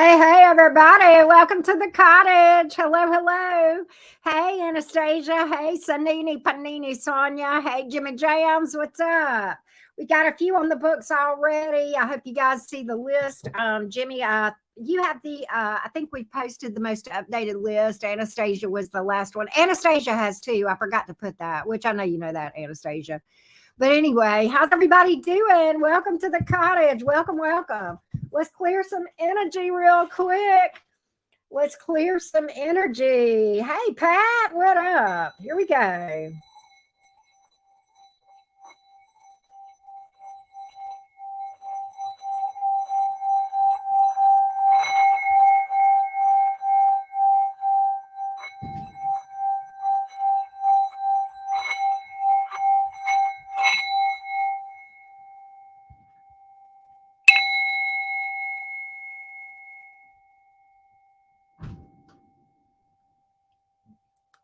Hey, everybody. Welcome to the cottage. Hello, hello. Hey, Anastasia. Hey, Sanini, Panini, Sonia. Hey, Jimmy Jams. What's up? We got a few on the books already. I hope you guys see the list. Jimmy, you have I think we posted the most updated list. Anastasia was the last one. Anastasia has two. I forgot to put that, which I know you know that, Anastasia. But anyway, how's everybody doing? Welcome to the cottage. Welcome, welcome. Let's clear some energy real quick. Let's clear some energy. Hey, Pat, what up? Here we go.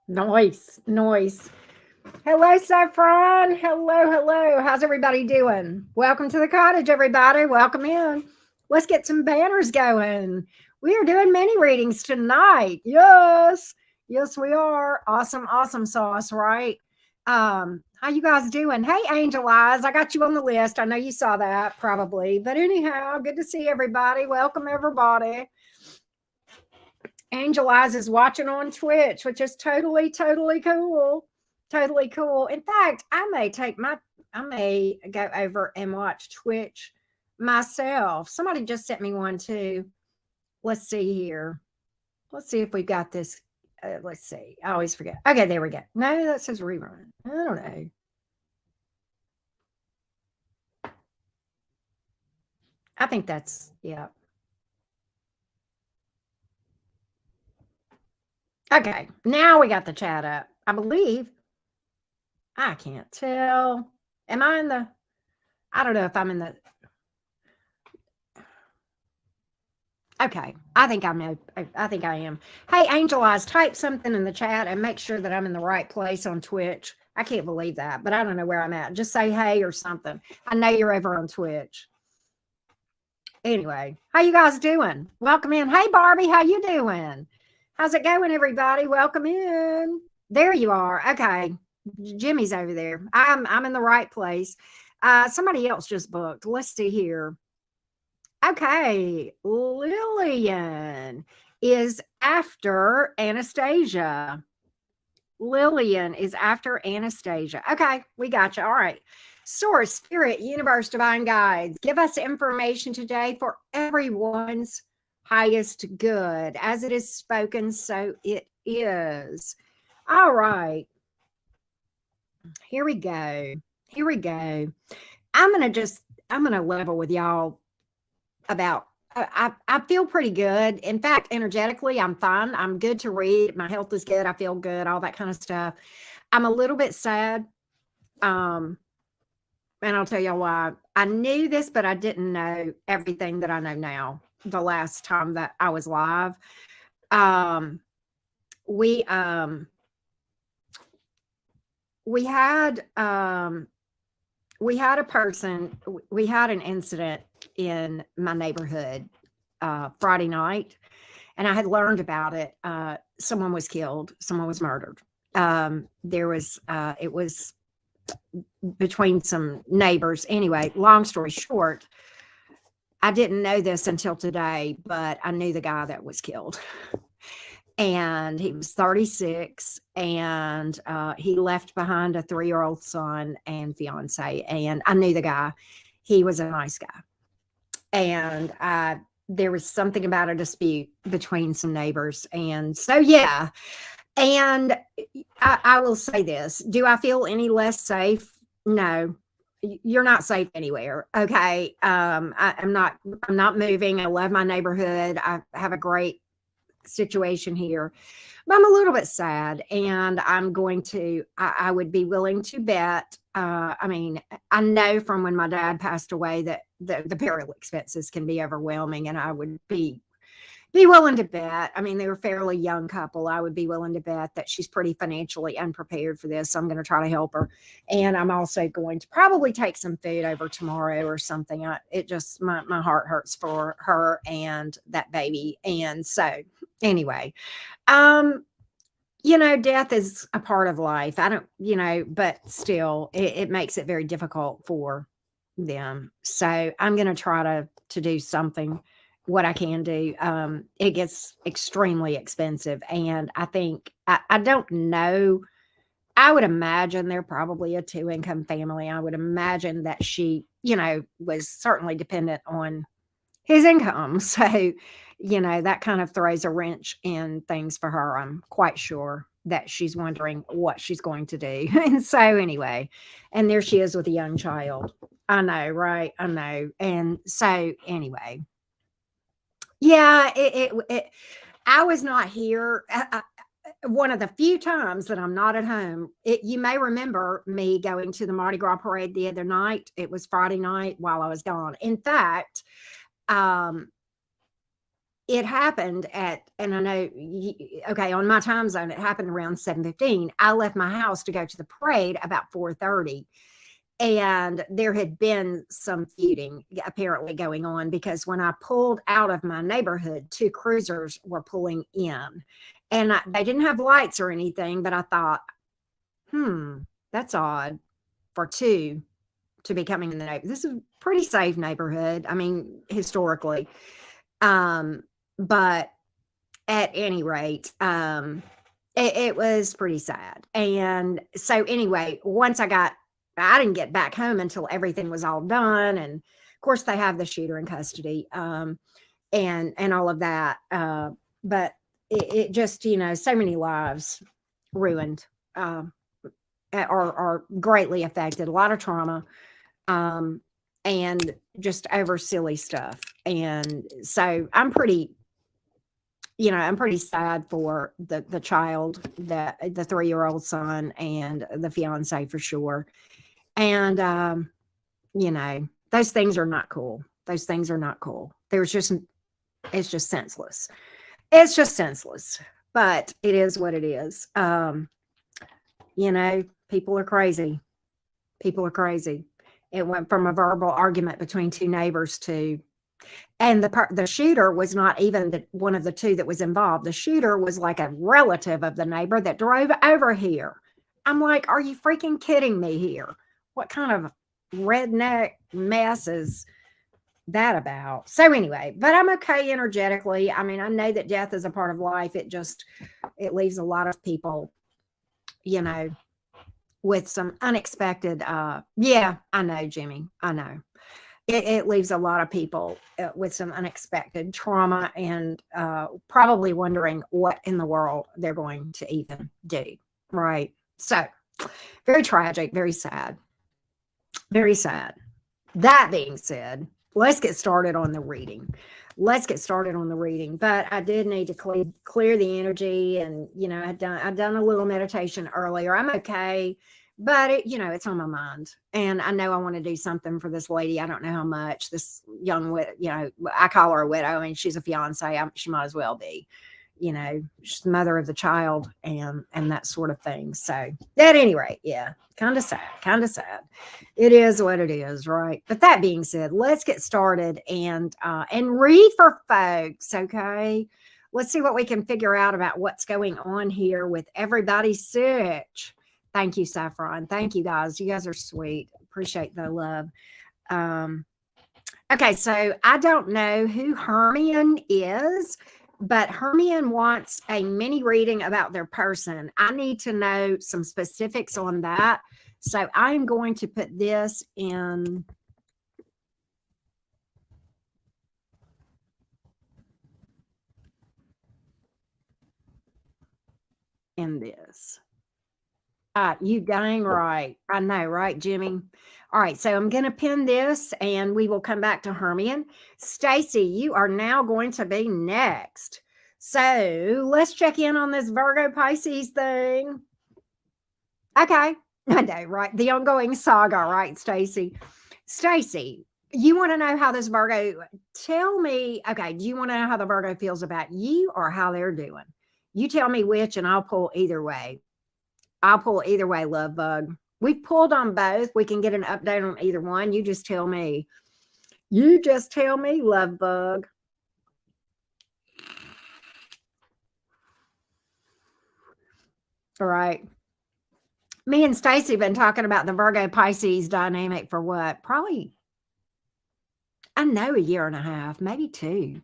Noise. Hello, Saffron. Hello. How's everybody doing? Welcome to the cottage, everybody. Welcome in. Let's get some banners going. We are doing mini readings tonight. Yes, we are. Awesome sauce, right? How you guys doing? Hey, Angel Eyes, I got you on the list. I know you saw that probably, but anyhow, good to see everybody. Welcome, everybody. Angel Eyes is watching on Twitch, which is totally cool. Totally cool. In fact, I may go over and watch Twitch myself. Somebody just sent me one too. Let's see here. Let's see if we got this. Let's see. I always forget. Okay, there we go. No, that says rerun. I don't know. I think that's, yeah. Okay, now we got the chat up. I believe. I can't tell. Am I in the? I don't know if I'm in the. Okay, I think I am. Hey, Angel Eyes, type something in the chat and make sure that I'm in the right place on Twitch. I can't believe that, but I don't know where I'm at. Just say hey or something. I know you're over on Twitch. Anyway, how you guys doing? Welcome in. Hey, Barbie, how you doing? How's it going, everybody? Welcome in. There you are. Okay, Jimmy's over there. I'm in the right place. Somebody else just booked. Let's see here. Okay, Lillian is after Anastasia. Lillian is after Anastasia. Okay, we got you. All right. Source, Spirit, Universe, Divine Guides, give us information today for everyone's highest good. As it is spoken, so it is. All right. Here we go. I'm going to level with y'all about I feel pretty good. In fact, energetically, I'm fine. I'm good to read. My health is good. I feel good, all that kind of stuff. I'm a little bit sad. And I'll tell you why. I knew this, but I didn't know everything that I know now the last time that I was live. We had an incident in my neighborhood Friday night, and I had learned about it. Someone was killed. Someone was murdered. It was between some neighbors. Anyway, long story short, I didn't know this until today, but I knew the guy that was killed. And he was 36, and he left behind a 3-year-old son and fiance. And I knew the guy. He was a nice guy. And there was something about a dispute between some neighbors. And so, yeah. And I will say this. Do I feel any less safe? No. You're not safe anywhere. Okay. I'm not moving. I love my neighborhood. I have a great situation here, but I'm a little bit sad, and I would be willing to bet. I mean, I know from when my dad passed away that the burial expenses can be overwhelming, and I would be, be willing to bet. I mean, they're a fairly young couple. I would be willing to bet that she's pretty financially unprepared for this. So I'm going to try to help her. And I'm also going to probably take some food over tomorrow or something. It just, my heart hurts for her and that baby. And so anyway, death is a part of life. I don't, but still it makes it very difficult for them. So I'm going to try to do something, what I can do. It gets extremely expensive. And I think, I don't know. I would imagine they're probably a 2-income family. I would imagine that she, was certainly dependent on his income. So, that kind of throws a wrench in things for her. I'm quite sure that she's wondering what she's going to do. And so anyway, and there she is with a young child. I know, right? I know. And so anyway, yeah, I was not here. One of the few times that I'm not at home, you may remember me going to the Mardi Gras parade the other night. It was Friday night while I was gone. In fact, it happened and I know, okay, on my time zone, it happened around 7:15. I left my house to go to the parade about 4:30. And there had been some feuding apparently going on, because when I pulled out of my neighborhood, 2 cruisers were pulling in, and they didn't have lights or anything, but I thought, that's odd for 2 to be coming in the neighborhood. This is a pretty safe neighborhood. I mean, historically. But at any rate, it was pretty sad. And so anyway, once I didn't get back home until everything was all done. And of course they have the shooter in custody, and all of that. But it just, so many lives ruined, are greatly affected, a lot of trauma, and just over silly stuff. And so I'm pretty sad for the child, the 3-year-old son, and the fiance for sure. And, those things are not cool. Those things are not cool. It's just senseless. It's just senseless, but it is what it is. People are crazy. People are crazy. It went from a verbal argument between 2 neighbors and the shooter was not even one of the 2 that was involved. The shooter was like a relative of the neighbor that drove over here. I'm like, are you freaking kidding me here? What kind of redneck mess is that about? So anyway, but I'm okay energetically. I mean, I know that death is a part of life. It leaves a lot of people, with some unexpected, yeah, I know, Jimmy, I know. It leaves a lot of people with some unexpected trauma, and probably wondering what in the world they're going to even do. Right. So very tragic, very sad, very sad. That being said, let's get started on the reading. But I did need to clear the energy, and I'd done a little meditation earlier. I'm okay, but it's on my mind, and I know I want to do something for this lady. I don't know how much. This young I call her a widow. I mean, she's a fiance. She might as well be. She's the mother of the child, and that sort of thing. So at any rate, yeah, kind of sad. It is what it is, right? But that being said, let's get started and read for folks. Okay, let's see what we can figure out about what's going on here with everybody's search. Thank you, Saffron. Thank you, guys. You guys are sweet. Appreciate the love. Okay, so I don't know who Hermion is, but Hermion wants a mini reading about their person. I need to know some specifics on that. So I'm going to put this in this. You dang right. I know, right, Jimmy? All right, so I'm going to pin this, and we will come back to Hermion. Stacy, you are now going to be next. So let's check in on this Virgo Pisces thing. Okay, I know, right? The ongoing saga, right, Stacy? Stacy, You want to know how this Virgo, tell me, okay, do you want to know how the Virgo feels about you or how they're doing? You tell me which, and I'll pull either way. I'll pull either way, love bug. We've pulled on both. We can get an update on either one. You just tell me. You just tell me, love bug. All right. Me and Stacy have been talking about the Virgo Pisces dynamic for what? Probably, I know, a year and a half, maybe two.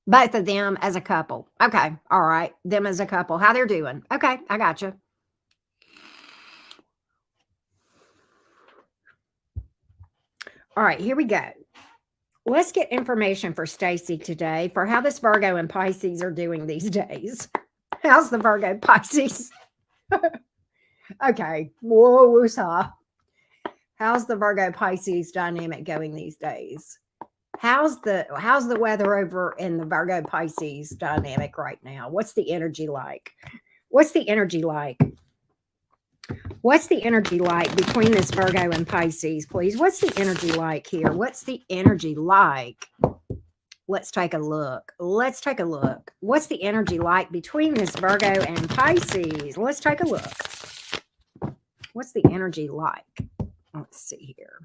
Both of them as a couple. Okay. All right. Them as a couple. How they're doing. Okay. I got you. All right. Here we go. Let's get information for Stacy today for how this Virgo and Pisces are doing these days. How's the Virgo Pisces? Okay. Whoa, woosah. How's the Virgo Pisces dynamic going these days? How's the weather over in the Virgo Pisces dynamic right now? What's the energy like? What's the energy like? What's the energy like between this Virgo and Pisces, please? What's the energy like here? What's the energy like? Let's take a look. Let's take a look. What's the energy like between this Virgo and Pisces? Let's take a look. What's the energy like? Let's see here.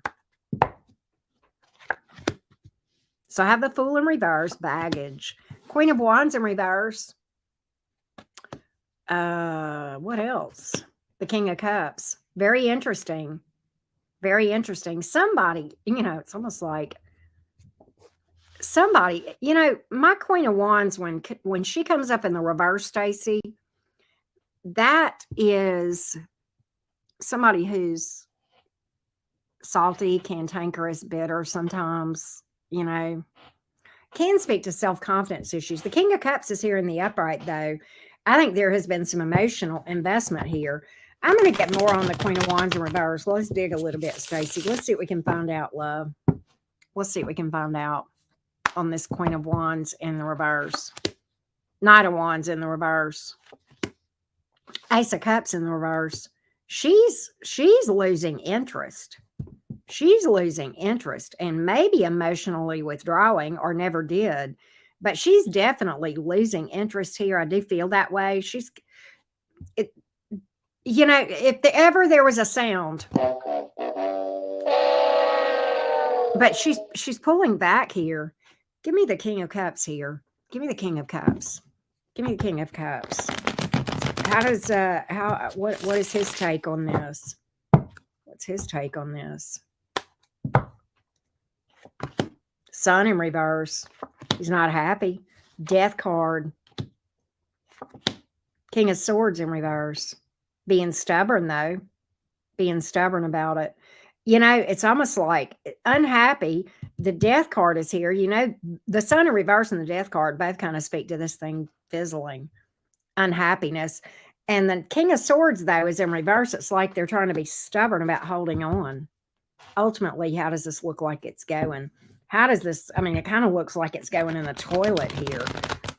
So I have the Fool in reverse, baggage. Queen of Wands in reverse. What else? The King of Cups. Very interesting. Very interesting. Somebody, it's almost like somebody, my Queen of Wands, when she comes up in the reverse, Stacy, that is somebody who's salty, cantankerous, bitter sometimes, can speak to self-confidence issues. The King of Cups is here in the upright, though. I think there has been some emotional investment here. I'm going to get more on the Queen of Wands in reverse. Let's dig a little bit, Stacy. Let's see what we can find out, love. Let's see what we can find out on this Queen of Wands in the reverse. Knight of Wands in the reverse. Ace of Cups in the reverse. She's losing interest. She's losing interest and maybe emotionally withdrawing or never did, but she's definitely losing interest here. I do feel that way. If ever there was a sound, but she's pulling back here. Give me the King of Cups here. Give me the King of Cups. Give me the King of Cups. What is his take on this? What's his take on this? Sun in reverse. He's not happy. Death card. King of Swords in reverse. Being stubborn, though. Being stubborn about it. It's almost like unhappy. The Death card is here. The Sun in reverse and the Death card both kind of speak to this thing fizzling. Unhappiness. And the King of Swords, though, is in reverse. It's like they're trying to be stubborn about holding on. Ultimately, how does this look like it's going? How does this, it kind of looks like it's going in the toilet here.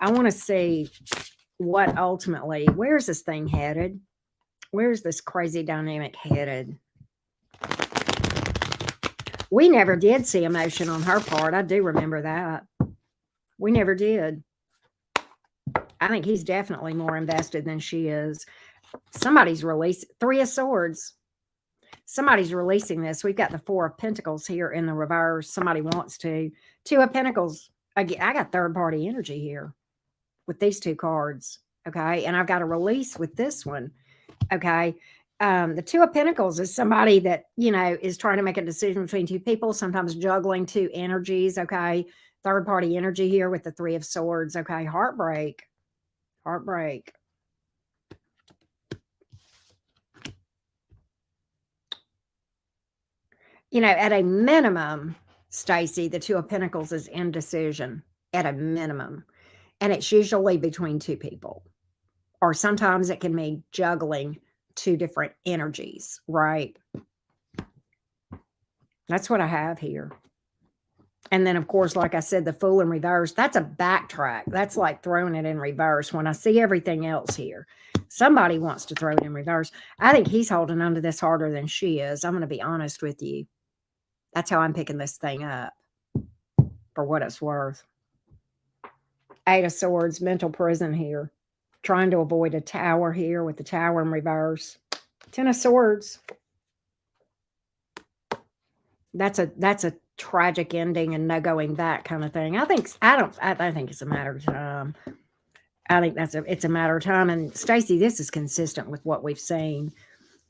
I want to see what ultimately, where's this thing headed? Where's this crazy dynamic headed? We never did see emotion on her part. I do remember that. We never did. I think he's definitely more invested than she is. Somebody's released Three of Swords. Somebody's releasing this. We've got the Four of Pentacles here in the reverse. Somebody wants to. Two of Pentacles. Again, I got third-party energy here with these two cards. Okay. And I've got a release with this one. Okay. The Two of Pentacles is somebody that, is trying to make a decision between two people, sometimes juggling two energies. Okay. Third-party energy here with the Three of Swords. Okay. Heartbreak. Heartbreak. At a minimum, Stacy, the Two of Pentacles is indecision at a minimum. And it's usually between two people. Or sometimes it can mean juggling two different energies, right? That's what I have here. And then, of course, like I said, the Fool in reverse, that's a backtrack. That's like throwing it in reverse. When I see everything else here, somebody wants to throw it in reverse. I think he's holding on to this harder than she is. I'm going to be honest with you. That's how I'm picking this thing up for what it's worth. 8 of Swords, mental prison here. Trying to avoid a tower here with the tower in reverse. 10 of Swords. That's a tragic ending and no going back kind of thing. I think it's a matter of time. I think it's a matter of time. And Stacy, this is consistent with what we've seen.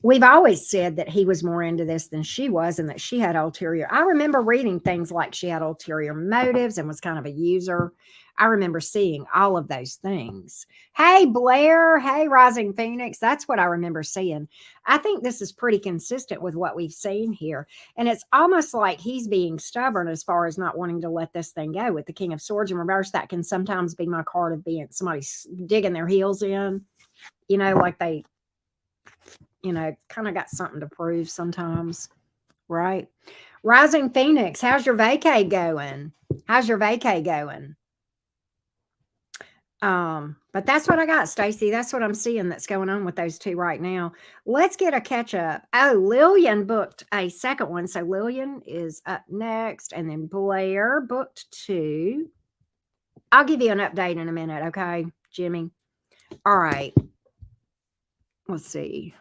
We've always said that he was more into this than she was and that she had ulterior. I remember reading things like she had ulterior motives and was kind of a user. I remember seeing all of those things. Hey, Blair. Hey, Rising Phoenix. That's what I remember seeing. I think this is pretty consistent with what we've seen here. And it's almost like he's being stubborn as far as not wanting to let this thing go. With the King of Swords in reverse, that can sometimes be my card of being somebody digging their heels in, like they kind of got something to prove sometimes, right? Rising Phoenix, how's your vacay going? But that's what I got, Stacy. That's what I'm seeing that's going on with those two right now. Let's get a catch up. Oh, Lillian booked a second one. So Lillian is up next, and then Blair booked 2. I'll give you an update in a minute, okay, Jimmy? All right. Let's see.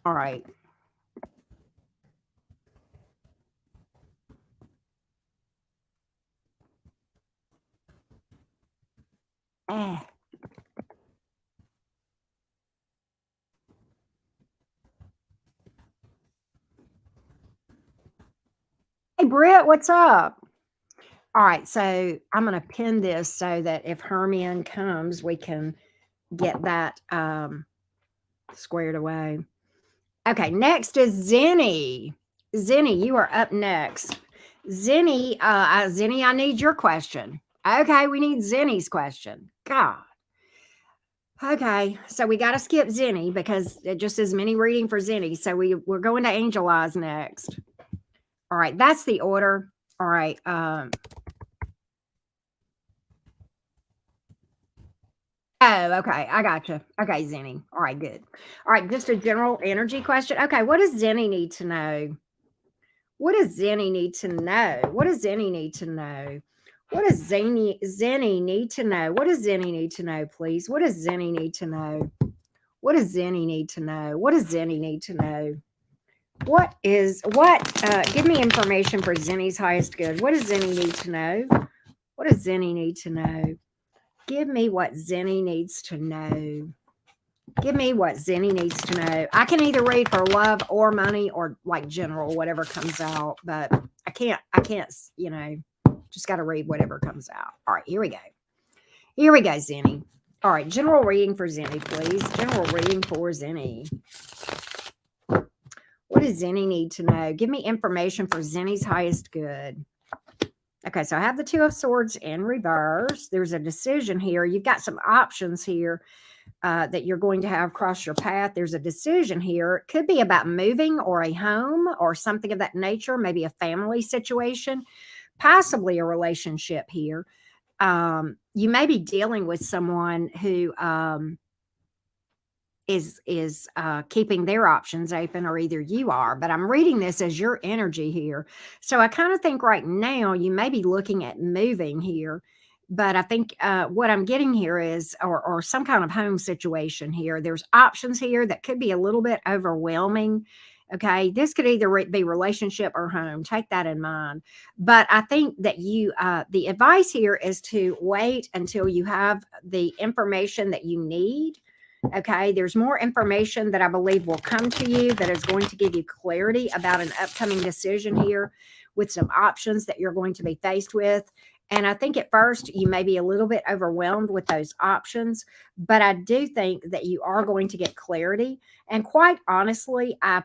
All right. Ah. Hey, Britt, what's up? All right, so I'm going to pin this so that if Hermion comes, we can get that squared away. Okay, next is Zenny. Zenny, you are up next. Zenny, Zenny, I need your question. Okay, we need Zenny's question. God. Okay, so we got to skip Zenny because it just says mini reading for Zenny. So we're going to Angel Eyes next. All right, that's the order. All right. Oh, okay. I got you. Okay, Zenny. All right, good. All right, just a general energy question. Okay, what does Zenny need to know? What does Zenny need to know? What does Zenny need to know? What does Zenny need to know? What does Zenny need to know, please? What does Zenny need to know? What does Zenny need to know? What does Zenny need to know? Give me information for Zenny's highest good. What does Zenny need to know? What does Zenny need to know? Give me what Zenny needs to know. Give me what Zenny needs to know. I can either read for love or money or like general, whatever comes out, but I can't, just got to read whatever comes out. All right, here we go. Here we go, Zenny. All right, general reading for Zenny, please. General reading for Zenny. What does Zenny need to know? Give me information for Zenny's highest good. Okay, so I have the 2 of Swords in reverse. There's a decision here. You've got some options here that you're going to have cross your path. There's a decision here. It could be about moving or a home or something of that nature, maybe a family situation, possibly a relationship here. You may be dealing with someone who is keeping their options open, or either you are, but I'm reading this as your energy here. So I kind of think right now you may be looking at moving here, but I think what I'm getting here is, or some kind of home situation here. There's options here that could be a little bit overwhelming. Okay, this could either be relationship or home. Take that in mind. But I think that the advice here is to wait until you have the information that you need. Okay, there's more information that I believe will come to you that is going to give you clarity about an upcoming decision here with some options that you're going to be faced with. And I think at first you may be a little bit overwhelmed with those options, but I do think that you are going to get clarity. And quite honestly, I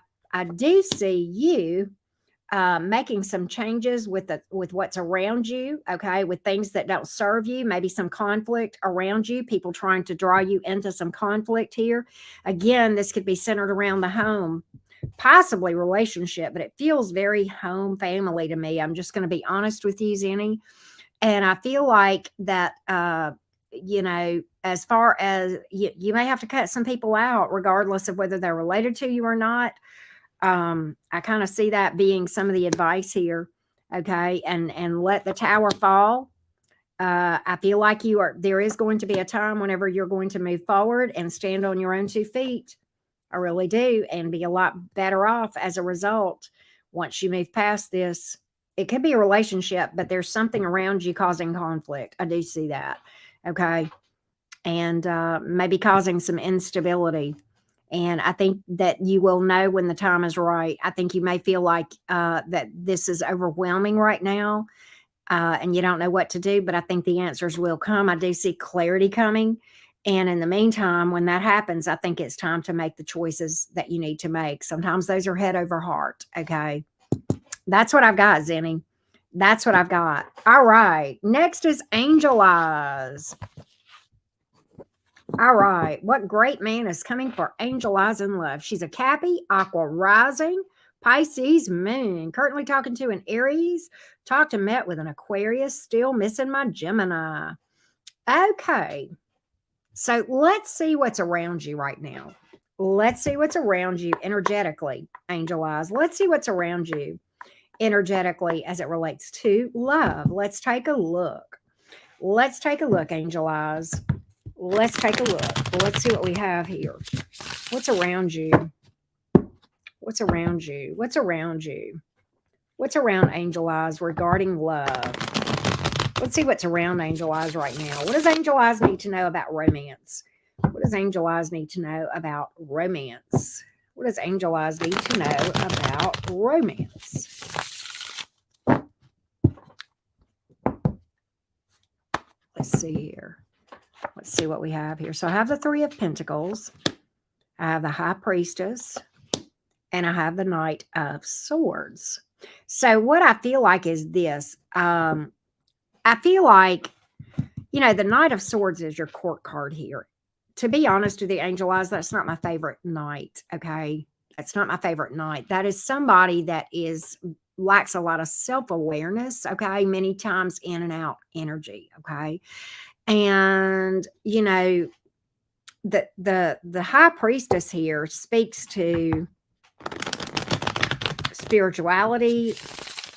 do see you making some changes with what's around you, okay, with things that don't serve you, maybe some conflict around you, people trying to draw you into some conflict here. Again, this could be centered around the home possibly relationship, but it feels very home family to me. I'm just going to be honest with you, Zenny. And I feel like that, as far as you may have to cut some people out, regardless of whether they're related to you or not. I kind of see that being some of the advice here. Okay. And let the tower fall. I feel like there is going to be a time whenever you're going to move forward and stand on your own 2 feet. I really do. And be a lot better off as a result once you move past this. It could be a relationship, but there's something around you causing conflict. I do see that. Okay. And maybe causing some instability. And I think that you will know when the time is right. I think you may feel like that this is overwhelming right now, and you don't know what to do, but I think the answers will come. I do see clarity coming. And in the meantime, when that happens, I think it's time to make the choices that you need to make. Sometimes those are head over heart. Okay. That's what I've got, Zenny. That's what I've got. All right. Next is Angel Eyes. All right. What great man is coming for Angel Eyes in love? She's a Cappy, Aqua Rising, Pisces Moon. Currently talking to an Aries. Talked and met with an Aquarius. Still missing my Gemini. Okay. So let's see what's around you right now. Let's see what's around you energetically, Angel Eyes. Let's see what's around you energetically as it relates to love. Let's take a look. Let's take a look, Angel Eyes. Let's take a look. Let's see what we have here. What's around you? What's around you? What's around you? What's around Angel Eyes regarding love? Let's see what's around Angel Eyes right now. What does Angel Eyes need to know about romance? What does Angel Eyes need to know about romance? What does Angel Eyes need to know about romance? Let's see here. Let's see what we have here. So I have the Three of Pentacles. I have the High Priestess. And I have the Knight of Swords. So what I feel like is this. I feel like, the Knight of Swords is your court card here. To be honest with you, Angel Eyes, that's not my favorite knight, okay? That's not my favorite knight. That is somebody that lacks a lot of self-awareness, okay? Many times in and out energy, okay? And, the High Priestess here speaks to spirituality,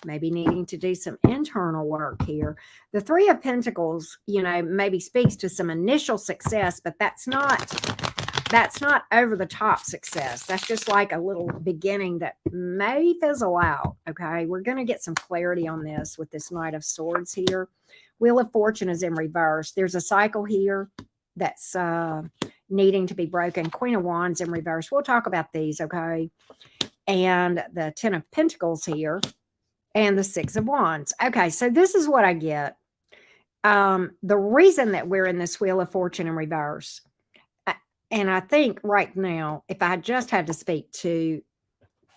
maybe needing to do some internal work here. The Three of Pentacles, maybe speaks to some initial success, but that's not over the top success. That's just like a little beginning that may fizzle out. Okay. We're going to get some clarity on this with this Knight of Swords here. Wheel of Fortune is in reverse. There's a cycle here that's needing to be broken. Queen of Wands in reverse. We'll talk about these. Okay. And the Ten of Pentacles here and the Six of Wands. Okay. So this is what I get. The reason that we're in this Wheel of Fortune in reverse, and I think right now, if I just had to speak to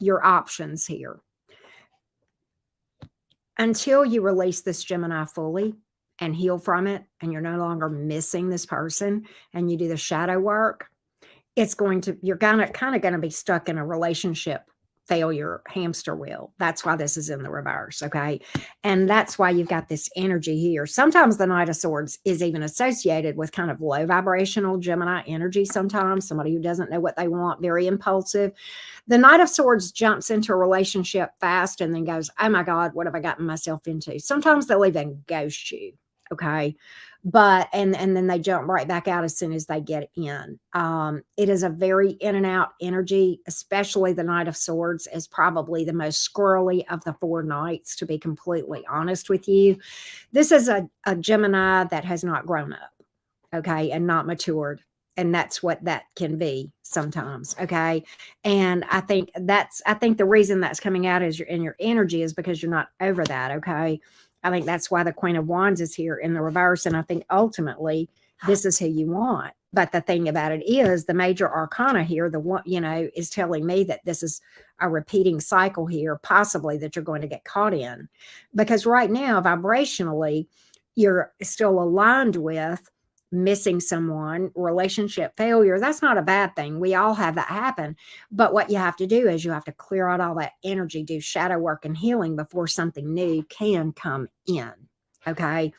your options here, until you release this Gemini fully and heal from it, and you're no longer missing this person, and you do the shadow work, you're kind of going to be stuck in a relationship failure hamster wheel. That's why this is in the reverse. Okay. And that's why you've got this energy here. Sometimes the Knight of Swords is even associated with kind of low vibrational Gemini energy. Sometimes somebody who doesn't know what they want, very impulsive. The Knight of Swords jumps into a relationship fast and then goes, oh my God, what have I gotten myself into? Sometimes they'll even ghost you. Okay. But, and then they jump right back out as soon as they get in. It is a very in and out energy, especially the Knight of Swords is probably the most squirrely of the four knights, to be completely honest with you. This is a Gemini that has not grown up, okay, and not matured. And that's what that can be sometimes. Okay. And I think the reason that's coming out is in your energy is because you're not over that. Okay. I think that's why the Queen of Wands is here in the reverse. And I think ultimately this is who you want. But the thing about it is the major arcana here, the one, is telling me that this is a repeating cycle here, possibly that you're going to get caught in. Because right now, vibrationally, you're still aligned with missing someone, relationship failure. That's not a bad thing. We all have that happen. But what you have to do is you have to clear out all that energy, do shadow work and healing before something new can come in. Okay.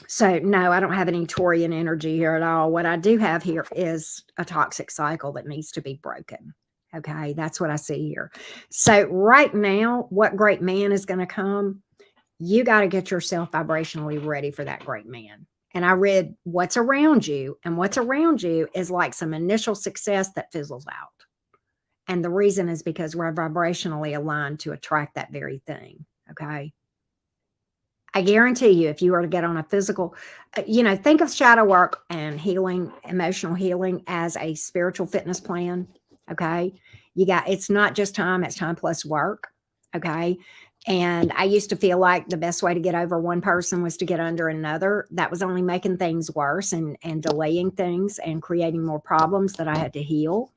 So no, I don't have any Taurian energy here at all. What I do have here is a toxic cycle that needs to be broken. Okay. That's what I see here. So right now, what great man is going to come? You got to get yourself vibrationally ready for that great man. And I read what's around you, and what's around you is like some initial success that fizzles out. And the reason is because we're vibrationally aligned to attract that very thing. Okay. I guarantee you, if you were to get on a physical, think of shadow work and healing, emotional healing as a spiritual fitness plan. Okay. It's not just time, it's time plus work. Okay. And I used to feel like the best way to get over one person was to get under another. That was only making things worse and delaying things and creating more problems that I had to heal.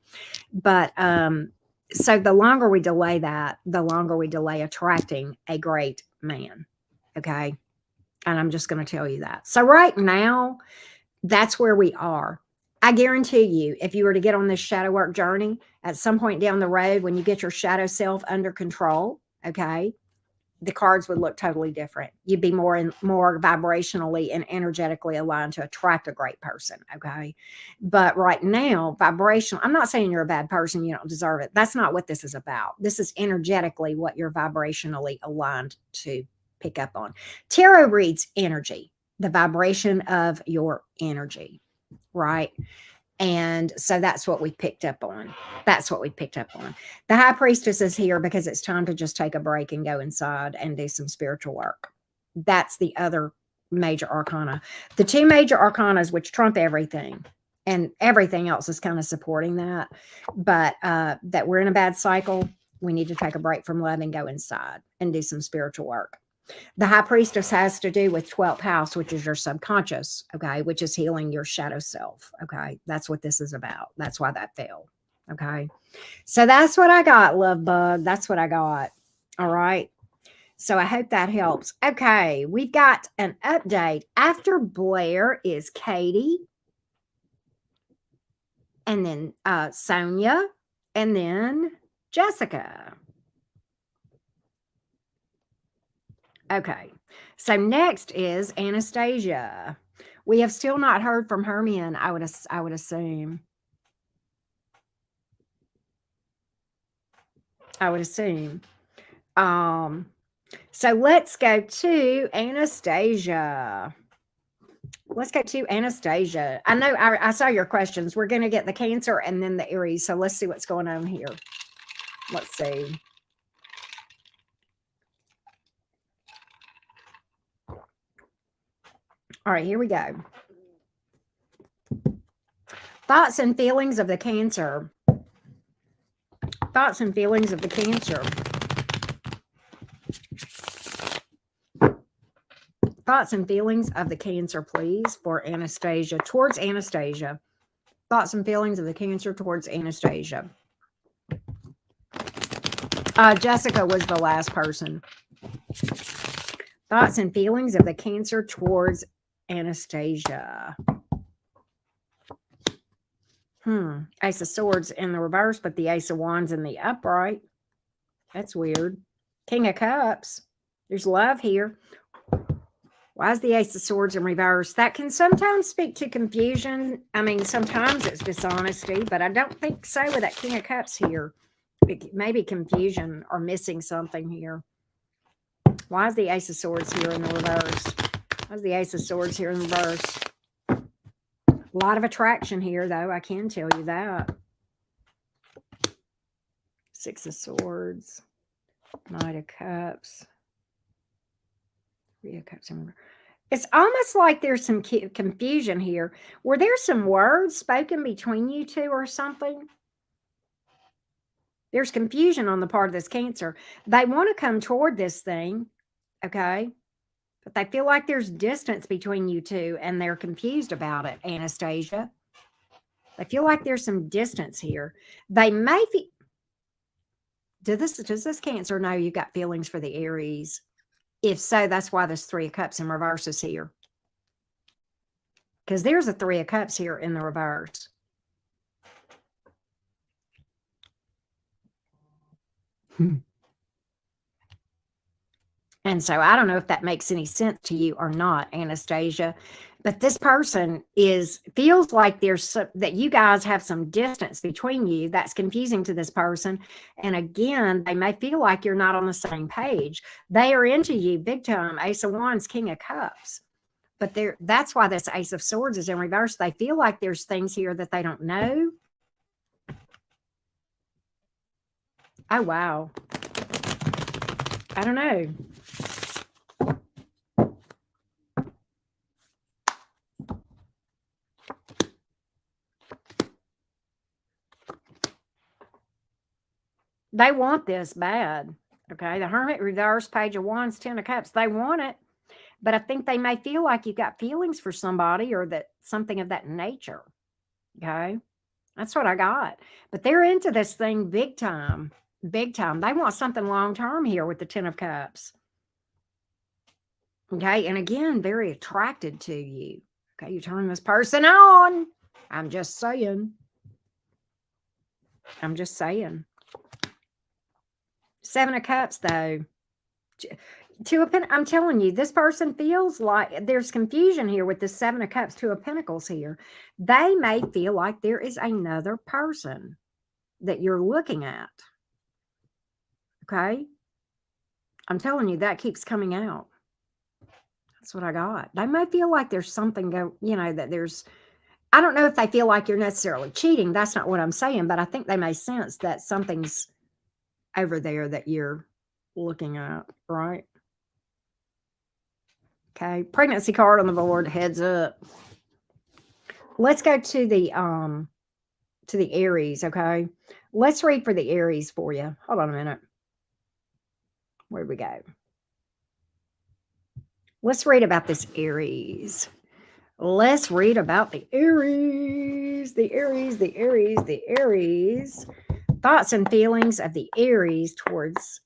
But so the longer we delay that, the longer we delay attracting a great man. Okay. And I'm just going to tell you that. So right now, that's where we are. I guarantee you, if you were to get on this shadow work journey at some point down the road, when you get your shadow self under control, okay, the cards would look totally different. You'd be more vibrationally and energetically aligned to attract a great person. Okay. But right now, vibrational, I'm not saying you're a bad person, you don't deserve it. That's not what this is about. This is energetically what you're vibrationally aligned to pick up on. Tarot reads energy, the vibration of your energy, right? And so that's what we picked up on. That's what we picked up on. The high priestess is here because it's time to just take a break and go inside and do some spiritual work. That's the other major arcana. The two major arcanas, which trump everything, and everything else is kind of supporting that. But that we're in a bad cycle. We need to take a break from love and go inside and do some spiritual work. The high priestess has to do with 12th house, which is your subconscious, okay, which is healing your shadow self, okay? That's what this is about. That's why that fell, okay? So that's what I got, love bug. That's what I got, all right? So I hope that helps. Okay, we've got an update. After Blair is Katie, and then Sonia, and then Jessica. Okay, so next is Anastasia. We have still not heard from Hermion, I would assume. I would assume. So let's go to Anastasia. Let's go to Anastasia. I know I saw your questions. We're going to get the Cancer and then the Aries. So let's see what's going on here. Let's see. All right, here we go. Thoughts and feelings of the Cancer. Thoughts and feelings of the Cancer. Thoughts and feelings of the Cancer, please, for Anastasia. Towards Anastasia. Thoughts and feelings of the Cancer towards Anastasia. Jessica was the last person. Thoughts and feelings of the Cancer towards Anastasia. Ace of Swords in the reverse, but the Ace of Wands in the upright. That's weird. King of Cups. There's love here. Why is the Ace of Swords in reverse? That can sometimes speak to confusion. I mean, sometimes it's dishonesty, but I don't think so with that King of Cups here. Maybe confusion or missing something here. Why is the Ace of Swords here in the reverse? Why is the Ace of Swords here in reverse? A lot of attraction here, though. I can tell you that. Six of Swords. Knight of Cups. Three of Cups. It's almost like there's some confusion here. Were there some words spoken between you two or something? There's confusion on the part of this Cancer. They want to come toward this thing, okay? But they feel like there's distance between you two, and they're confused about it, Anastasia. They feel like there's some distance here. They may be... Does this Cancer know you've got feelings for the Aries? If so, that's why this Three of Cups in reverse is here. because there's a Three of Cups here in the reverse. And so I don't know if that makes any sense to you or not, Anastasia, but this person feels like that you guys have some distance between you. That's confusing to this person. And again, they may feel like you're not on the same page. They are into you big time. Ace of Wands, King of Cups. But that's why this Ace of Swords is in reverse. They feel like there's things here that they don't know. Oh, wow. I don't know. They want this bad. Okay. The Hermit reverse, Page of Wands, Ten of Cups. They want it. But I think they may feel like you got feelings for somebody or that something of that nature. Okay. That's what I got. But they're into this thing big time. Big time. They want something long term here with the Ten of Cups. Okay. And again, very attracted to you. Okay. You turn this person on. I'm just saying. I'm just saying. Seven of Cups, though. I'm telling you, this person feels like there's confusion here with the Seven of Cups, Two of Pentacles here. They may feel like there is another person that you're looking at. Okay. I'm telling you, that keeps coming out. That's what I got. They may feel like there's something that there's, I don't know if they feel like you're necessarily cheating. That's not what I'm saying, but I think they may sense that something's over there that you're looking at, right? Okay, pregnancy card on the board, heads up. Let's go to the Aries, okay? Let's read for the Aries for you. Hold on a minute. Where'd we go? Let's read about this Aries. Let's read about the Aries. The Aries, the Aries, the Aries. Thoughts and feelings of the Aries towards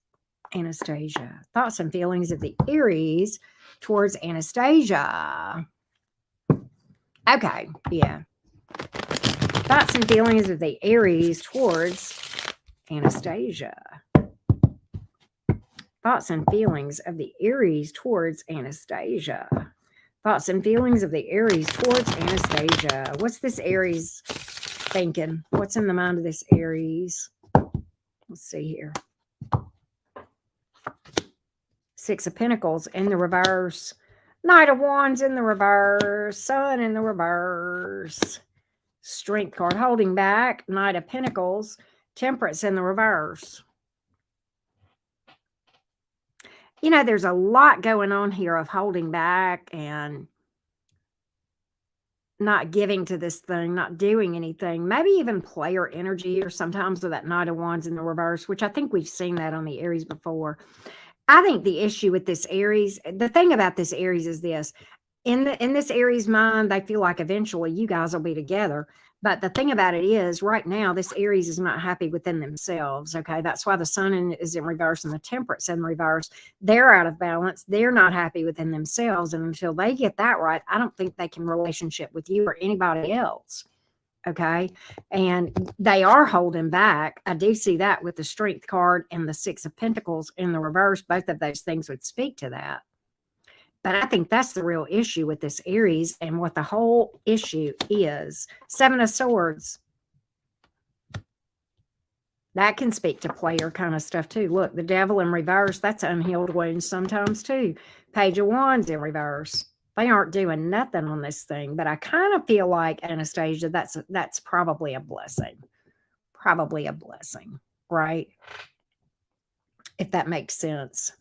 Anastasia. Thoughts and feelings of the Aries towards Anastasia. Okay, yeah. Thoughts and feelings of the Aries towards Anastasia. Thoughts and feelings of the Aries towards Anastasia. Thoughts and feelings of the Aries towards Anastasia. What's this Aries thinking? What's in the mind of this Aries? Let's see here. Six of Pentacles in the reverse. Knight of Wands in the reverse. Sun in the reverse. Strength card holding back. Knight of Pentacles. Temperance in the reverse. There's a lot going on here of holding back and not giving to this thing, not doing anything, maybe even player energy or sometimes with that Knight of Wands in the reverse, which I think we've seen that on the Aries before. I think the issue with this Aries, the thing about this Aries is this. In this Aries mind, they feel like eventually you guys will be together. But the thing about it is right now, this Aries is not happy within themselves. Okay. That's why the Sun is in reverse and the Temperance in reverse. They're out of balance. They're not happy within themselves. And until they get that right, I don't think they can relationship with you or anybody else. Okay. And they are holding back. I do see that with the Strength card and the Six of Pentacles in the reverse. Both of those things would speak to that. But I think that's the real issue with this Aries and what the whole issue is. Seven of Swords. That can speak to player kind of stuff too. Look, the Devil in reverse, that's unhealed wounds sometimes too. Page of Wands in reverse. They aren't doing nothing on this thing, but I kind of feel like, Anastasia, that's probably a blessing. Probably a blessing, right? If that makes sense.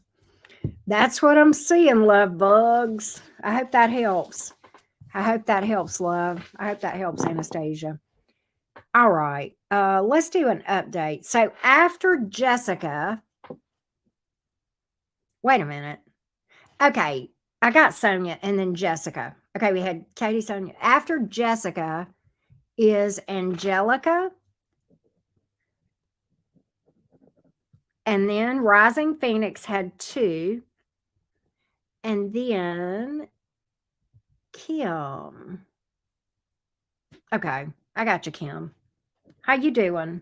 That's what I'm seeing, love bugs. I hope that helps. I hope that helps, love. I hope that helps, Anastasia. All right. Let's do an update. So after Jessica, wait a minute. Okay. I got Sonia and then Jessica. Okay. We had Katie, Sonia. After Jessica is Angelica. And then Rising Phoenix had 2. And then Kim. Okay, I got you, Kim. How you doing?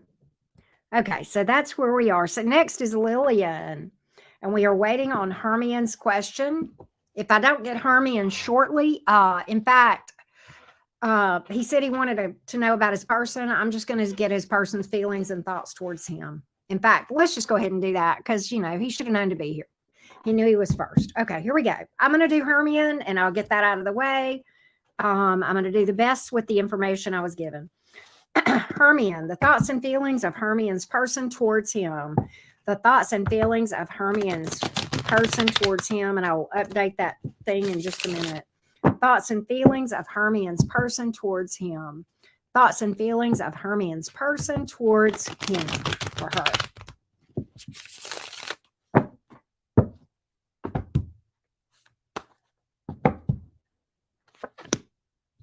Okay, so that's where we are. So next is Lillian, and we are waiting on Hermion's question. If I don't get Hermion shortly, in fact, he said he wanted to know about his person. I'm just going to get his person's feelings and thoughts towards him. In fact, let's just go ahead and do that because, he should have known to be here. He knew he was first. Okay, here we go. I'm going to do Hermion and I'll get that out of the way. I'm going to do the best with the information I was given. Hermion, the thoughts and feelings of Hermion's person towards him. The thoughts and feelings of Hermion's person towards him. And I will update that thing in just a minute. Thoughts and feelings of Hermion's person towards him. Thoughts and feelings of Hermion's person towards him or her.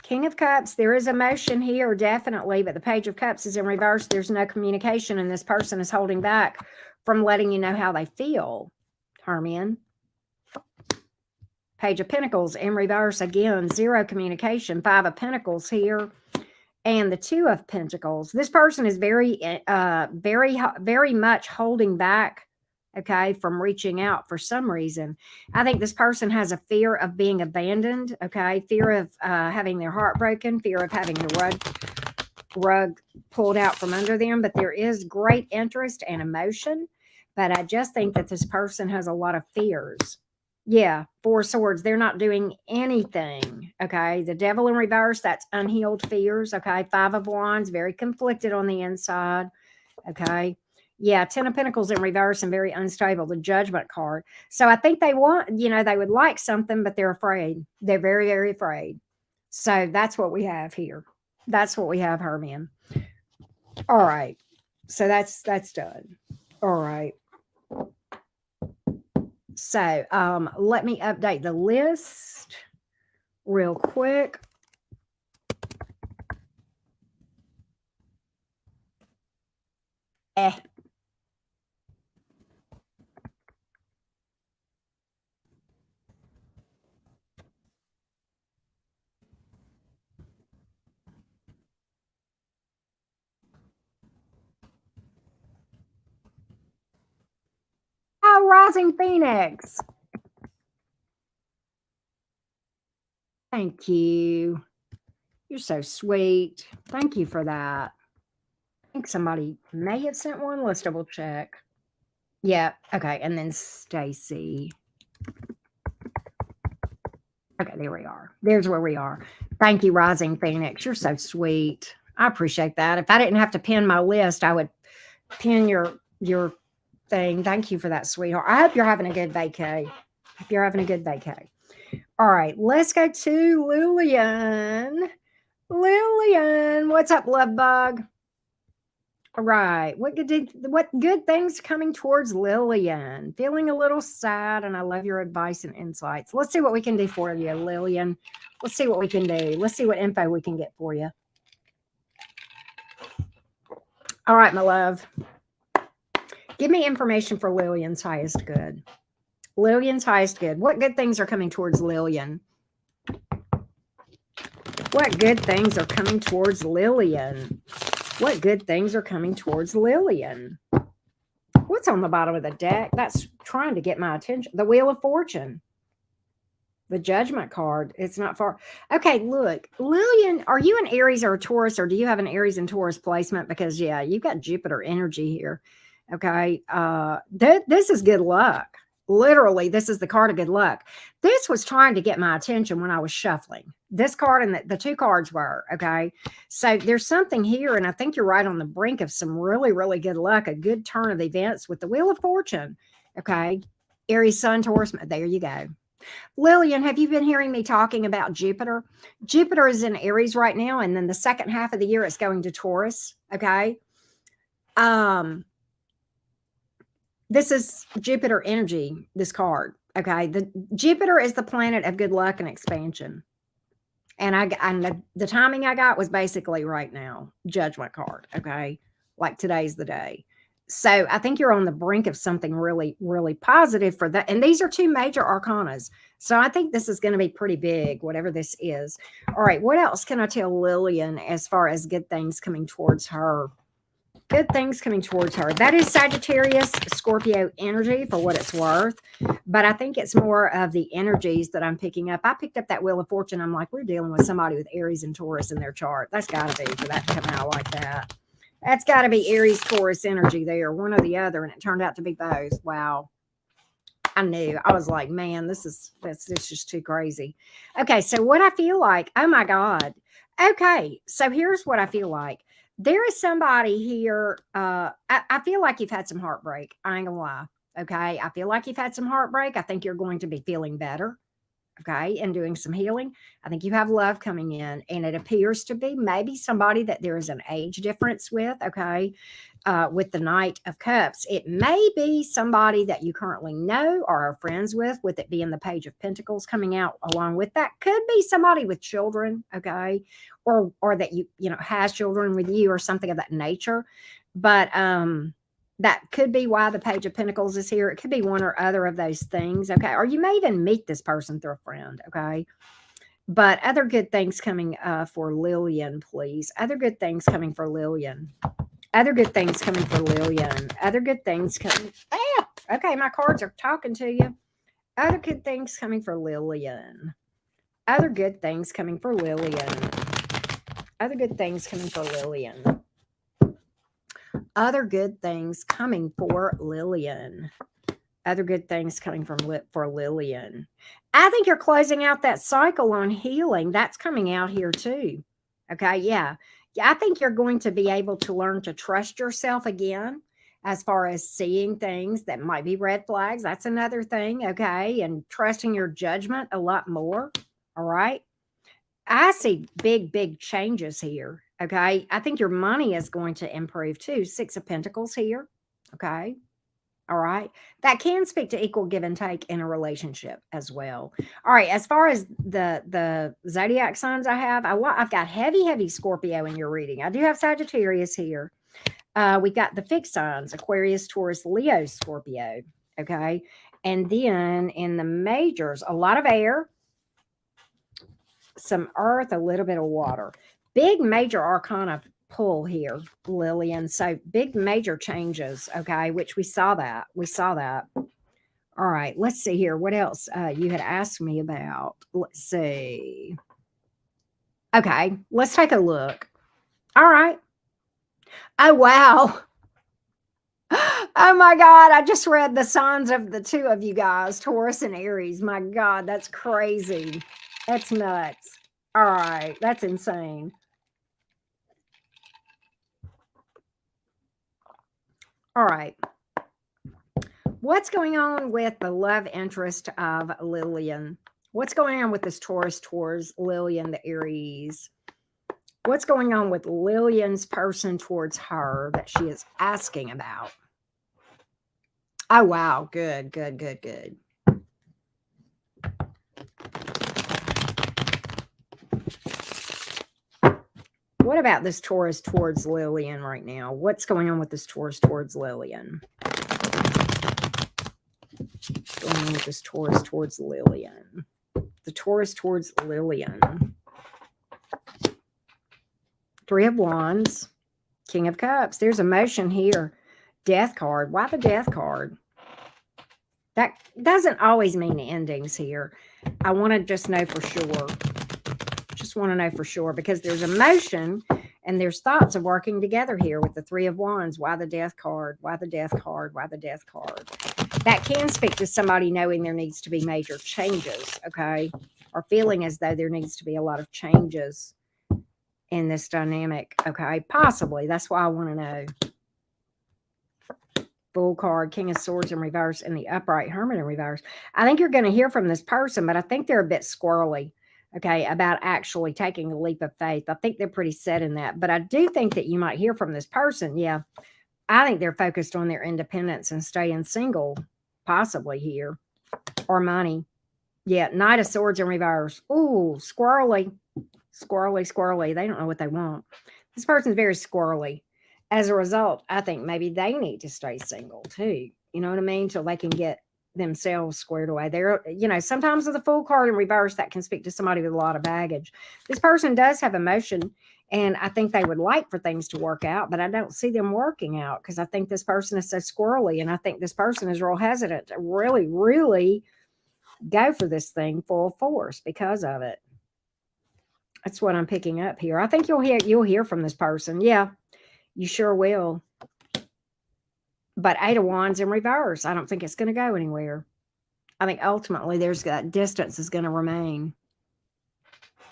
King of Cups, there is emotion here, definitely, but the Page of Cups is in reverse. There's no communication, and this person is holding back from letting you know how they feel, Hermion. Page of Pentacles in reverse, again, zero communication. Five of Pentacles here, and the Two of Pentacles. This person is very much holding back, okay, from reaching out for some reason. I think this person has a fear of being abandoned, okay, fear of having their heart broken, fear of having the rug pulled out from under them, but there is great interest and emotion. But I just think that this person has a lot of fears. Yeah, Four of Swords, they're not doing anything, okay? The Devil in reverse, that's unhealed fears, okay? Five of Wands, very conflicted on the inside, okay? Yeah, Ten of Pentacles in reverse and very unstable, the Judgment card. So I think they want, they would like something, but they're afraid. They're very, very afraid. So that's what we have here. That's what we have, Hermion. All right. So that's done. All right. So let me update the list real quick. Oh, Rising Phoenix. Thank you. You're so sweet. Thank you for that. I think somebody may have sent one. Let's double check. Yeah. Okay. And then Stacy. Okay, there we are. There's where we are. Thank you, Rising Phoenix. You're so sweet. I appreciate that. If I didn't have to pin my list, I would pin your thing. Thank you for that, sweetheart. I hope you're having a good vacay. Hope you're having a good vacay. All right, let's go to Lillian. Lillian, what's up, love bug? All right, what good things coming towards Lillian? Feeling a little sad, and I love your advice and insights. Let's see what we can do for you, Lillian. Let's see what we can do. Let's see what info we can get for you. All right, my love. Give me information for Lillian's highest good. Lillian's highest good. What good things are coming towards Lillian? What good things are coming towards Lillian? What good things are coming towards Lillian? What's on the bottom of the deck? That's trying to get my attention. The Wheel of Fortune. The Judgment card. It's not far. Okay, look. Lillian, are you an Aries or a Taurus, or do you have an Aries and Taurus placement? Because, yeah, you've got Jupiter energy here. Okay. This is good luck. Literally, this is the card of good luck. This was trying to get my attention when I was shuffling. This card and the two cards were, okay? So there's something here, and I think you're right on the brink of some really, really good luck, a good turn of events with the Wheel of Fortune, okay? Aries, Sun, Taurus, there you go. Lillian, have you been hearing me talking about Jupiter? Jupiter is in Aries right now, and then the second half of the year it's going to Taurus, okay? This is Jupiter energy, this card, okay? The Jupiter is the planet of good luck and expansion. And the timing I got was basically right now, Judgment card, okay? Like today's the day. So I think you're on the brink of something really, really positive for that. And these are two major arcanas. So I think this is going to be pretty big, whatever this is. All right. What else can I tell Lillian as far as good things coming towards her? Good things coming towards her. That is Sagittarius, Scorpio energy for what it's worth. But I think it's more of the energies that I'm picking up. I picked up that Wheel of Fortune. I'm like, we're dealing with somebody with Aries and Taurus in their chart. That's got to be for that to come out like that. That's got to be Aries, Taurus energy there, one or the other. And it turned out to be both. Wow. I knew. I was like, man, this is just too crazy. Okay, so what I feel like, oh my God. Okay, so here's what I feel like. There is somebody here. I feel like you've had some heartbreak. I ain't gonna lie. Okay, I feel like you've had some heartbreak. I think you're going to be feeling better. Okay, and doing some healing. I think you have love coming in, and it appears to be maybe somebody that there is an age difference with. Okay, with the Knight of Cups, it may be somebody that you currently know or are friends with it being the Page of Pentacles coming out along with that. Could be somebody with children, okay, or that you know has children with you or something of that nature. But that could be why the Page of Pentacles is here. It could be one or other of those things, okay? Or you may even meet this person through a friend, okay? But other good things coming for Lillian, please. Other good things coming for Lillian. Other good things coming for Lillian. Other good things coming. Ah, okay, my cards are talking to you. Other good things coming for Lillian. Other good things coming for Lillian. Other good things coming for Lillian. Other good things coming for Lillian. Other good things coming for Lillian. I think you're closing out that cycle on healing. That's coming out here too. Okay, yeah. I think you're going to be able to learn to trust yourself again as far as seeing things that might be red flags. That's another thing, okay? And trusting your judgment a lot more, all right? I see big, big changes here. Okay. I think your money is going to improve too. Six of Pentacles here. Okay. All right. That can speak to equal give and take in a relationship as well. All right. As far as the zodiac signs I have, I've got heavy, heavy Scorpio in your reading. I do have Sagittarius here. We got the fixed signs, Aquarius, Taurus, Leo, Scorpio. Okay. And then in the majors, a lot of air, some earth, a little bit of water. Big major arcana pull here, Lillian. So big major changes, okay, which we saw that. We saw that. All right, let's see here. What else you had asked me about? Let's see. Okay, let's take a look. All right. Oh, wow. Oh my God, I just read the signs of the two of you guys, Taurus and Aries. My God, that's crazy. That's nuts. All right, that's insane. All right. What's going on with the love interest of Lillian? What's going on with this Taurus towards Lillian, the Aries? What's going on with Lillian's person towards her that she is asking about? Oh, wow. Good, good, good, good. What about this Taurus towards Lillian right now? What's going on with this Taurus towards Lillian? What's going on with this Taurus towards Lillian? The Taurus towards Lillian. Three of Wands, King of Cups. There's emotion here. Death card. Why the Death card? That doesn't always mean endings here. I want to just know for sure. Just want to know for sure because there's emotion and there's thoughts of working together here with the Three of Wands. Why the Death card? Why the Death card? Why the Death card? That can speak to somebody knowing there needs to be major changes, okay? Or feeling as though there needs to be a lot of changes in this dynamic, okay? Possibly. That's why I want to know. Fool card, King of Swords in reverse, and the upright Hermit in reverse. I think you're going to hear from this person, but I think they're a bit squirrely, okay, about actually taking a leap of faith. I think they're pretty set in that, but I do think that you might hear from this person. Yeah, I think they're focused on their independence and staying single, possibly here, or money. Yeah, Knight of Swords in reverse. Ooh, squirrely, squirrely, squirrely. They don't know what they want. This person's very squirrely. as a result, I think maybe they need to stay single too. You know what I mean? Till they can get themselves squared away. Sometimes with a full card in reverse, that can speak to somebody with a lot of baggage. This person does have emotion, and I think they would like for things to work out, but I don't see them working out because I think this person is so squirrely, and I think this person is real hesitant to really, really go for this thing full force because of it. That's what I'm picking up here. I think you'll hear from this person. Yeah, you sure will. But Eight of Wands in reverse, I don't think it's going to go anywhere. I think ultimately there's that distance is going to remain.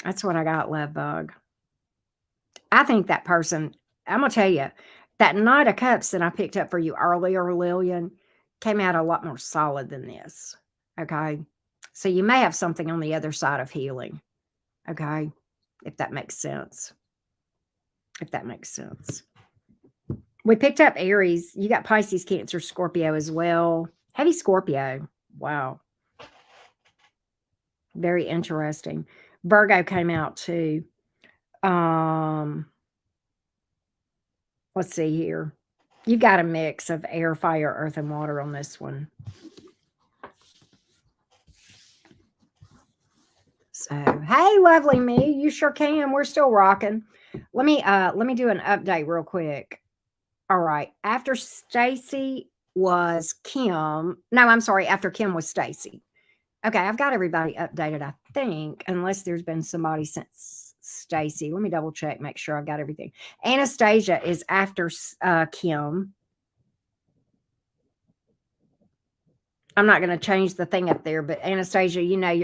That's what I got, Love Bug. I think that person, I'm going to tell you, that Knight of Cups that I picked up for you earlier, Lillian, came out a lot more solid than this. Okay. So you may have something on the other side of healing. Okay. If that makes sense. If that makes sense. We picked up Aries. You got Pisces, Cancer, Scorpio as well. Heavy Scorpio. Wow. Very interesting. Virgo came out too. Let's see here. You've got a mix of air, fire, earth, and water on this one. So, hey, lovely me, you sure can. We're still rocking. Let me do an update real quick. All right. After Stacy was Kim. No, I'm sorry. After Kim was Stacy. Okay, I've got everybody updated, I think, unless there's been somebody since Stacy. Let me double check, make sure I've got everything. Anastasia is after Kim. I'm not going to change the thing up there, but Anastasia,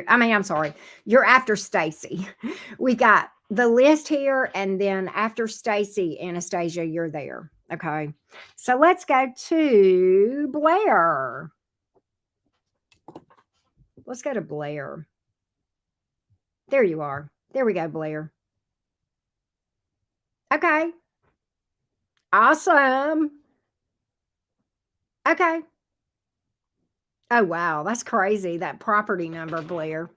I'm sorry, you're after Stacy. We got the list here, and then after Stacy, Anastasia, you're there. Okay, so let's go to Blair. Let's go to Blair. There you are. There we go, Blair. Okay. Awesome. Okay. Oh, wow. That's crazy. That property number, Blair.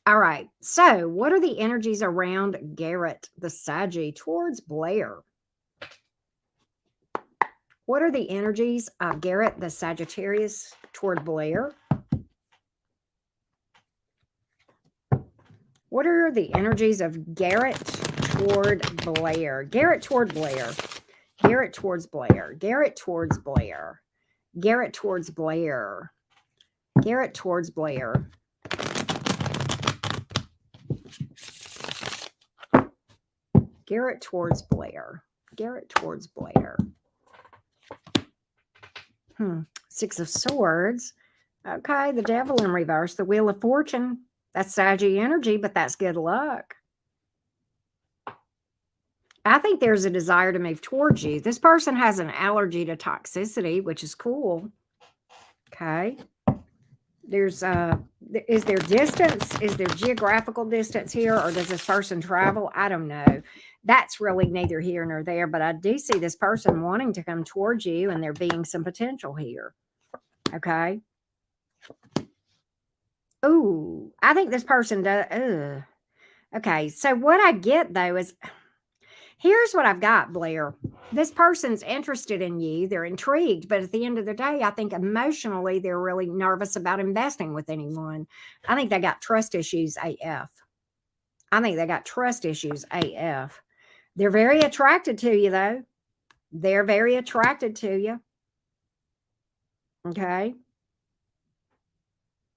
All right. So, what are the energies around Garrett, the Saggy, towards Blair? What are the energies of Garrett, the Sagittarius, toward Blair? What are the energies of Garrett toward Blair? Garrett toward Blair. Garrett towards Blair. Garrett towards Blair. Garrett towards Blair. Garrett towards Blair. Garrett towards Blair. Garrett towards Blair. Six of Swords. Okay, the Devil in reverse. The Wheel of Fortune. That's Saggy energy, but that's good luck. I think there's a desire to move towards you. This person has an allergy to toxicity, which is cool. Okay. Is there distance? Is there geographical distance here, or does this person travel? I don't know. That's really neither here nor there, but I do see this person wanting to come towards you, and there being some potential here. Okay. Ooh, I think this person does. Okay. So what I get though is, here's what I've got, Blair. This person's interested in you. They're intrigued, but at the end of the day, I think emotionally they're really nervous about investing with anyone. I think they got trust issues AF. I think they got trust issues AF. They're very attracted to you, though. They're very attracted to you. Okay.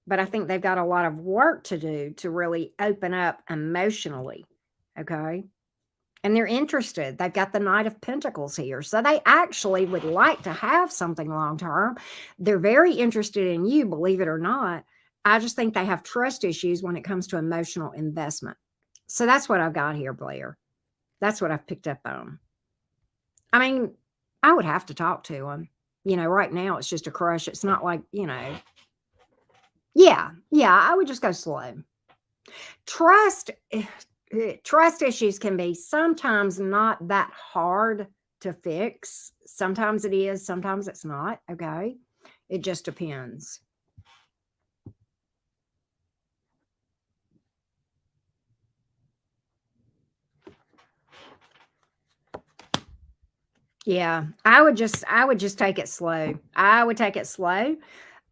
But I think they've got a lot of work to do to really open up emotionally. Okay. And they're interested. They've got the Knight of Pentacles here. So they actually would like to have something long term. They're very interested in you, believe it or not. I just think they have trust issues when it comes to emotional investment. So that's what I've got here, Blair. That's what I've picked up on. I mean, I would have to talk to them. Right now it's just a crush. It's not like, yeah, I would just go slow. Trust issues can be sometimes not that hard to fix. Sometimes it is, sometimes it's not. Okay. It just depends. Yeah, I would just take it slow. I would take it slow.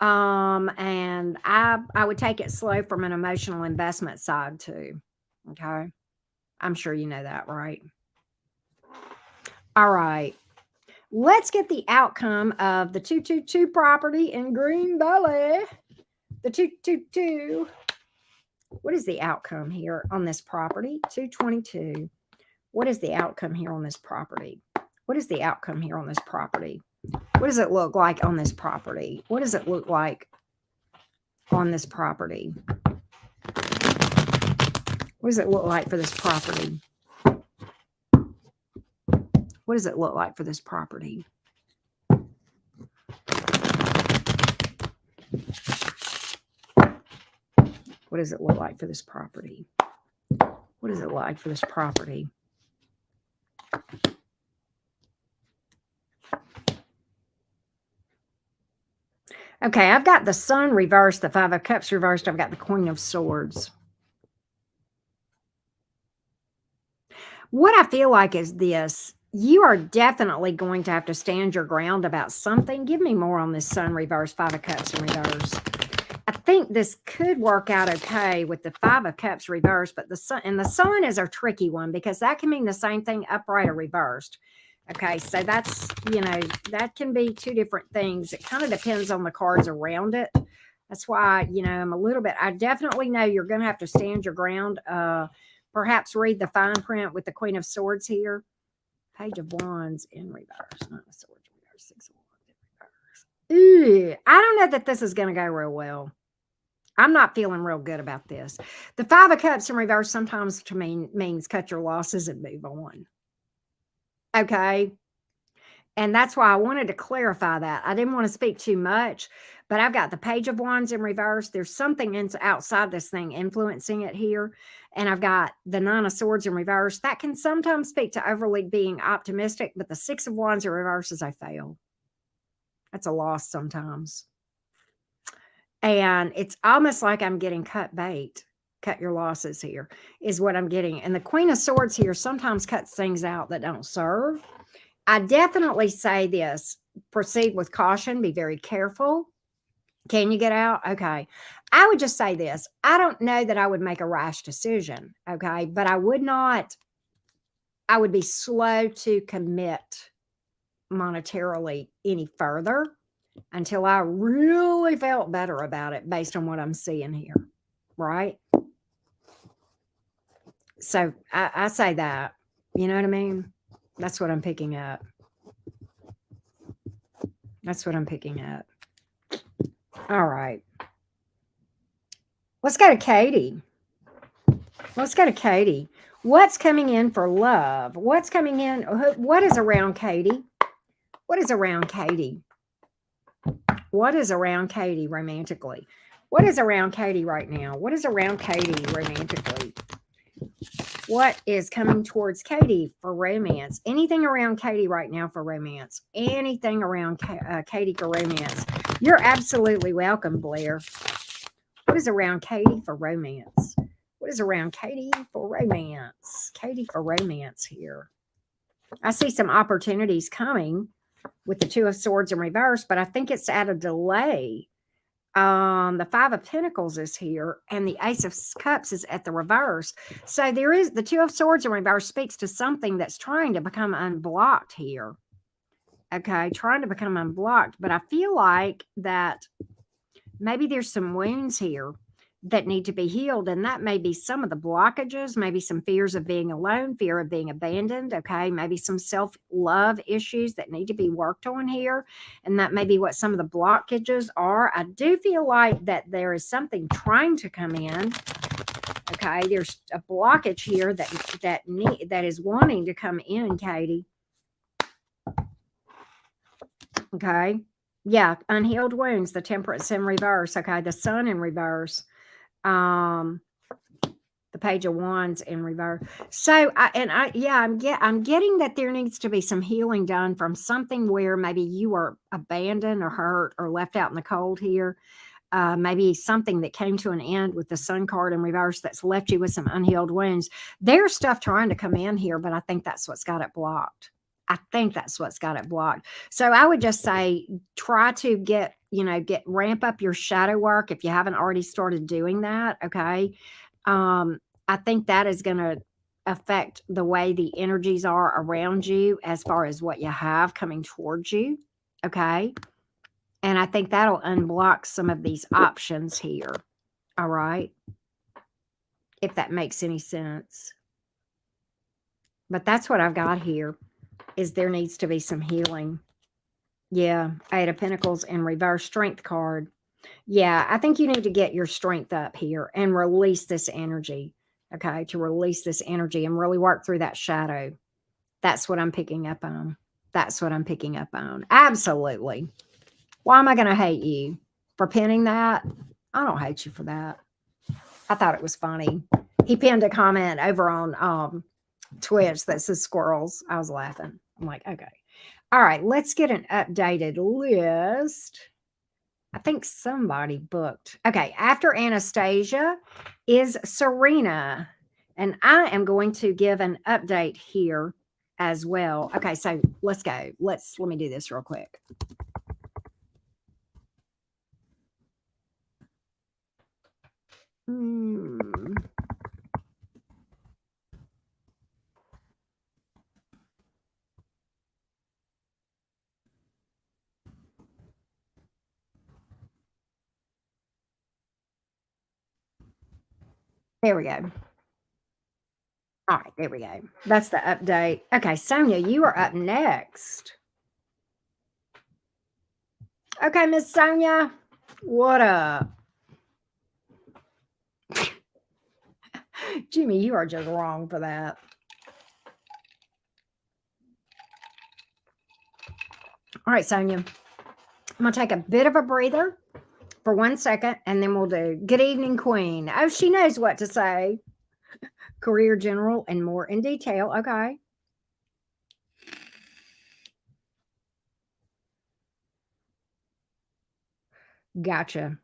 And I would take it slow from an emotional investment side too. Okay. I'm sure you know that, right? All right. Let's get the outcome of the 222 property in Green Valley. The 222. What is the outcome here on this property? 222. What is the outcome here on this property? What is the outcome here on this property? What does it look like on this property? What does it look like on this property? What does it look like for this property? What does it look like for this property? What does it look like for this property? What does it look like for this property? Okay, I've got the Sun reversed, the Five of Cups reversed. I've got the Queen of Swords. What I feel like is this. You are definitely going to have to stand your ground about something. Give me more on this Sun reverse, Five of Cups in reverse. I think this could work out okay with the Five of Cups reversed, but the Sun is a tricky one because that can mean the same thing upright or reversed. Okay, so that's, that can be two different things. It kind of depends on the cards around it. That's why, I'm a little bit, I definitely know you're going to have to stand your ground. Perhaps read the fine print with the Queen of Swords here. Page of Wands in reverse. Not the Swords in reverse. Six of Wands in reverse. Ew, I don't know that this is going to go real well. I'm not feeling real good about this. The Five of Cups in reverse sometimes to me means cut your losses and move on. Okay. And that's why I wanted to clarify that. I didn't want to speak too much, but I've got the Page of Wands in reverse. There's something outside this thing influencing it here. And I've got the Nine of Swords in reverse. That can sometimes speak to overly being optimistic, but the Six of Wands in reverse is I fail. That's a loss sometimes. And it's almost like I'm getting cut bait. Cut your losses here is what I'm getting. And the Queen of Swords here sometimes cuts things out that don't serve. I definitely say this, proceed with caution, be very careful. Can you get out? Okay. I would just say this. I don't know that I would make a rash decision. Okay. But I would be slow to commit monetarily any further until I really felt better about it based on what I'm seeing here. Right. So I say that, you know what I mean? That's what I'm picking up. That's what I'm picking up. All right. Let's go to Katie. Let's go to Katie. What's coming in for love? What's coming in? What is around Katie? What is around Katie? What is around Katie romantically? What is around Katie right now? What is around Katie romantically? What is coming towards Katie for romance? Anything around Katie right now for romance? Anything around Katie for romance? You're absolutely welcome, Blair. What is around Katie for romance? What is around Katie for romance? Katie for romance here. I see some opportunities coming with the Two of Swords in reverse, but I think it's at a delay. The Five of Pentacles is here, and the Ace of Cups is at the reverse. So there is the Two of Swords in reverse speaks to something that's trying to become unblocked here. Okay, trying to become unblocked, but I feel like that maybe there's some wounds here that need to be healed, and that may be some of the blockages, maybe some fears of being alone, fear of being abandoned. Okay, maybe some self-love issues that need to be worked on here, and that may be what some of the blockages are. I do feel like that there is something trying to come in. Okay, there's a blockage here that is wanting to come in, Katie. Okay, yeah, unhealed wounds, the Temperance in reverse. Okay, the Sun in reverse. The Page of Wands in reverse. So I'm getting that there needs to be some healing done from something where maybe you were abandoned or hurt or left out in the cold here. Maybe something that came to an end with the Sun card in reverse that's left you with some unhealed wounds. There's stuff trying to come in here, but I think that's what's got it blocked. I think that's what's got it blocked. So I would just say try to ramp up your shadow work if you haven't already started doing that. Okay. I think that is going to affect the way the energies are around you as far as what you have coming towards you. Okay. And I think that'll unblock some of these options here. All right. If that makes any sense. But that's what I've got here is there needs to be some healing. Yeah. Eight of Pentacles and reverse strength card. Yeah. I think you need to get your strength up here and release this energy. Okay. To release this energy and really work through that shadow. That's what I'm picking up on. That's what I'm picking up on. Absolutely. Why am I going to hate you for pinning that? I don't hate you for that. I thought it was funny. He pinned a comment over on Twitch that says squirrels. I was laughing. I'm like, okay. All right, let's get an updated list. I think somebody booked. Okay, after Anastasia is Serena. And I am going to give an update here as well. Okay, so let's go. Let me do this real quick. There we go. All right, there we go. That's the update. Okay, Sonia, you are up next. Okay, Miss Sonia, what up? Jimmy, you are just wrong for that. All right, Sonia, I'm going to take a bit of a breather for 1 second, and then we'll do good evening, Queen. Oh, she knows what to say. Career, general, and more in detail. Okay. Gotcha.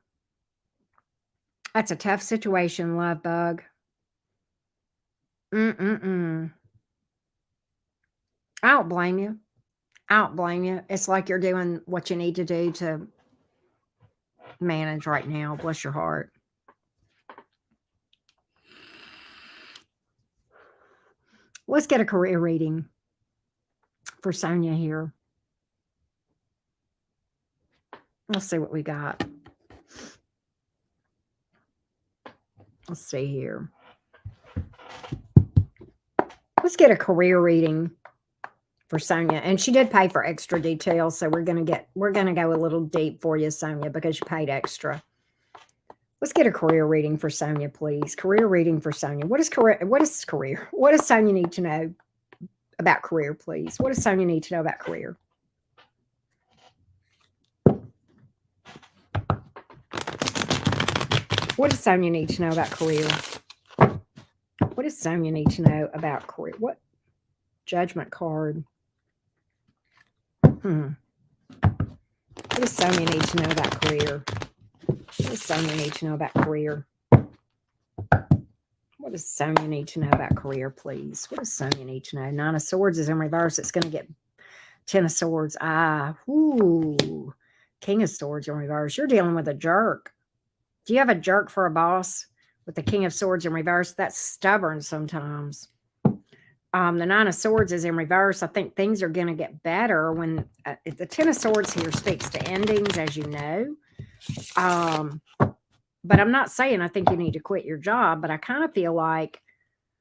That's a tough situation, love bug. I don't blame you. I don't blame you. It's like you're doing what you need to do to manage right now. Bless your heart. Let's get a career reading for Sonia here. Let's see what we got. Let's see here. Let's get a career reading for Sonia. And she did pay for extra details, so we're gonna go a little deep for you, Sonia, because you paid extra. Let's get a career reading for Sonia, please. Career reading for Sonia. What is career? What does Sonia need to know about career, please? What does Sonia need to know about career? What does Sonia need to know about career? What does Sonia need to know about career? What? Judgment card. What does Sonia need to know about career? What does Sonia need to know about career? What does Sonia need to know about career, please? What does Sonia need to know? 9 of Swords is in reverse. It's going to get 10 of Swords. King of Swords in reverse. You're dealing with a jerk. Do you have a jerk for a boss with the King of Swords in reverse? That's stubborn sometimes. The 9 of Swords is in reverse. I think things are going to get better when the 10 of Swords here speaks to endings, as you know. But I'm not saying I think you need to quit your job, but I kind of feel like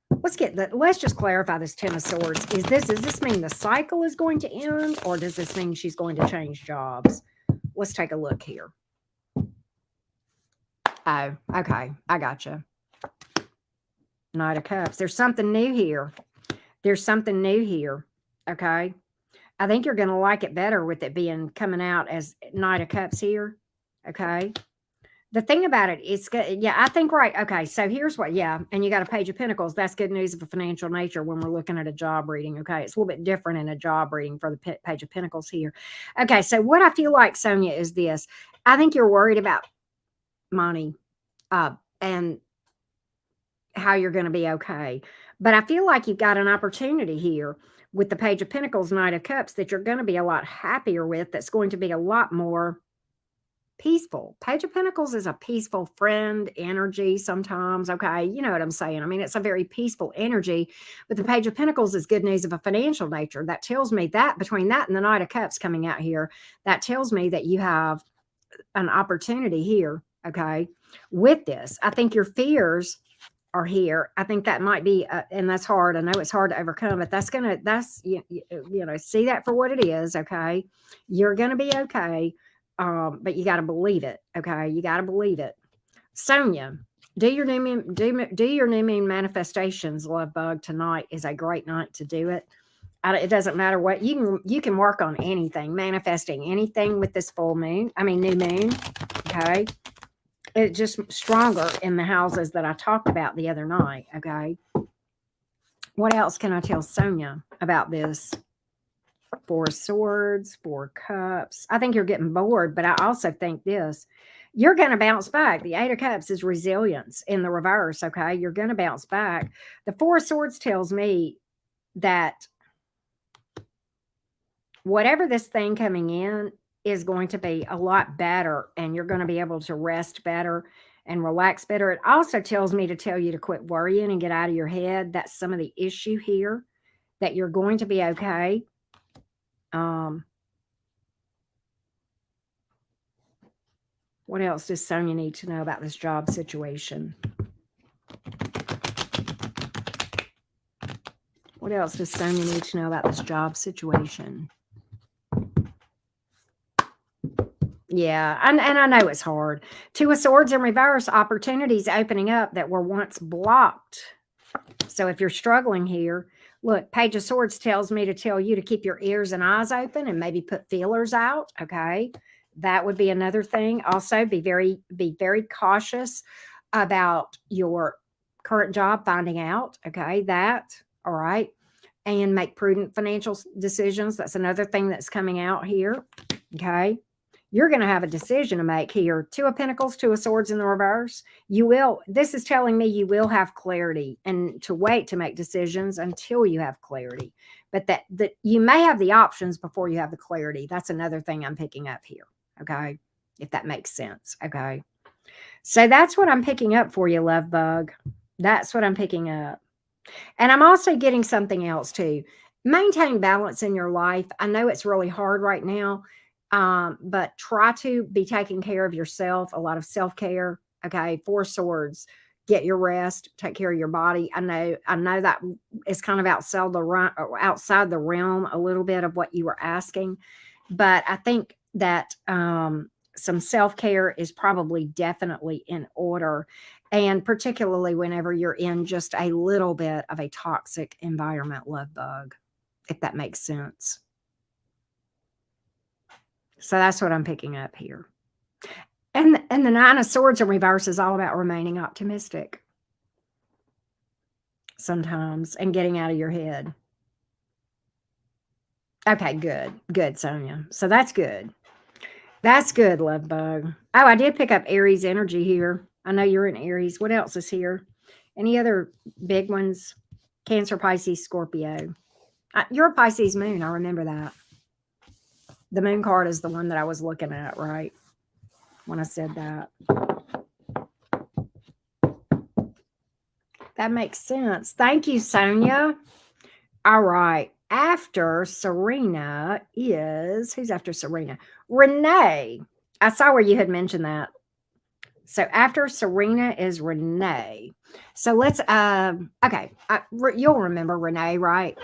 let's just clarify this 10 of Swords. Does this mean the cycle is going to end, or does this mean she's going to change jobs? Let's take a look here. Oh, okay. I gotcha. Knight of Cups. There's something new here. There's something new here. Okay. I think you're going to like it better with it being coming out as Knight of Cups here. Okay. The thing about it is, yeah, I think, right. Okay. So here's what, yeah. And you got a Page of Pentacles. That's good news of a financial nature when we're looking at a job reading. Okay. It's a little bit different in a job reading for the Page of Pentacles here. Okay. So what I feel like, Sonia, is this. I think you're worried about money and how you're going to be okay. But I feel like you've got an opportunity here with the Page of Pentacles, Knight of Cups, that you're going to be a lot happier with, that's going to be a lot more peaceful. Page of Pentacles is a peaceful friend energy sometimes. Okay. You know what I'm saying? I mean, it's a very peaceful energy, but the Page of Pentacles is good news of a financial nature. That tells me that between that and the Knight of Cups coming out here, that tells me that you have an opportunity here. Okay. With this, I think your fears are here. I think that might be, and that's hard. I know it's hard to overcome, but see that for what it is. Okay. You're going to be okay. But you got to believe it. Okay. You got to believe it. Sonia, do your new moon, do your new moon manifestations. Love bug, tonight is a great night to do it. It doesn't matter what you can work on anything, manifesting anything with this full moon. I mean, new moon. Okay. It's just stronger in the houses that I talked about the other night. Okay. What else can I tell Sonia about this? 4 swords, 4 cups. I think you're getting bored, but I also think this. You're going to bounce back. The 8 of Cups is resilience in the reverse. Okay. You're going to bounce back. The 4 swords tells me that whatever this thing coming in is going to be a lot better, and you're going to be able to rest better and relax better. It also tells me to tell you to quit worrying and get out of your head. That's some of the issue here, that you're going to be okay. What else does Sonia need to know about this job situation? What else does Sonia need to know about this job situation? Yeah, and I know it's hard. 2 of Swords in reverse, opportunities opening up that were once blocked. So if you're struggling here, look, Page of Swords tells me to tell you to keep your ears and eyes open and maybe put feelers out. Okay. That would be another thing. Also, be very cautious about your current job, finding out. Okay. That, all right. And make prudent financial decisions. That's another thing that's coming out here. Okay. You're going to have a decision to make here. 2 of Pentacles, 2 of Swords in the reverse. This is telling me you will have clarity, and to wait to make decisions until you have clarity. But that you may have the options before you have the clarity. That's another thing I'm picking up here. Okay. If that makes sense. Okay. So that's what I'm picking up for you, love bug. That's what I'm picking up. And I'm also getting something else too. Maintain balance in your life. I know it's really hard right now. But try to be taking care of yourself, a lot of self-care. Okay. 4 swords, get your rest, take care of your body. I know that is kind of outside the realm a little bit of what you were asking, but I think that, some self-care is probably definitely in order. And particularly whenever you're in just a little bit of a toxic environment, love bug, if that makes sense. So that's what I'm picking up here. And the 9 of Swords in reverse is all about remaining optimistic sometimes and getting out of your head. Okay, good. Good, Sonia. So that's good. That's good, love bug. Oh, I did pick up Aries energy here. I know you're in Aries. What else is here? Any other big ones? Cancer, Pisces, Scorpio. You're a Pisces moon. I remember that. The moon card is the one that I was looking at, right? When I said that. That makes sense. Thank you, Sonia. All right. After Serena is, who's after Serena? Renee. I saw where you had mentioned that. So after Serena is Renee. So let's, okay. You'll remember Renee, right?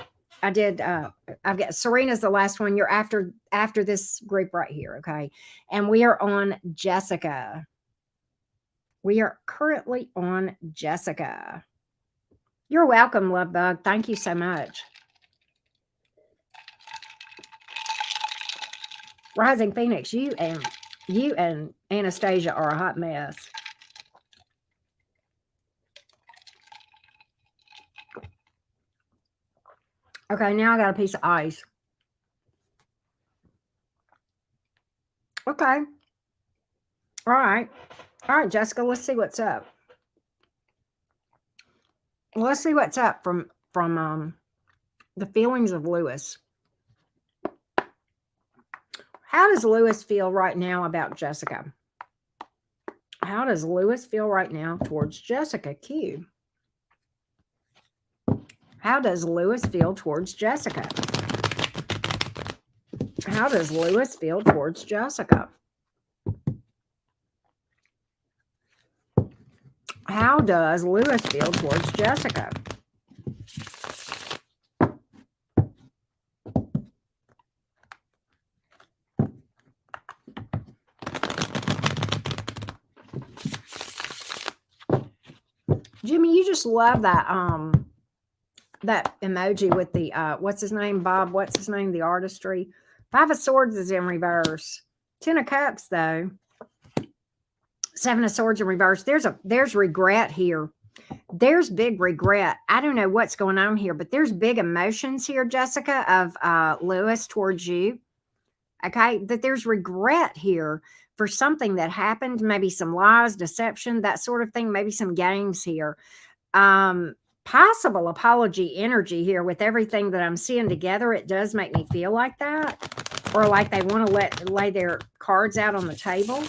I did, I've got Serena's the last one. You're after this group right here. Okay. And we are on Jessica. We are currently on Jessica. You're welcome, love bug. Thank you so much. Rising Phoenix, you and Anastasia are a hot mess. Okay, now I got a piece of ice. Okay. All right. All right, Jessica, let's see what's up. let's see what's up from the feelings of Lewis. How does Lewis feel right now about Jessica? How does Lewis feel right now towards Jessica? Q. How does Lewis feel towards Jessica? How does Lewis feel towards Jessica? How does Lewis feel towards Jessica? Jimmy, you just love that emoji with the what's his name? Bob, what's his name? The artistry. 5 of Swords is in reverse. 10 of Cups, though. 7 of Swords in reverse. There's regret here. There's big regret. I don't know what's going on here, but there's big emotions here, Jessica, of Lewis towards you. Okay, that there's regret here for something that happened, maybe some lies, deception, that sort of thing, maybe some games here. Possible apology energy here with everything that I'm seeing together. It does make me feel like that, or like they want to lay their cards out on the table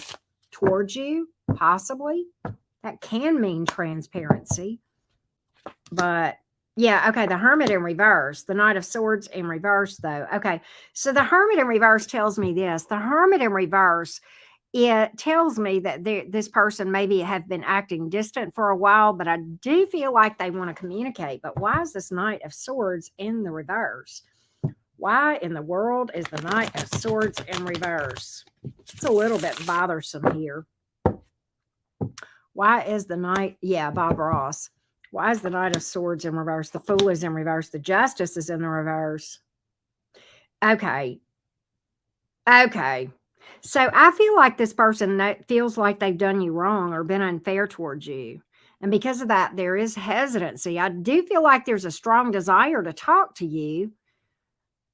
towards you, possibly. That can mean transparency, but yeah, okay, the Hermit in reverse, the Knight of Swords in reverse, though. Okay, so the Hermit in reverse tells me this. The Hermit in reverse, it tells me that this person maybe have been acting distant for a while, but I do feel like they want to communicate. But why is this Knight of Swords in the reverse? Why in the world is the Knight of Swords in reverse? It's a little bit bothersome here. Why is the Knight? Yeah, Bob Ross. Why is the Knight of Swords in reverse? The Fool is in reverse. The Justice is in the reverse. Okay. Okay. So I feel like this person feels like they've done you wrong or been unfair towards you. And because of that, there is hesitancy. I do feel like there's a strong desire to talk to you.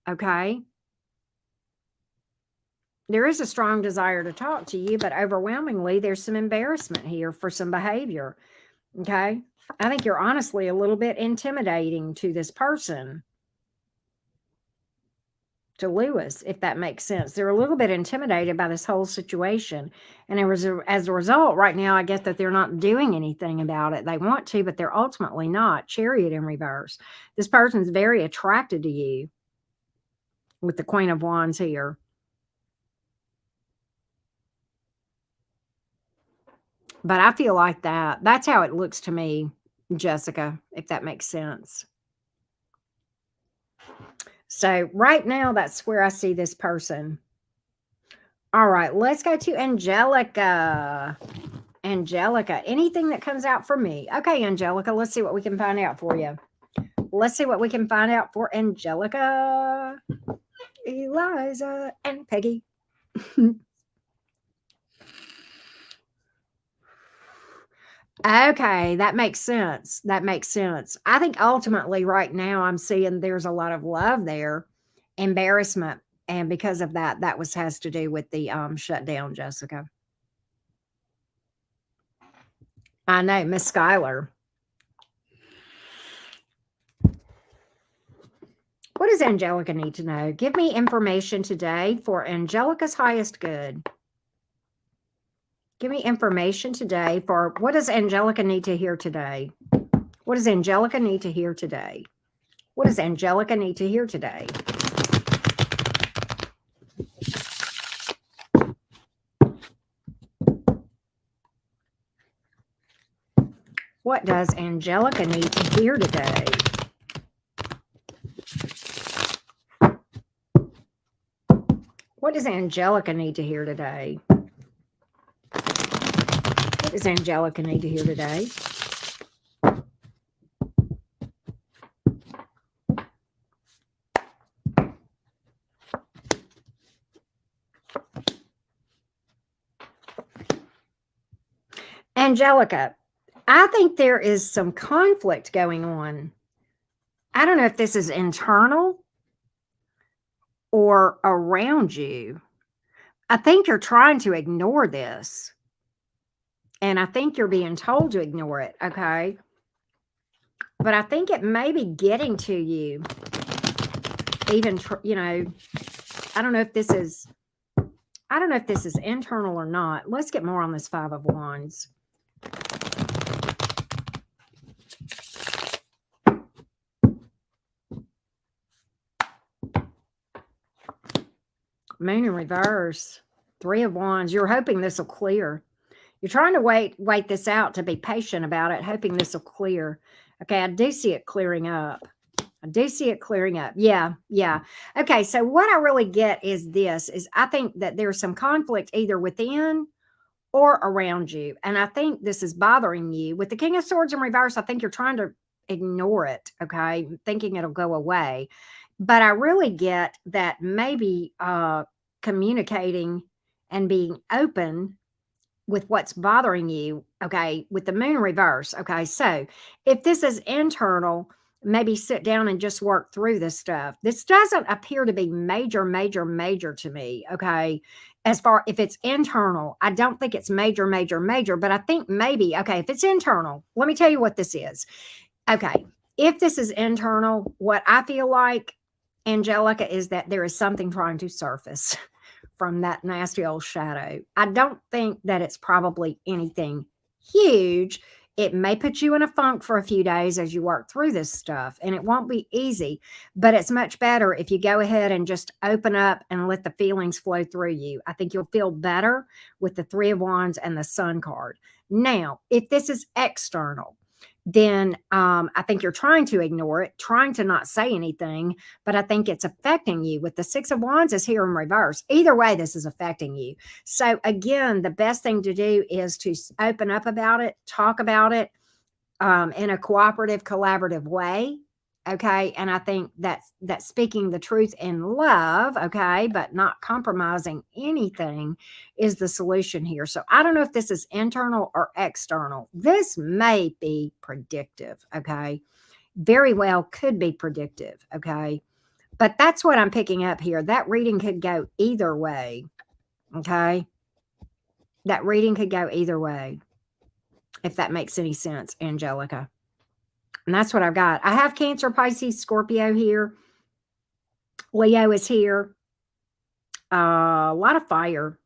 Okay. There is a strong desire to talk to you, but overwhelmingly, there's some embarrassment here for some behavior. Okay. I think you're honestly a little bit intimidating to this person, to Lewis, if that makes sense. They're a little bit intimidated by this whole situation. And as a result, right now, I get that they're not doing anything about it. They want to, but they're ultimately not. Chariot in reverse. This person's very attracted to you with the Queen of Wands here. But I feel like that's how it looks to me, Jessica, if that makes sense. So right now, that's where I see this person. All right, let's go to Angelica. Angelica, anything that comes out for me. Okay, Angelica, let's see what we can find out for you. Let's see what we can find out for Angelica, Eliza, and Peggy. Okay, that makes sense. That makes sense. I think ultimately right now I'm seeing there's a lot of love there, embarrassment, and because of that, that has to do with the shutdown, Jessica. I know, Miss Schuyler. What does Angelica need to know? Give me information today for Angelica's highest good. Give me information today for what does Angelica need to hear today? What does Angelica need to hear today? What does Angelica need to hear today? What does Angelica need to hear today? What does Angelica need to hear today? What does Angelica need to hear today? Angelica, I think there is some conflict going on. I don't know if this is internal or around you. I think you're trying to ignore this. And I think you're being told to ignore it, okay? but I think it may be getting to you. Even, I don't know if this is, internal or not. Let's get more on this Five of Wands. Moon in reverse. Three of Wands. You're hoping this will clear. You're trying to wait this out, to be patient about it, hoping this will clear. Okay, I do see it clearing up. I do see it clearing up. Yeah, yeah. Okay, so what I really get is this, is I think that there's some conflict either within or around you. And I think this is bothering you. With the King of Swords in reverse, I think you're trying to ignore it, okay, thinking it'll go away. But I really get that maybe communicating and being open with what's bothering you, okay, with the moon reverse. Okay, so if this is internal, maybe sit down and just work through this stuff. This doesn't appear to be major, major, major to me, okay? As far if it's internal, I don't think it's major, major, major, but I think maybe, okay, if it's internal, let me tell you what this is. Okay, if this is internal, what I feel like, Angelica, is that there is something trying to surface from that nasty old shadow. I don't think that it's probably anything huge. It may put you in a funk for a few days as you work through this stuff, and it won't be easy, but it's much better if you go ahead and just open up and let the feelings flow through you. I think you'll feel better with the Three of Wands and the Sun card. Now, if this is external, then I think you're trying to ignore it, trying to not say anything, but I think it's affecting you. With the Six of Wands is here in reverse. Either way, this is affecting you. So again, the best thing to do is to open up about it, talk about it in a cooperative, collaborative way. Okay. And I think that's speaking the truth in love, okay, but not compromising anything is the solution here. So I don't know if this is internal or external. This may be predictive, okay? Very well could be predictive, okay? But that's what I'm picking up here. That reading could go either way, okay? That reading could go either way, if that makes any sense, Angelica. And that's what I've got. I have Cancer, Pisces, Scorpio here. Leo is here. A lot of fire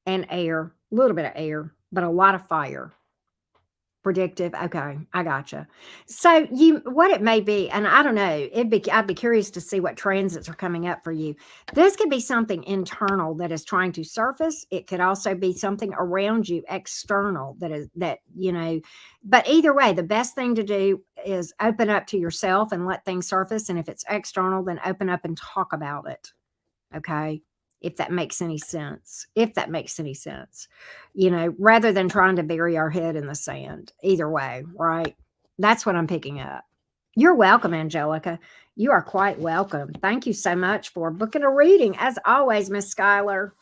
and air. A little bit of air, but a lot of fire. Predictive. Okay, I gotcha. So what it may be, and I don't know, I'd be curious to see what transits are coming up for you. This could be something internal that is trying to surface. It could also be something around you, external, but either way, the best thing to do is open up to yourself and let things surface. And if it's external, then open up and talk about it. Okay. If that makes any sense, rather than trying to bury our head in the sand. Either way, right? That's what I'm picking up. You're welcome, Angelica. You are quite welcome. Thank you so much for booking a reading. As always, Miss Schuyler.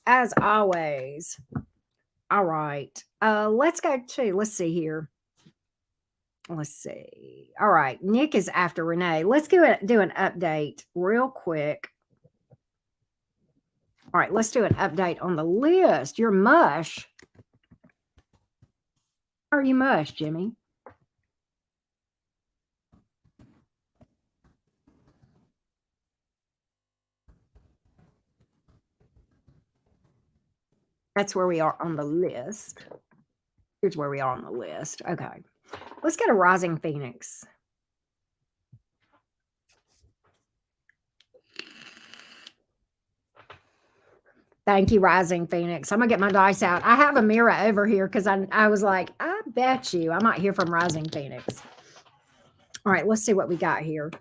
As always. All right. Let's see here. Let's see. All right. Nick is after Renee. Let's do an update real quick. All right, let's do an update on the list. You're mush. How are you mush, Jimmy? That's where we are on the list. Here's where we are on the list. Okay. Let's get a Rising Phoenix. Thank you, Rising Phoenix. I'm going to get my dice out. I have a mirror over here because I was like, I bet you I might hear from Rising Phoenix. All right, let's see what we got here.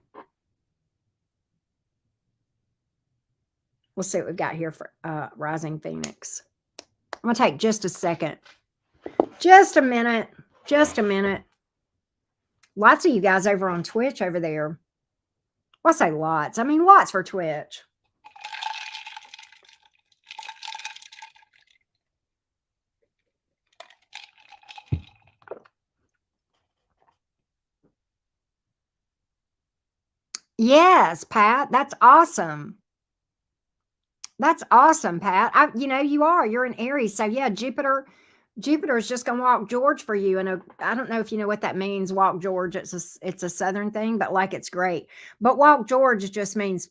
Let's see what we've got here for Rising Phoenix. I'm going to take just a second. Just a minute. Lots of you guys over on Twitch over there. Well, I say lots. I mean, lots for Twitch. Yes, Pat. That's awesome. That's awesome, Pat. You're an Aries. So yeah, Jupiter Jupiter is just going to walk George for you. And I don't know if you know what that means. Walk George. It's a Southern thing, but like it's great. But walk George just means,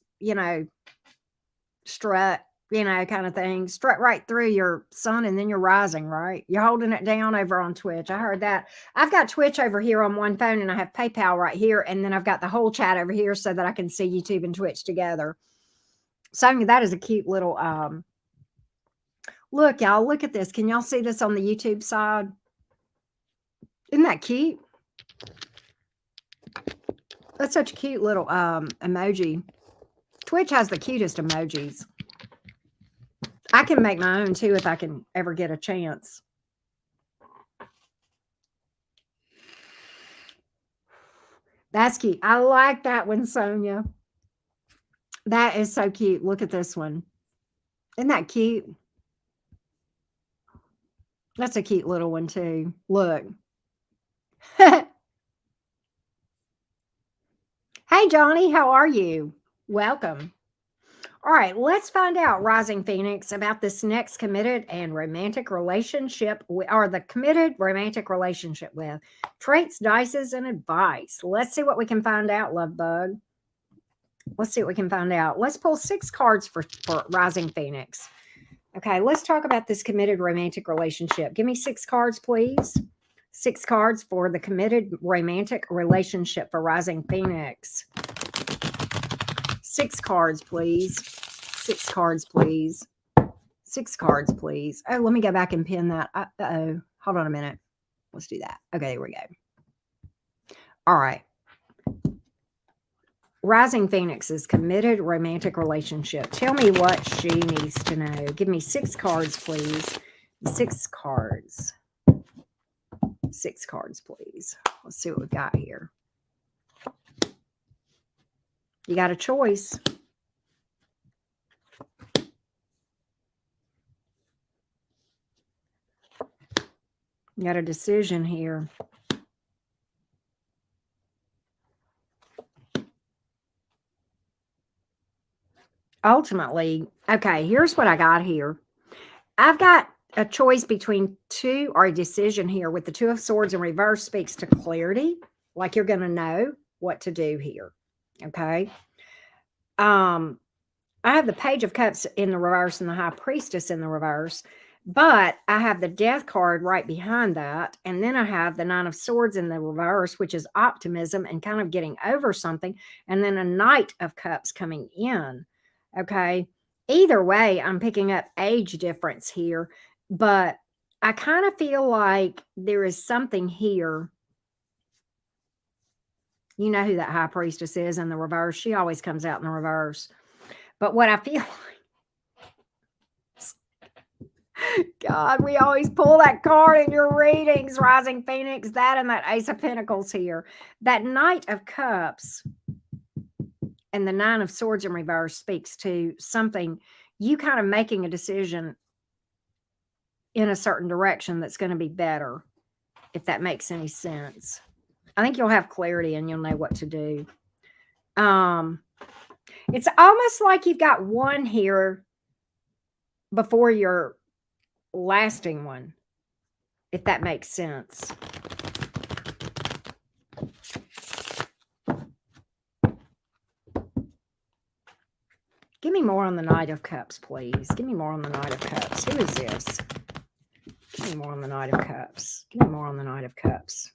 strut, kind of thing. Strut right through your sun and then you're rising, right? You're holding it down over on Twitch. I heard that. I've got Twitch over here on one phone and I have PayPal right here. And then I've got the whole chat over here so that I can see YouTube and Twitch together. Sonia, that is a cute little, look, y'all, look at this. Can y'all see this on the YouTube side? Isn't that cute? That's such a cute little emoji. Twitch has the cutest emojis. I can make my own too if I can ever get a chance. That's cute. I like that one, Sonia. That is so cute. Look at this one. Isn't that cute? That's a cute little one too. Look. Hey, Johnny, how are you? Welcome. All right, let's find out, Rising Phoenix, about this next committed and romantic relationship, or the committed romantic relationship with traits, dices, and advice. Let's see what we can find out, love bug. Let's see what we can find out. Let's pull 6 cards for Rising Phoenix. Okay, let's talk about this committed romantic relationship. Give me 6 cards, please. 6 cards for the committed romantic relationship for Rising Phoenix. 6 cards, please. 6 cards, please. 6 cards, please. Oh, let me go back and pin that. Uh-oh. Hold on a minute. Let's do that. Okay, there we go. All right. Rising Phoenix's committed romantic relationship. Tell me what she needs to know. Give me 6 cards, please. 6 cards. 6 cards, please. Let's see what we've got here. You got a choice. You got a decision here. Ultimately, okay, here's what I got here. I've got a choice between 2, or a decision here with the 2 of Swords in reverse speaks to clarity, like you're going to know what to do here. Okay. I have the Page of Cups in the reverse and the High Priestess in the reverse, but I have the Death card right behind that. And then I have the 9 of Swords in the reverse, which is optimism and kind of getting over something. And then a Knight of Cups coming in. Okay. Either way, I'm picking up age difference here, but I kind of feel like there is something here. You know who that High Priestess is in the reverse. She always comes out in the reverse. But what I feel like, God, we always pull that card in your readings, Rising Phoenix, that and that Ace of Pentacles here. That Knight of Cups and the 9 of Swords in reverse speaks to something, you kind of making a decision in a certain direction that's going to be better, if that makes any sense. I think you'll have clarity and you'll know what to do. It's almost like you've got one here before your lasting one, if that makes sense. Give me more on the Knight of Cups, please. Give me more on the Knight of Cups. Who is this? Give me more on the Knight of Cups. Give me more on the Knight of Cups.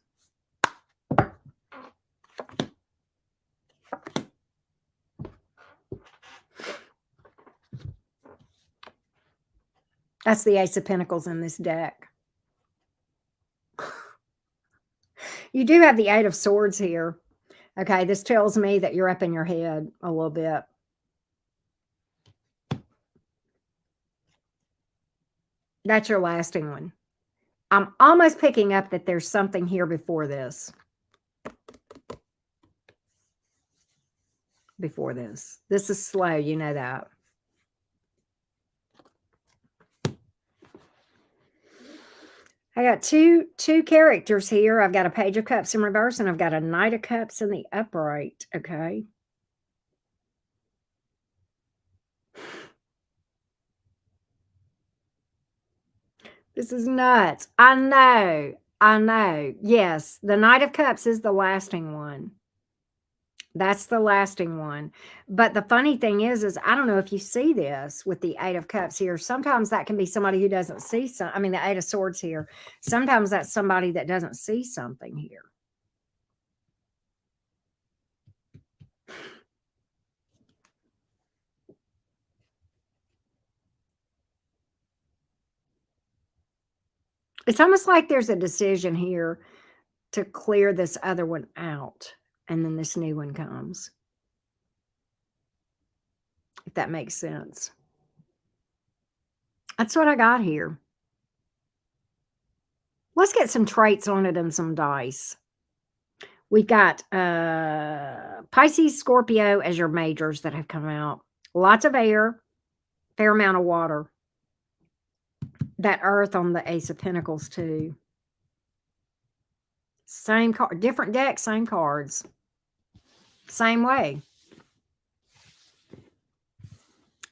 That's the Ace of Pentacles in this deck. You do have the 8 of Swords here. Okay, this tells me that you're up in your head a little bit. That's your lasting one. I'm almost picking up that there's something here before this. Before this. This is slow, you know that. I got two characters here. I've got a Page of Cups in reverse and I've got a Knight of Cups in the upright. Okay. This is nuts. I know. I know. Yes, the Knight of Cups is the lasting one. That's the lasting one. But the funny thing is I don't know if you see this with the Eight of Cups here. Sometimes that can be somebody who doesn't see some. I mean, the Eight of Swords here. Sometimes that's somebody that doesn't see something here. It's almost like there's a decision here to clear this other one out, and then this new one comes. If that makes sense. That's what I got here. Let's get some traits on it and some dice. We've got Pisces, Scorpio as your majors that have come out. Lots of air, fair amount of water. That Earth on the Ace of Pentacles too. Same card, different deck, same cards. Same way.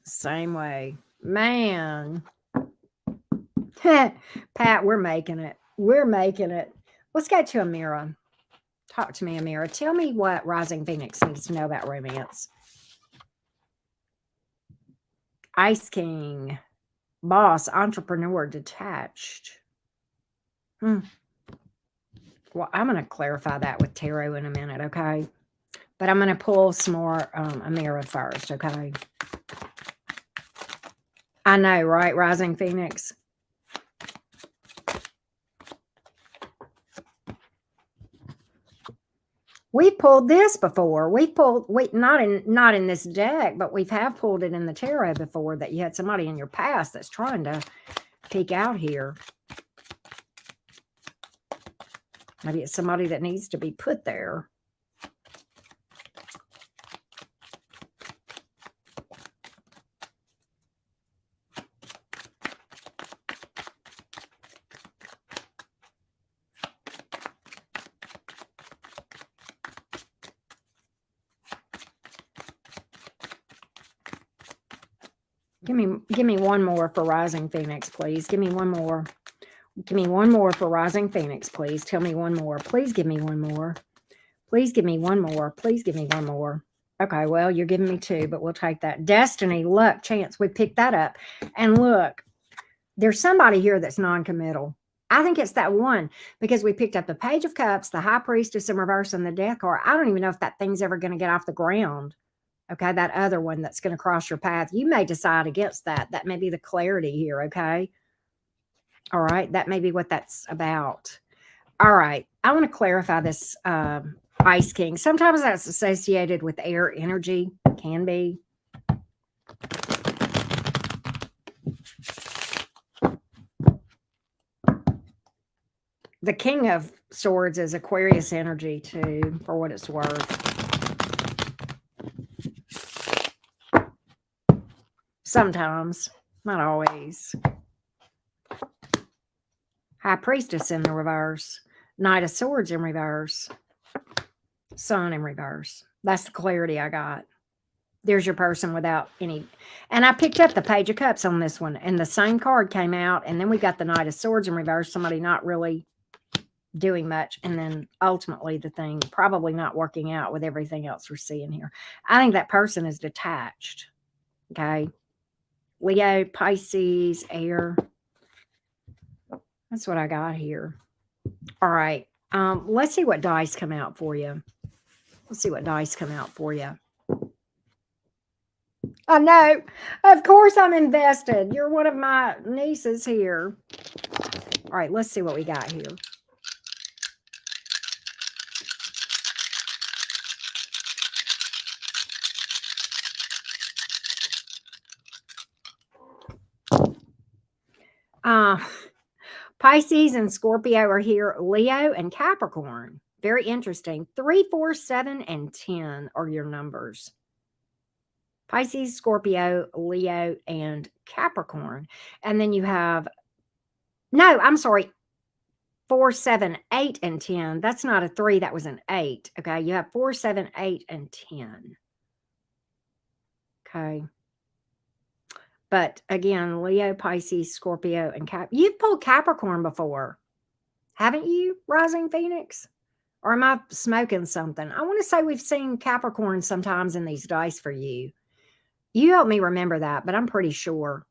Same way. Man. Pat, we're making it. We're making it. Let's go to Amira. Talk to me, Amira. Tell me what Rising Phoenix needs to know about romance. Ice King. Boss, entrepreneur, detached. Well, I'm going to clarify that with tarot in a minute, okay? But I'm going to pull some more Amira first, okay? I know, right? Rising Phoenix. We've pulled this before. Not in this deck, but we've pulled it in the tarot before, that you had somebody in your past that's trying to peek out here. Maybe it's somebody that needs to be put there. Give me one more for Rising Phoenix, please. Give me one more. Give me one more for Rising Phoenix, please. Tell me one more. Please give me one more. Please give me one more. Please give me one more. Okay, well, you're giving me two, but we'll take that. Destiny, luck, chance. We picked that up. And look, there's somebody here that's non-committal. I think it's that one, because we picked up the Page of Cups, the High Priestess in reverse, and the Death card. I don't even know if that thing's ever going to get off the ground. Okay, that other one that's going to cross your path. You may decide against that. That may be the clarity here, okay? All right, that may be what that's about. All right, I want to clarify this Ice King. Sometimes that's associated with air energy. Can be. The King of Swords is Aquarius energy too, for what it's worth. Sometimes, not always. High Priestess in the reverse. Knight of Swords in reverse. Sun in reverse. That's the clarity I got. There's your person without any. And I picked up the Page of Cups on this one, and the same card came out, and then we got the Knight of Swords in reverse. Somebody not really doing much, and then ultimately the thing probably not working out with everything else we're seeing here. I think that person is detached. Okay. Leo, Pisces, air. That's what I got here. All right. Let's see what dice come out for you. Let's see what dice come out for you. I know. Of course I'm invested. You're one of my nieces here. All right, let's see what we got here. Pisces and Scorpio are here. Leo and Capricorn. Very interesting. 3, 4, 7, and 10 are your numbers. Pisces, Scorpio, Leo, and Capricorn. And then you have, no, I'm sorry, 4, 7, 8, and 10. That's not a 3. That was an 8. Okay. You have 4, 7, 8, and 10. Okay. But again, Leo, Pisces, Scorpio, and You've pulled Capricorn before, haven't you, Rising Phoenix? Or am I smoking something? I want to say we've seen Capricorn sometimes in these dice for you. You help me remember that, but I'm pretty sure.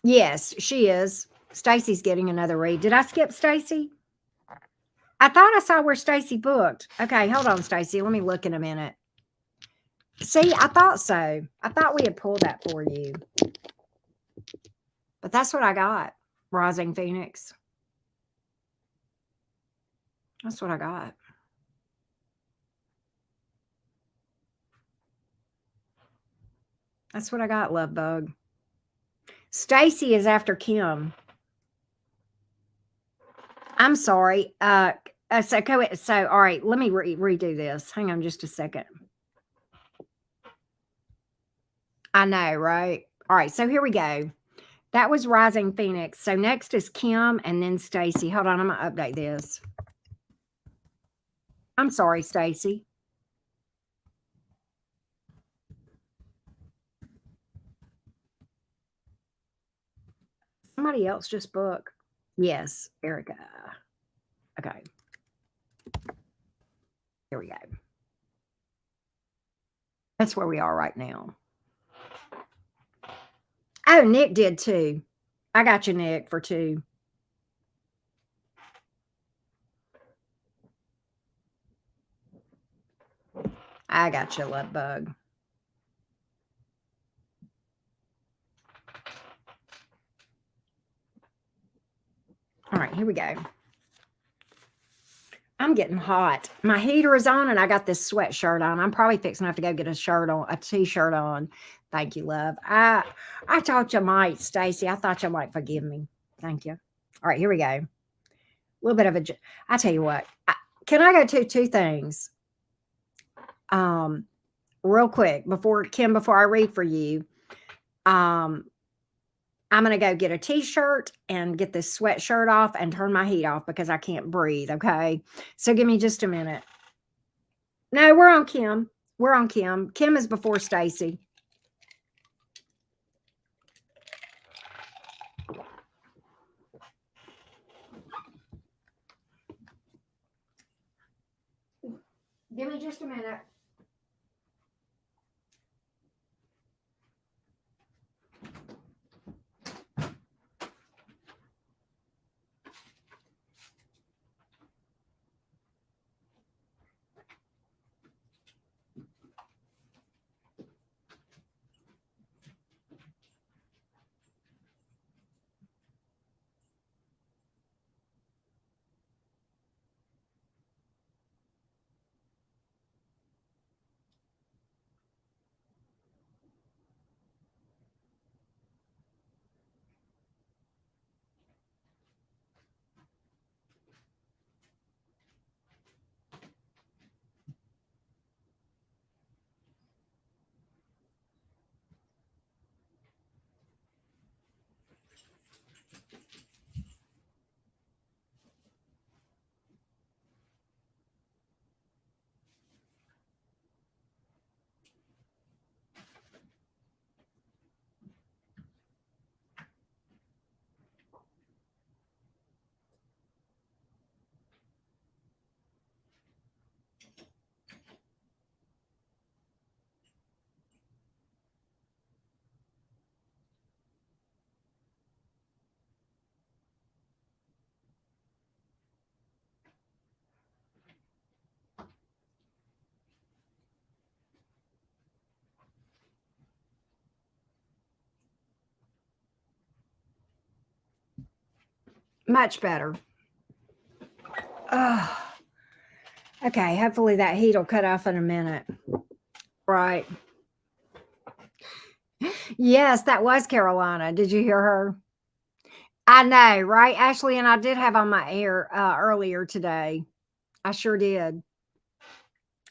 Yes, she is. Stacy's getting another read. Did I skip Stacy? I thought I saw where Stacy booked. Okay, hold on, Stacy. Let me look in a minute. See, I thought so. I thought we had pulled that for you. But that's what I got, Rising Phoenix. That's what I got. That's what I got, Love Bug. Stacy is after Kim. I'm sorry. So all right, let me redo this. Hang on just a second. I know, right? All right, so here we go. That was Rising Phoenix. So next is Kim and then Stacy. Hold on, I'm going to update this. I'm sorry, Stacy. Somebody else just booked. Yes, Erica. Okay. Here we go. That's where we are right now. Oh, Nick did too. I got you, Nick, for 2. I got you, Love Bug. All right, here we go. I'm getting hot. My heater is on and I got this sweatshirt on. I'm probably fixing to have to go get a t-shirt on. Thank you, love. I thought you might, Stacy. I thought you might forgive me. Thank you. All right, here we go. A little bit of I tell you what. Can I go to 2 things? Real quick before I read for you. I'm going to go get a t-shirt and get this sweatshirt off and turn my heat off because I can't breathe, okay? So give me just a minute. No, we're on Kim. We're on Kim. Kim is before Stacy. Give me just a minute. Much better. Okay, hopefully that heat will cut off in a minute. Right. Yes, that was Carolina. Did you hear her? I know, right, Ashley? And I did have on my air earlier today. I sure did.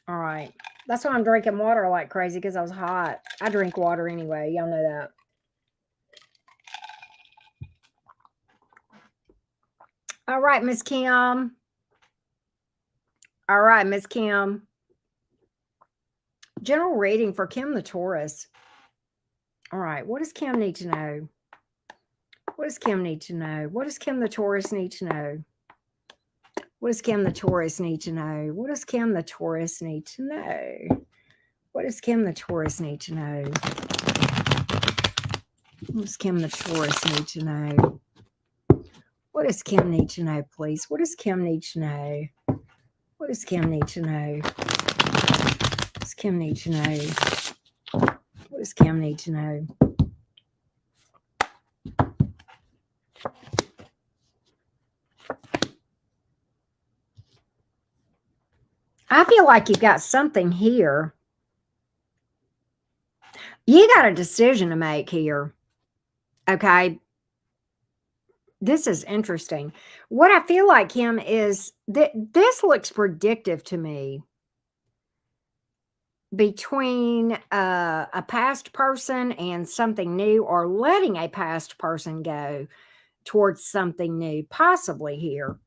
All right. That's why I'm drinking water like crazy because I was hot. I drink water anyway. Y'all know that. All right, Miss Kim. All right, Miss Kim. General reading for Kim the Taurus. All right. What does Kim need to know? What does Kim need to know? What does Kim the Taurus need to know? What does Kim the Taurus need to know? What does Kim the Taurus need to know? What does Kim the Taurus need to know? What does Kim the Taurus need to know? What does Kim need to know, please? What does Kim need to know? What does Kim need to know? What does Kim need to know? What does Kim need to know? I feel like you've got something here. You got a decision to make here. Okay. This is interesting. What I feel like, Kim, is that this looks predictive to me between a past person and something new, or letting a past person go towards something new, possibly here.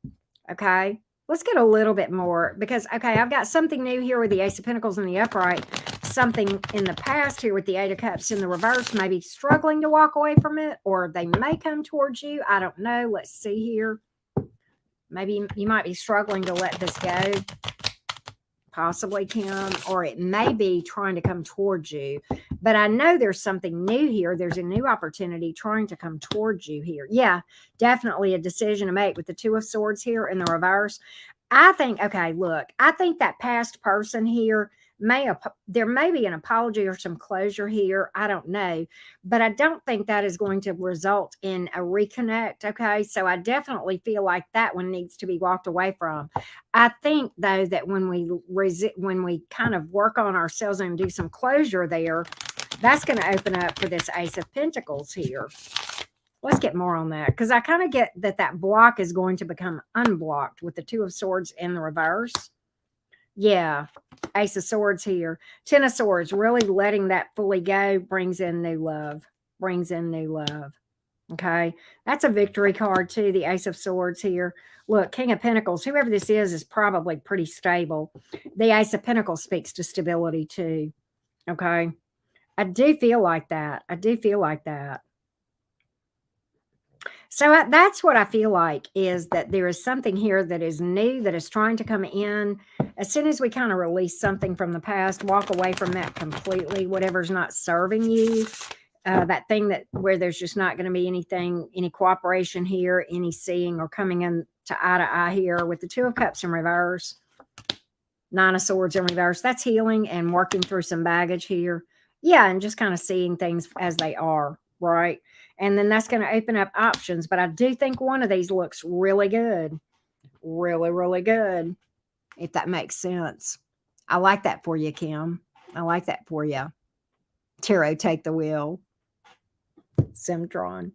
Okay. Let's get a little bit more because, okay, I've got something new here with the Ace of Pentacles in the upright, something in the past here with the Eight of Cups in the reverse, maybe struggling to walk away from it, or they may come towards you. I don't know. Let's see here. Maybe you might be struggling to let this go, possibly, Kim, or it may be trying to come towards you. But I know there's something new here. There's a new opportunity trying to come towards you here. Yeah, definitely a decision to make with the Two of Swords here in the reverse. I think, okay, look, I think that past person here there may be an apology or some closure here. I don't know, but I don't think that is going to result in a reconnect. Okay, so I definitely feel like that one needs to be walked away from. I think though that when we kind of work on ourselves and do some closure there, that's going to open up for this Ace of Pentacles here. Let's get more on that, because I kind of get that block is going to become unblocked with the Two of Swords in the reverse. Yeah, Ace of Swords here. Ten of Swords, really letting that fully go brings in new love. Brings in new love. Okay, that's a victory card too, the Ace of Swords here. Look, King of Pentacles, whoever this is probably pretty stable. The Ace of Pentacles speaks to stability too. Okay, I do feel like that. I do feel like that. So that's what I feel like, is that there is something here that is new, that is trying to come in. As soon as we kind of release something from the past, walk away from that completely, whatever's not serving you, that thing that where there's just not going to be anything, any cooperation here, any seeing or coming in to eye here with the Two of Cups in reverse, Nine of Swords in reverse. That's healing and working through some baggage here. Yeah, and just kind of seeing things as they are, right? And then that's going to open up options. But I do think one of these looks really good. Really, really good, if that makes sense. I like that for you, Kim. I like that for you. Tarot, take the wheel. Simtron.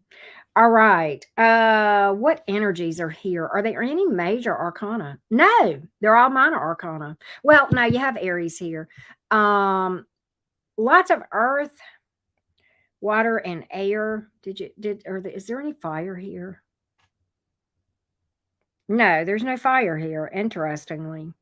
All right. What energies are here? Are there any major arcana? No, they're all minor arcana. Well, no, you have Aries here. Lots of earth, water, and air. Is there any fire here? No, there's no fire here, interestingly.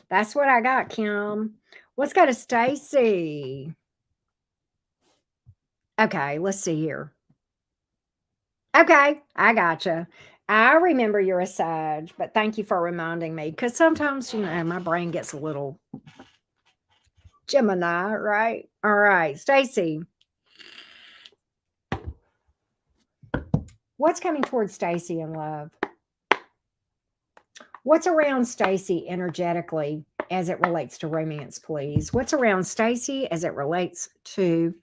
That's what I got, Kim. Let's go to Stacy. Okay, let's see here. Okay, I gotcha. I remember you're a Sag, but thank you for reminding me, because sometimes, my brain gets a little Gemini, right? All right, Stacy. What's coming towards Stacy in love? What's around Stacy energetically as it relates to romance, please? What's around Stacy as it relates to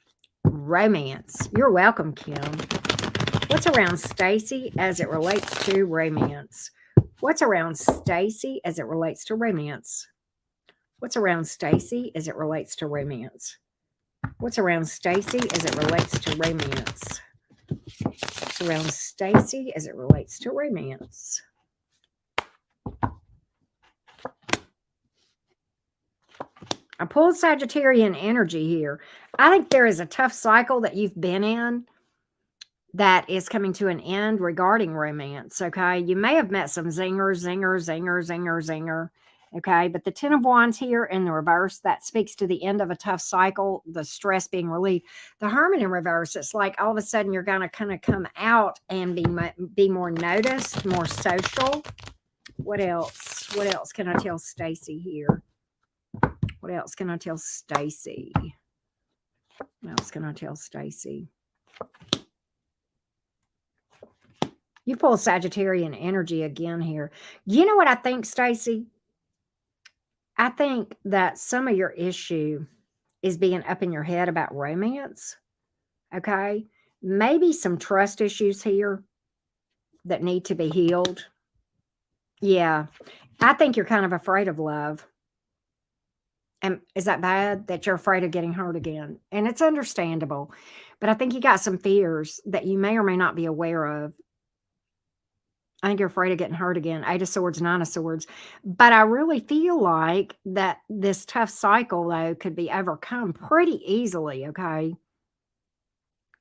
romance? You're welcome, Kim. What's around Stacy as it relates to romance? What's around Stacy as it relates to romance? What's around Stacy as it relates to romance? What's around Stacy as it relates to romance? What's around Stacy as it relates to romance? I pulled Sagittarian energy here. I think there is a tough cycle that you've been in that is coming to an end regarding romance. Okay. You may have met some zinger. Okay. But the 10 of Wands here in the reverse, that speaks to the end of a tough cycle, the stress being relieved. The Hermit in reverse, it's like all of a sudden you're going to kind of come out and be more noticed, more social. What else? What else can I tell Stacy here? What else can I tell Stacy? What else can I tell Stacy? You pull Sagittarian energy again here. You know what I think, Stacy? I think that some of your issue is being up in your head about romance. Okay. Maybe some trust issues here that need to be healed. Yeah. I think you're kind of afraid of love. And is that bad that you're afraid of getting hurt again? And it's understandable. But I think you got some fears that you may or may not be aware of. I think you're afraid of getting hurt again. 8 of Swords, 9 of Swords. But I really feel like that this tough cycle, though, could be overcome pretty easily, okay?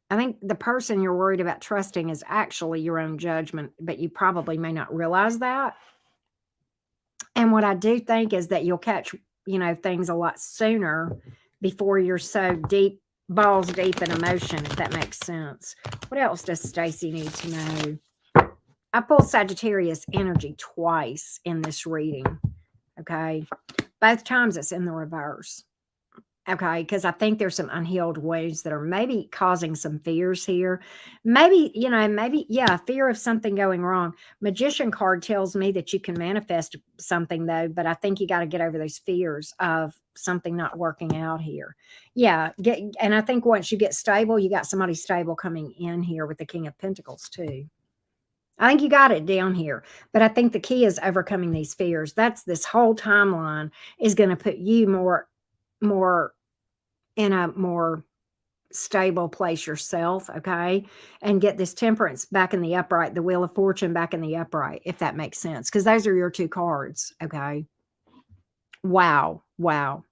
I think the person you're worried about trusting is actually your own judgment, but you probably may not realize that. And what I do think is that you'll catch, things a lot sooner before you're so deep, balls deep in emotion, if that makes sense. What else does Stacy need to know? I pulled Sagittarius energy twice in this reading, okay? Both times it's in the reverse, okay? Because I think there's some unhealed wounds that are maybe causing some fears here. Maybe, fear of something going wrong. Magician card tells me that you can manifest something, though, but I think you got to get over those fears of something not working out here. Yeah, and I think once you get stable, you got somebody stable coming in here with the King of Pentacles, too. I think you got it down here, but I think the key is overcoming these fears. That's this whole timeline is going to put you more in a more stable place yourself, okay? And get this Temperance back in the upright, the Wheel of Fortune back in the upright, if that makes sense, because those are your two cards, okay? Wow. But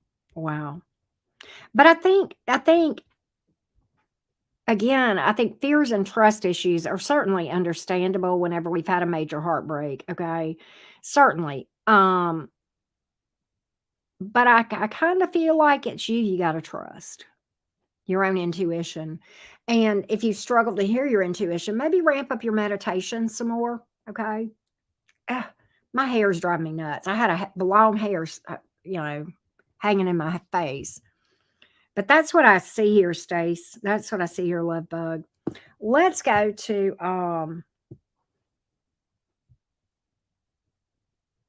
I think again, I think fears and trust issues are certainly understandable whenever we've had a major heartbreak, okay? Certainly. But I kind of feel like it's you got to trust your own intuition. And if you struggle to hear your intuition, maybe ramp up your meditation some more, okay? My hair is driving me nuts. I had the long hairs, hanging in my face. But that's what I see here, Stace. That's what I see here, love bug. Let's go to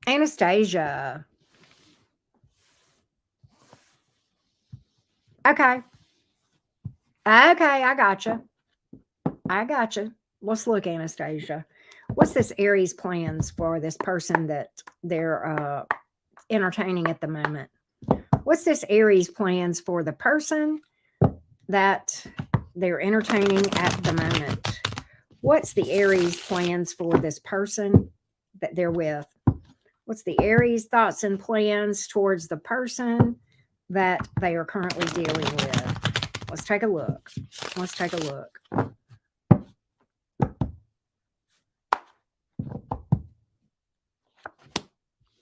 Anastasia. Okay. I gotcha. Let's look, Anastasia. What's this Aries plans for this person that they're entertaining at the moment? What's this Aries plans for the person that they're entertaining at the moment? What's the Aries plans for this person that they're with? What's the Aries thoughts and plans towards the person that they are currently dealing with? Let's take a look.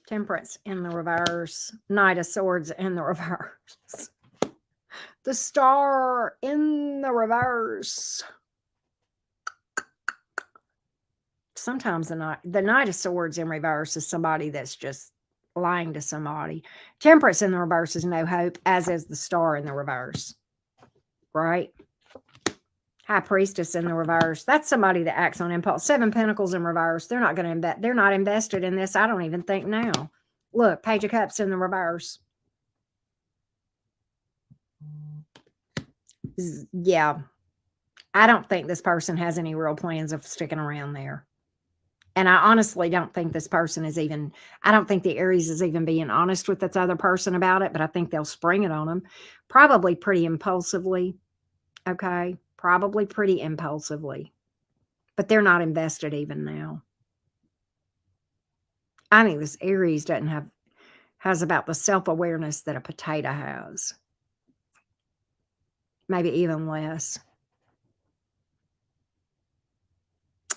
Temperance in the reverse. Knight of Swords in the reverse. The Star in the reverse. Sometimes the Knight of Swords in reverse is somebody that's just lying to somebody. Temperance in the reverse is no hope, as is the Star in the reverse. Right? High Priestess in the reverse. That's somebody that acts on impulse. 7 Pentacles in reverse. They're not going to invest. They're not invested in this. I don't even think now. Look, Page of Cups in the reverse. Yeah. I don't think this person has any real plans of sticking around there. And I honestly don't think this person is even, I don't think the Aries is even being honest with this other person about it, but I think they'll spring it on them. Probably pretty impulsively. Okay. Probably pretty impulsively. But they're not invested even now. I think this Aries has about the self-awareness that a potato has. Maybe even less.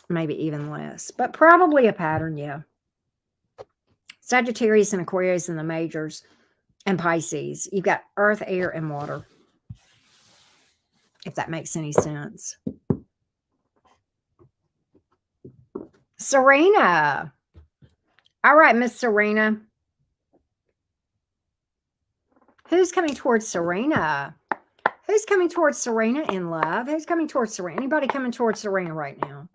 maybe even less, but probably a pattern, yeah. Sagittarius and Aquarius in the majors, and Pisces. You've got earth, air, and water, if that makes any sense. Serena. All right, Miss Serena. Who's coming towards Serena? Who's coming towards Serena in love? Who's coming towards Serena? Anybody coming towards Serena right now?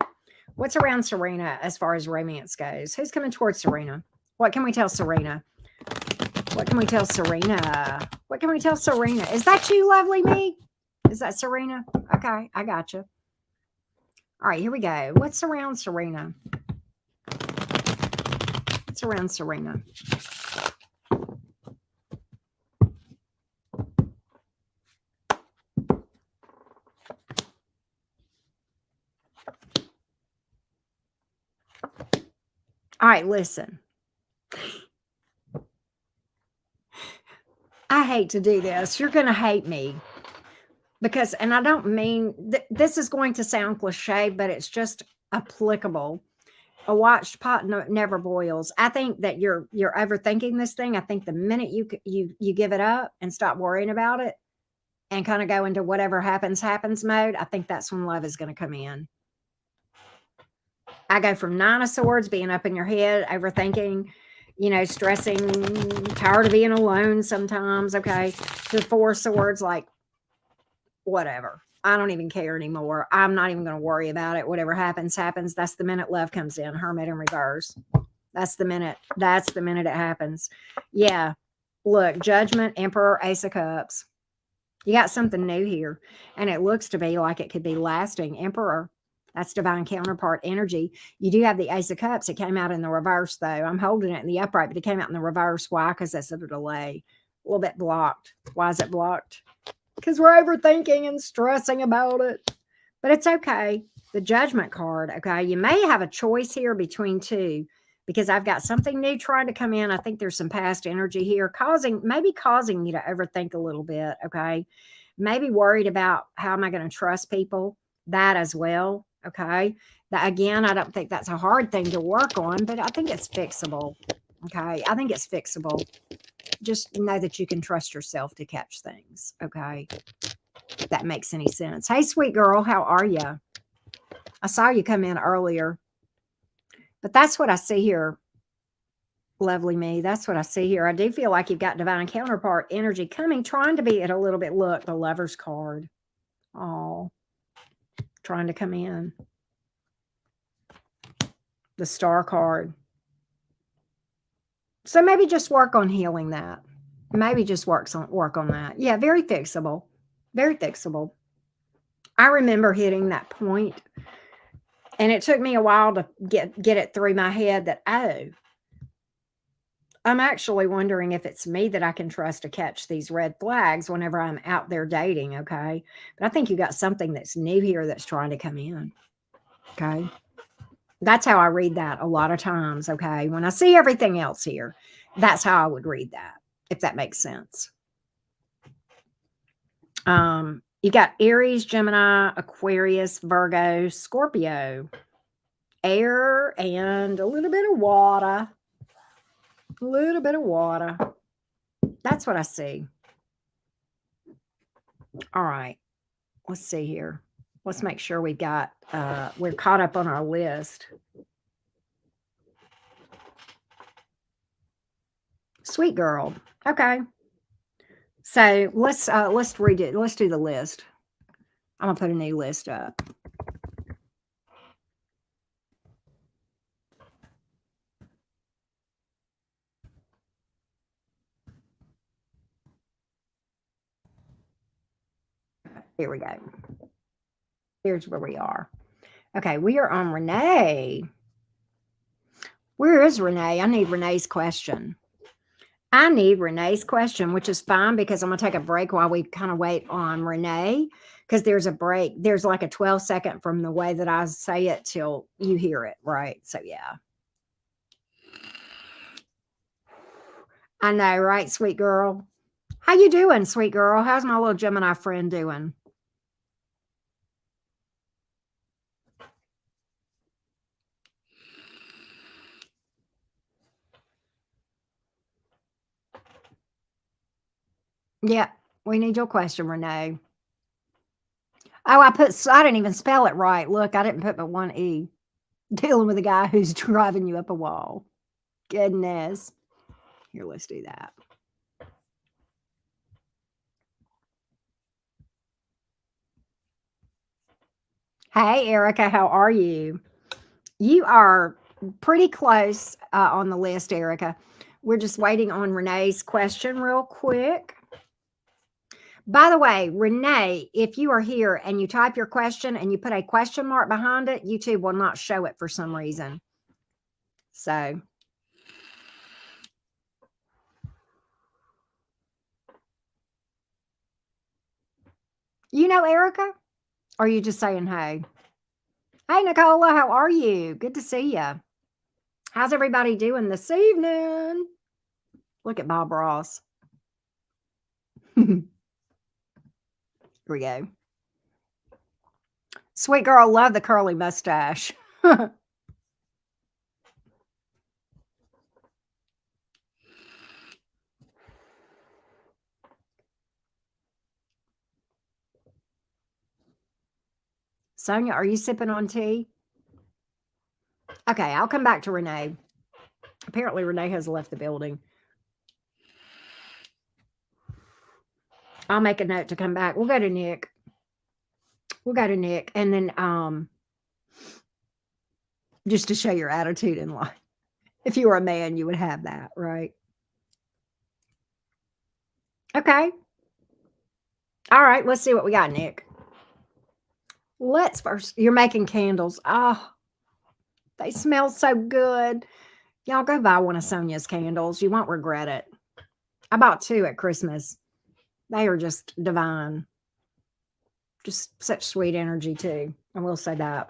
What's around Serena as far as romance goes? Who's coming towards Serena? What can we tell Serena? What can we tell Serena? What can we tell Serena? Is that you, lovely me? Is that Serena? Okay, I got you. All right, here we go. What's around Serena? What's around Serena? All right, listen. I hate to do this. You're going to hate me because, and I don't mean this is going to sound cliche, but it's just applicable. A watched pot never boils. I think that you're overthinking this thing. I think the minute you give it up and stop worrying about it and kind of go into whatever happens mode, I think that's when love is going to come in. I go from 9 of Swords, being up in your head, overthinking, stressing, tired of being alone sometimes, okay, to 4 of Swords, like, whatever. I don't even care anymore. I'm not even going to worry about it. Whatever happens. That's the minute love comes in. Hermit in reverse. That's the minute it happens. Yeah. Look, Judgment, Emperor, Ace of Cups. You got something new here. And it looks to be like it could be lasting. Emperor. That's divine counterpart energy. You do have the Ace of Cups. It came out in the reverse, though. I'm holding it in the upright, but it came out in the reverse. Why? Because that's a delay. A little bit blocked. Why is it blocked? Because we're overthinking and stressing about it. But it's okay. The Judgment card, okay? You may have a choice here between two because I've got something new trying to come in. I think there's some past energy here maybe causing you to overthink a little bit, okay? Maybe worried about how am I going to trust people? That as well, okay? Again, I don't think that's a hard thing to work on, but I think it's fixable, okay? I think it's fixable. Just know that you can trust yourself to catch things, okay? If that makes any sense. Hey, sweet girl, how are you? I saw you come in earlier. But that's what I see here, lovely me. That's what I see here. I do feel like you've got divine counterpart energy coming, trying to be it a little bit. Look, the Lover's card. Oh, trying to come in. The Star card. So maybe just work on healing that. Maybe just work on that. Yeah, very fixable. Very fixable. I remember hitting that point, and it took me a while to get it through my head that, oh, I'm actually wondering if it's me that I can trust to catch these red flags whenever I'm out there dating, okay? But I think you got something that's new here that's trying to come in, okay? That's how I read that a lot of times, okay? When I see everything else here, that's how I would read that, if that makes sense. You got Aries, Gemini, Aquarius, Virgo, Scorpio, air, and a little bit of water. A little bit of water. That's what I see. All right. Let's see here. Let's make sure we're caught up on our list. Sweet girl. Okay. So let's read it. Let's do the list. I'm gonna put a new list up. Here we go. Here's where we are. Okay, we are on Renee. Where is Renee? I need Renee's question. Which is fine because I'm going to take a break while we kind of wait on Renee because there's a break. There's like a 12-second from the way that I say it till you hear it, right? So, yeah. I know, right, sweet girl? How you doing, sweet girl? How's my little Gemini friend doing? Yeah, we need your question, Renee. Oh, I didn't even spell it right. Look, I didn't put but one E. Dealing with a guy who's driving you up a wall. Goodness. Here, let's do that. Hey, Erica, how are you? You are pretty close on the list, Erica. We're just waiting on Renee's question real quick. By the way, Renee, if you are here and you type your question and you put a question mark behind it, YouTube will not show it for some reason. So, you know Erica? Or are you just saying hey? Hey, Nicola, how are you? Good to see you. How's everybody doing this evening? Look at Bob Ross. Here we go. Sweet girl, love the curly mustache. Sonia, are you sipping on tea? Okay, I'll come back to Renee. Apparently, Renee has left the building. I'll make a note to come back. We'll go to Nick. And then just to show your attitude in life. If you were a man, you would have that, right? Okay. All right, let's see what we got, Nick. Let's first, you're making candles. Oh, they smell so good. Y'all go buy one of Sonia's candles. You won't regret it. I bought 2 at Christmas. They are just divine. Just such sweet energy, too. I will say that.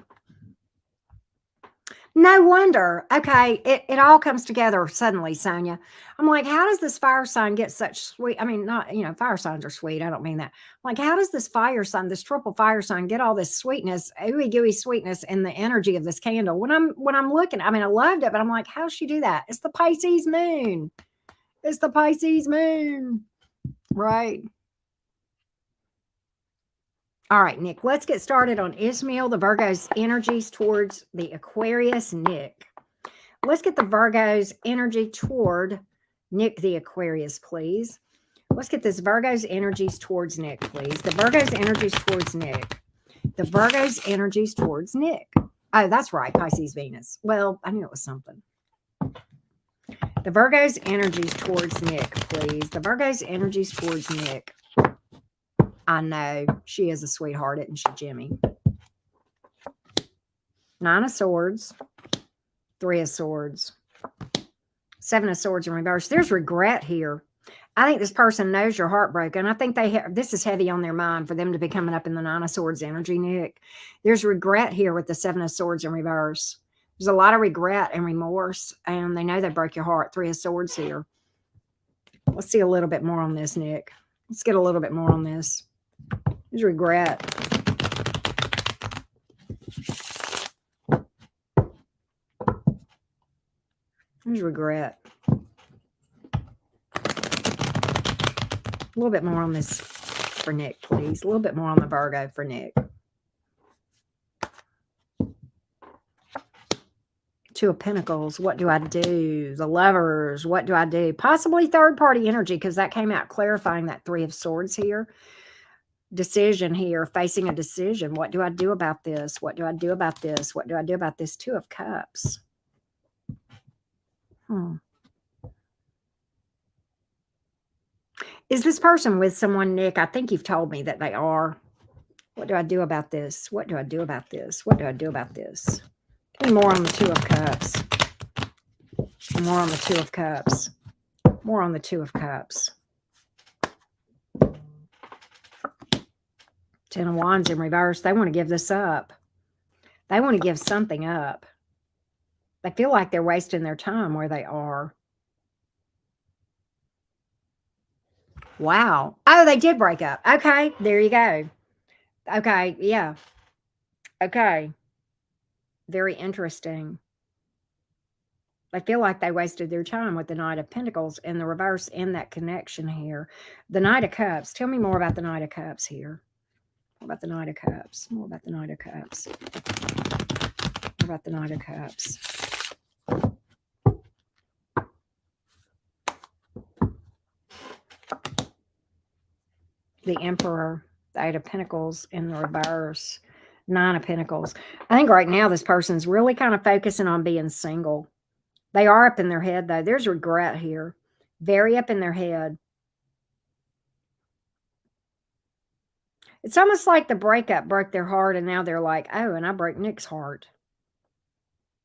No wonder. Okay, it all comes together suddenly, Sonia. I'm like, how does this fire sign get such sweet? I mean, not, fire signs are sweet. I don't mean that. Like, how does this fire sign, this triple fire sign, get all this sweetness, ooey gooey sweetness in the energy of this candle? When I'm looking, I mean, I loved it, but I'm like, how does she do that? It's the Pisces moon. It's the Pisces moon. Right. All right, Nick, let's get started on Ishmael, the Virgo's energies towards the Aquarius, Nick. Let's get the Virgo's energy toward Nick, the Aquarius, please. Let's get this Virgo's energies towards Nick, please. The Virgo's energies towards Nick. The Virgo's energies towards Nick. Oh, that's right, Pisces, Venus. Well, I knew it was something. The Virgo's energies towards Nick, please. The Virgo's energies towards Nick. I know she is a sweetheart, isn't she, Jimmy? 9 of Swords, 3 of Swords, 7 of Swords in reverse. There's regret here. I think this person knows you're heartbroken. I think this is heavy on their mind for them to be coming up in the 9 of Swords energy, Nick. There's regret here with the 7 of Swords in reverse. There's a lot of regret and remorse, and they know they broke your heart. 3 of Swords here. Let's see a little bit more on this, Nick. Let's get a little bit more on this. There's regret. There's regret. A little bit more on this for Nick, please. A little bit more on the Virgo for Nick. 2 of Pentacles. What do I do? The Lovers. What do I do? Possibly third-party energy, because that came out clarifying that 3 of Swords here. Decision here, facing a decision. What do I do about this? What do I do about this? What do I do about this? 2 of Cups. Is this person with someone, Nick? I think you've told me that they are. What do I do about this? What do I do about this? What do I do about this? Give me more on the 2 of Cups. More on the 2 of Cups. More on the 2 of Cups. 10 of Wands in reverse. They want to give this up. They want to give something up. They feel like they're wasting their time where they are. Wow. Oh, they did break up. Okay, there you go. Okay, yeah. Okay. Very interesting. They feel like they wasted their time with the Knight of Pentacles in the reverse in that connection here. The Knight of Cups. Tell me more about the Knight of Cups here. What about the Knight of Cups? More about the Knight of Cups. What about the Knight of Cups? The Emperor, the Eight of Pentacles in the reverse, Nine of Pentacles. I think right now this person's really kind of focusing on being single. They are up in their head, though. There's regret here. Very up in their head. It's almost like the breakup broke their heart, and now they're like, oh, and I broke Nick's heart.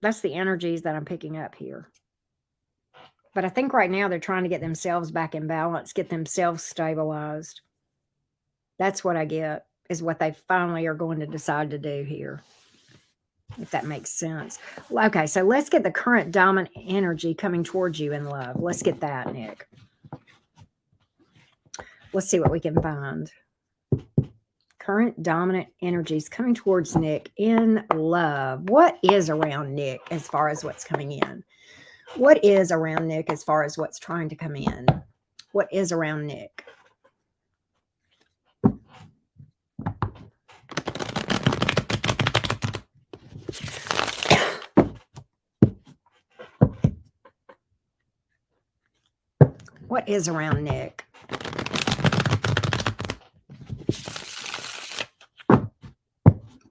That's the energies that I'm picking up here. But I think right now they're trying to get themselves back in balance, get themselves stabilized. That's what I get, is what they finally are going to decide to do here, if that makes sense. Okay, so let's get the current dominant energy coming towards you in love. Let's get that, Nick. Let's see what we can find. Current dominant energies coming towards Nick in love. What is around Nick as far as what's coming in? What is around Nick as far as what's trying to come in? What is around Nick? What is around Nick?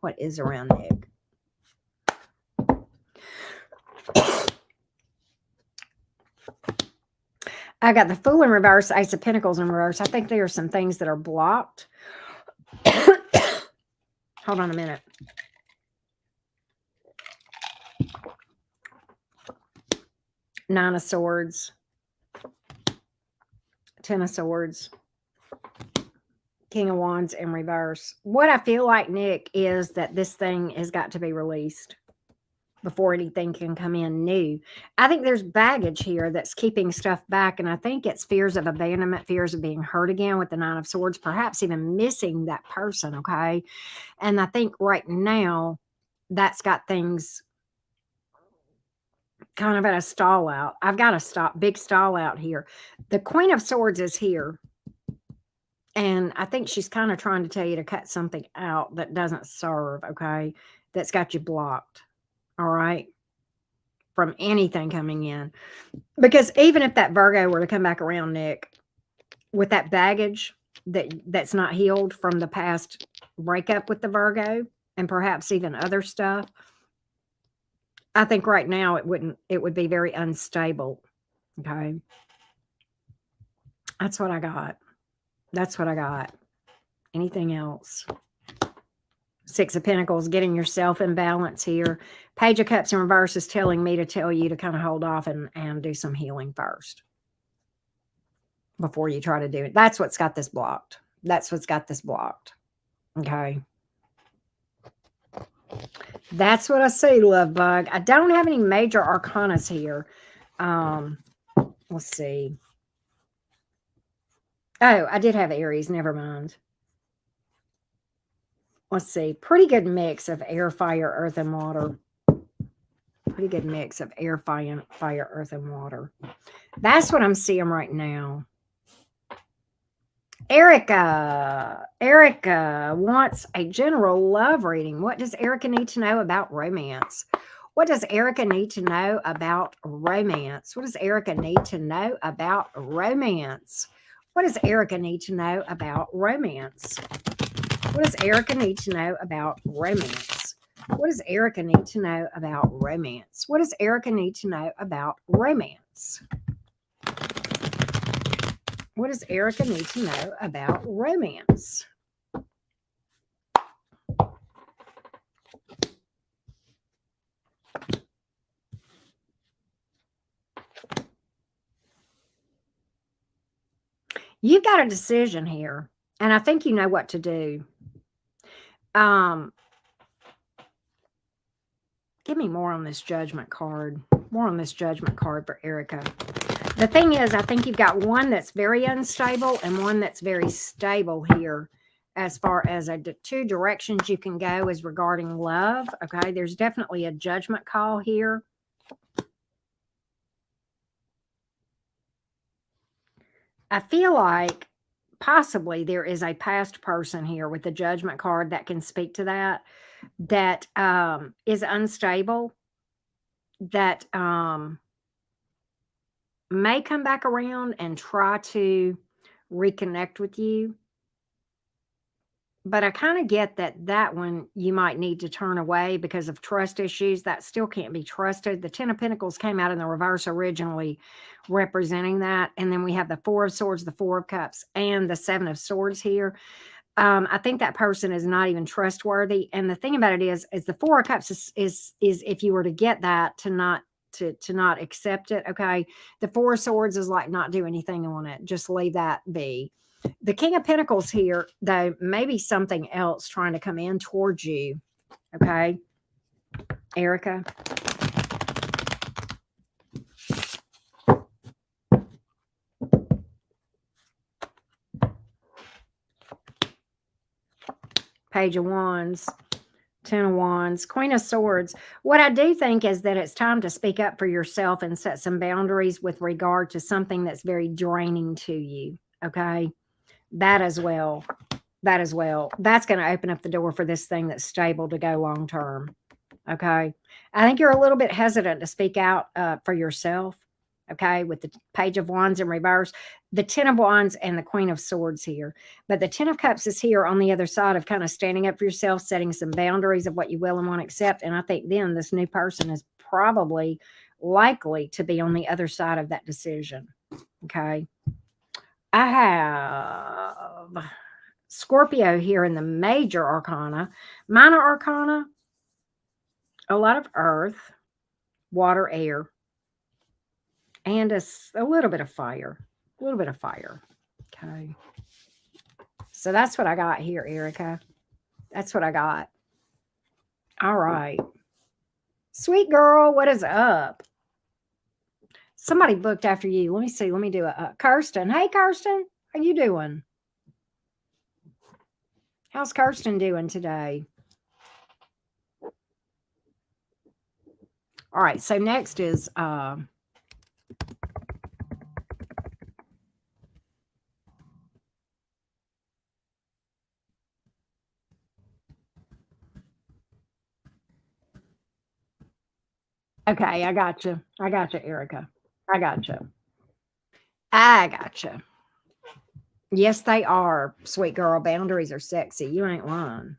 What is around Nick? I got the Fool in reverse, Ace of Pentacles in reverse. I think there are some things that are blocked. Hold on a minute. Nine of Swords. Ten of Swords. King of Wands in reverse. What I feel like, Nick, is that this thing has got to be released before anything can come in new. I think there's baggage here that's keeping stuff back, and I think it's fears of abandonment, fears of being hurt again with the Nine of Swords, perhaps even missing that person, okay? And I think right now that's got things kind of at a stall out. I've got a big stall out here. The Queen of Swords is here. And I think she's kind of trying to tell you to cut something out that doesn't serve, okay? That's got you blocked, all right? From anything coming in. Because even if that Virgo were to come back around, Nick, with that baggage that's not healed from the past breakup with the Virgo, and perhaps even other stuff, I think right now it would be very unstable, okay? That's what I got. That's what I got. Anything else? Six of Pentacles, getting yourself in balance here. Page of Cups in reverse is telling me to tell you to kind of hold off and do some healing first before you try to do it. That's what's got this blocked. That's what's got this blocked. Okay. That's what I see, love bug. I don't have any major arcanas here. Let's see. Oh, I did have Aries. Never mind. Let's see. Pretty good mix of air, fire, earth, and water. Pretty good mix of air, fire, earth, and water. That's what I'm seeing right now. Erica wants a general love reading. What does Erica need to know about romance? What does Erica need to know about romance? What does Erica need to know about romance? What does Erica need to know about romance? What does Erica need to know about romance? What does Erica need to know about romance? What does Erica need to know about romance? What does Erica need to know about romance? You've got a decision here, and I think you know what to do. Give me more on this Judgment card. More on this Judgment card for Erica. The thing is, I think you've got one that's very unstable and one that's very stable here. As far as two directions you can go is regarding love. Okay, there's definitely a judgment call here. I feel like possibly there is a past person here with the Judgment card that can speak to that, that is unstable, that may come back around and try to reconnect with you. But I kind of get that one you might need to turn away because of trust issues. That still can't be trusted. The Ten of Pentacles came out in the reverse originally, representing that. And then we have the Four of Swords, the Four of Cups, and the Seven of Swords here. I think that person is not even trustworthy. And the thing about it is the Four of Cups is if you were to get that, to not accept it. Okay. The Four of Swords is like, not do anything on it. Just leave that be. The King of Pentacles here, though, maybe something else trying to come in towards you. Okay, Erica. Page of Wands, Ten of Wands, Queen of Swords. What I do think is that it's time to speak up for yourself and set some boundaries with regard to something that's very draining to you. Okay. That as well. That as well. That's going to open up the door for this thing that's stable to go long term. Okay. I think you're a little bit hesitant to speak out for yourself. Okay. With the Page of Wands in reverse, the Ten of Wands and the Queen of Swords here. But the Ten of Cups is here on the other side of kind of standing up for yourself, setting some boundaries of what you will and won't accept. And I think then this new person is probably likely to be on the other side of that decision. Okay. I have Scorpio here in the major arcana. Minor arcana, a lot of earth, water, air, and a little bit of fire. A little bit of fire. Okay. So that's what I got here, Erica. That's what I got. All right. Sweet girl, what is up? Somebody booked after you. Let me see. Let me do it. Kirsten. Hey, Kirsten. How you doing? How's Kirsten doing today? All right. So next is okay. I got you. I got you, Erica. I got you. I got you. Yes, they are, sweet girl. Boundaries are sexy. You ain't lying.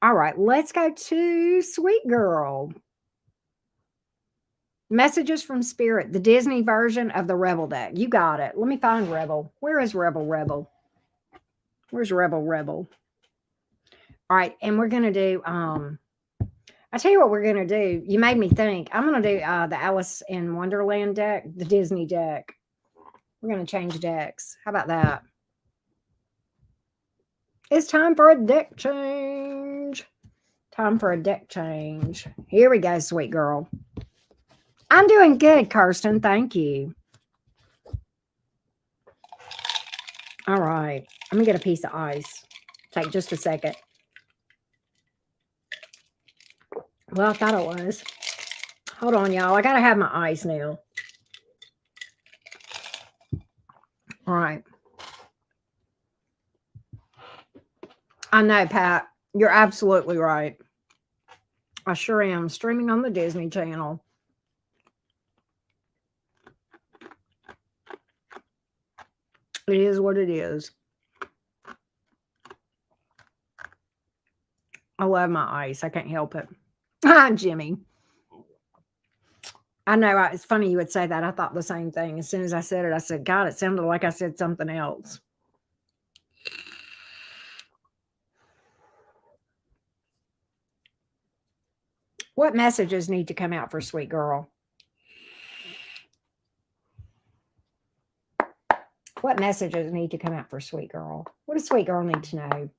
All right, let's go to sweet girl. Messages from Spirit, the Disney version of the Rebel deck. You got it. Let me find Rebel. Where is Rebel? Where's Rebel? All right, and we're going to do, I tell you what we're going to do. You made me think. I'm going to do the Alice in Wonderland deck, the Disney deck. We're going to change decks. How about that? It's time for a deck change. Time for a deck change. Here we go, sweet girl. I'm doing good, Kirsten. Thank you. All right. Let me get a piece of ice. Take just a second. Well, I thought it was. Hold on, y'all. I got to have my ice now. All right. I know, Pat. You're absolutely right. I sure am. Streaming on the Disney Channel. It is what it is. I love my ice. I can't help it. Hi, Jimmy. I know. It's funny you would say that. I thought the same thing. As soon as I said it, I said, God, it sounded like I said something else. What messages need to come out for sweet girl? What messages need to come out for sweet girl? What does sweet girl need to know?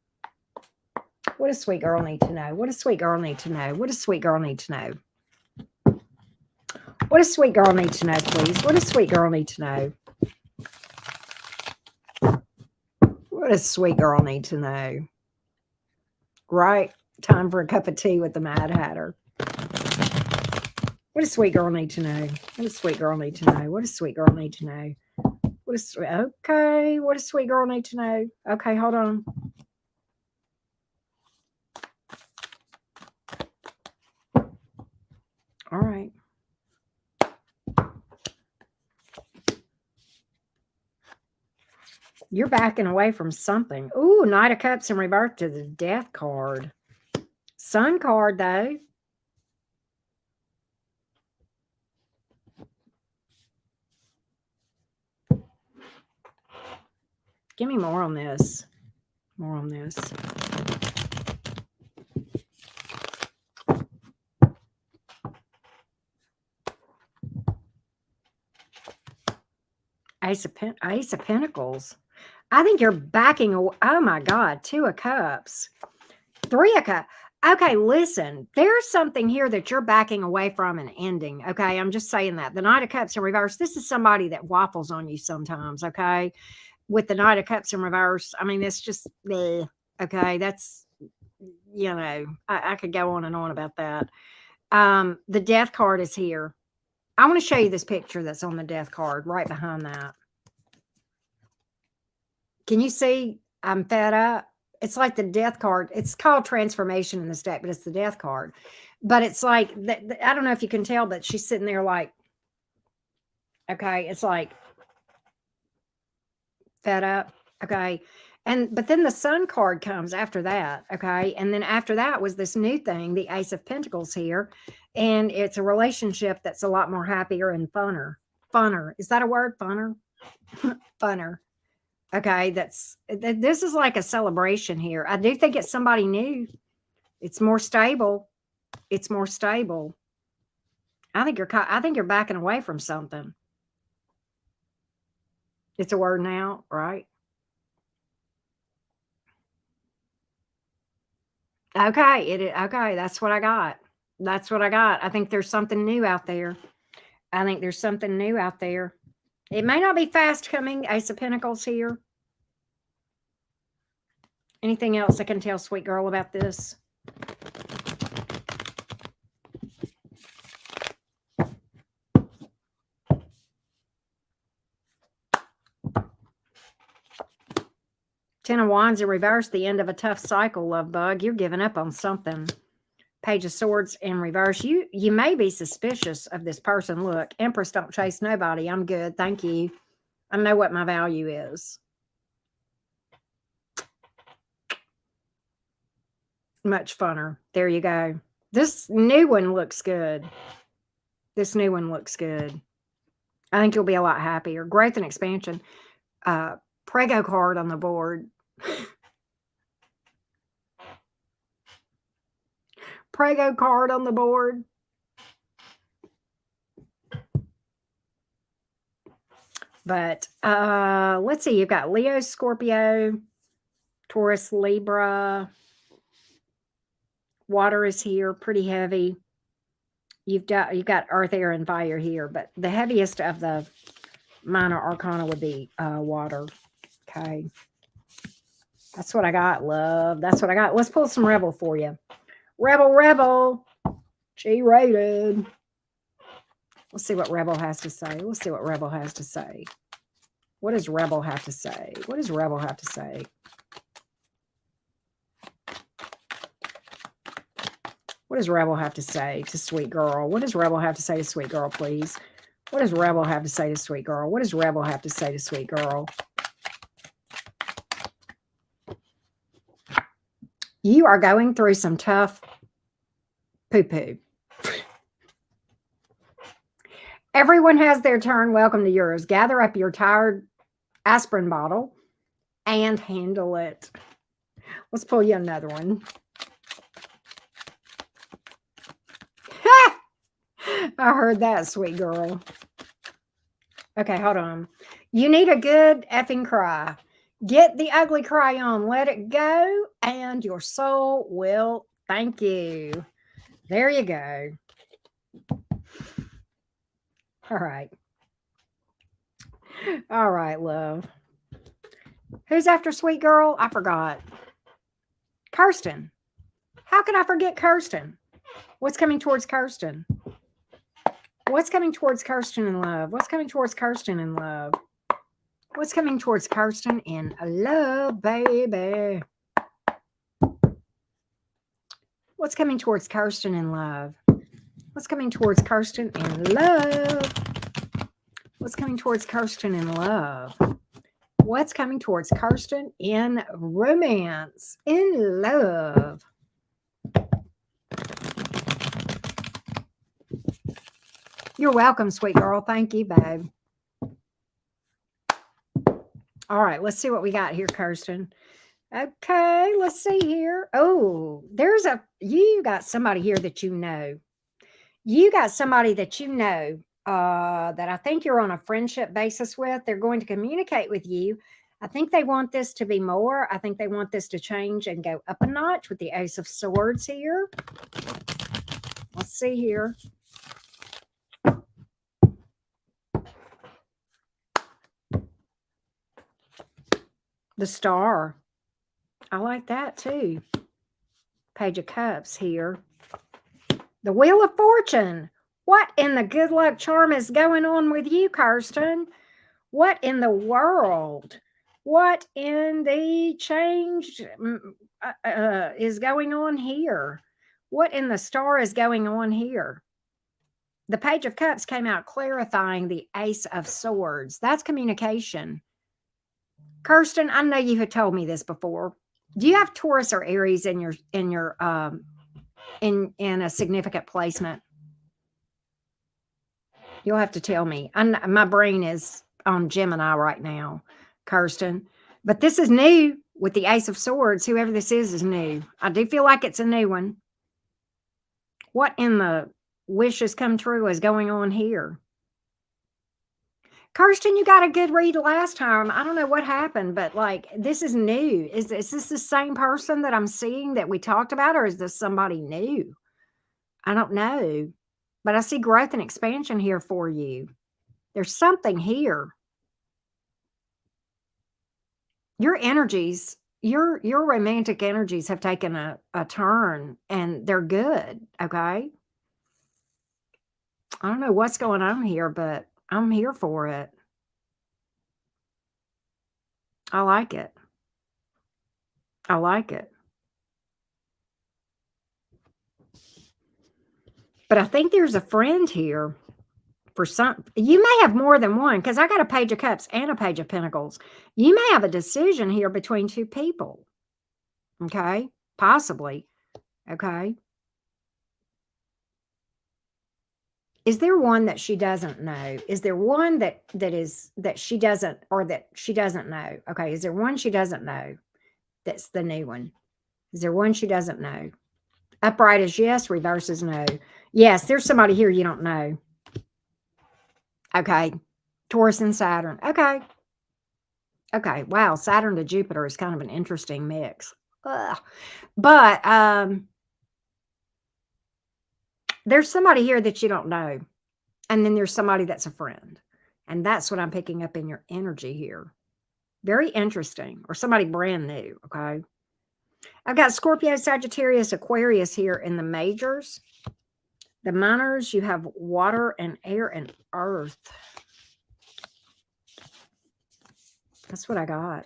What does sweet girl need to know? What does sweet girl need to know? What does sweet girl need to know? What does sweet girl need to know, please? What does sweet girl need to know? What does sweet girl need to know? Right? Time for a cup of tea with the Mad Hatter. What does sweet girl need to know? What does sweet girl need to know? What does sweet girl need to know? What Okay, what does sweet girl need to know? Okay, hold on. All right. You're backing away from something. Ooh, Knight of Cups in reverse to the Death card. Sun card, though. Give me more on this. More on this. Ace of Pentacles. I think you're backing away. Oh, my God. 2 of Cups. 3 of Cups. Okay, listen. There's something here that you're backing away from and ending. Okay, I'm just saying that. The Knight of Cups in reverse. This is somebody that waffles on you sometimes. Okay, with the Knight of Cups in reverse. I mean, it's just, bleh. Okay, that's, you know, I could go on and on about that. The Death card is here. I want to show you this picture that's on the Death card right behind that. Can you see? I'm fed up. It's like the Death card. It's called transformation in this deck, but it's the Death card. But it's like, I don't know if you can tell, but she's sitting there like, okay, it's like fed up. Okay. But then the Sun card comes after that. Okay. And then after that was this new thing, the Ace of Pentacles here. And it's a relationship that's a lot more happier and funner. Funner. Is that a word? Funner? Funner. Okay, this is like a celebration here. I do think it's somebody new. It's more stable. It's more stable. I think you're backing away from something. It's a word now, right? Okay, okay, that's what I got. That's what I got. I think there's something new out there. I think there's something new out there. It may not be fast coming. Ace of Pentacles here. Anything else I can tell sweet girl about this? Ten of Wands in reverse, the end of a tough cycle, love bug. You're giving up on something. Page of Swords in reverse. You may be suspicious of this person. Look, Empress don't chase nobody. I'm good. Thank you. I know what my value is. Much funner. There you go. This new one looks good. This new one looks good. I think you'll be a lot happier. Growth and expansion. Prego card on the board. Prego card on the board. But let's see. You've got Leo, Scorpio, Taurus, Libra. Water is here, pretty heavy. You've got earth, air, and fire here, but the heaviest of the minor arcana would be water. Okay. That's what I got, love. That's what I got. Let's pull some Rebel for you. Rebel. G-rated. Let's see what Rebel has to say. Let's see what Rebel has to say. What does Rebel have to say? What does Rebel have to say? What does Rebel have to say to sweet girl? What does Rebel have to say to sweet girl, please? What does Rebel have to say to sweet girl? What does Rebel have to say to sweet girl? You are going through some tough poo-poo. Everyone has their turn. Welcome to yours. Gather up your tired aspirin bottle and handle it. Let's pull you another one. I heard that, sweet girl. Okay, hold on. You need a good effing cry. Get the ugly cry on. Let it go, and your soul will thank you. There you go. All right. All right, love. Who's after sweet girl? I forgot. Kirsten. How could I forget Kirsten? What's coming towards Kirsten? What's coming towards Kirsten in love? What's coming towards Kirsten in love? What's coming towards Kirsten in love, baby? What's coming towards Kirsten in love? What's coming towards Kirsten in love? What's coming towards Kirsten in love? What's coming towards Kirsten in romance, in love? You're welcome, sweet girl. Thank you, babe. All right, let's see what we got here, Kirsten. Okay, let's see here. Oh, you got somebody here that you know. You got somebody that you know that I think you're on a friendship basis with. They're going to communicate with you. I think they want this to be more. I think they want this to change and go up a notch with the Ace of Swords here. Let's see here. The Star. I like that too. Page of Cups here. The Wheel of Fortune. What in the good luck charm is going on with you, Kirsten? What in the world? What in the change is going on here? What in the Star is going on here? The Page of Cups came out clarifying the Ace of Swords. That's communication. Kirsten, I know you had told me this before. Do you have Taurus or Aries in your in a significant placement? You'll have to tell me. My brain is on Gemini right now, Kirsten. But this is new with the Ace of Swords. Whoever this is new. I do feel like it's a new one. What in the wishes come true is going on here? Kirsten, you got a good read last time. I don't know what happened, but like this is new. Is this the same person that I'm seeing that we talked about, or is this somebody new? I don't know. But I see growth and expansion here for you. There's something here. Your energies, your romantic energies have taken a turn and they're good. Okay. I don't know what's going on here, but I'm here for it. I like it. I like it. But I think there's a friend here for some. You may have more than one because I got a Page of Cups and a Page of Pentacles. You may have a decision here between two people. Okay. Possibly. Okay. Is there one that she doesn't know? Is there one that she doesn't, or that she doesn't know? Okay. Is there one she doesn't know? That's the new one. Is there one she doesn't know? Upright is yes, reverse is no. Yes, there's somebody here you don't know. Okay. Taurus and Saturn. Okay. Okay. Wow. Saturn to Jupiter is kind of an interesting mix. Ugh. But there's somebody here that you don't know. And then there's somebody that's a friend. And that's what I'm picking up in your energy here. Very interesting. Or somebody brand new. Okay. I've got Scorpio, Sagittarius, Aquarius here in the majors. The minors, you have water and air and earth. That's what I got.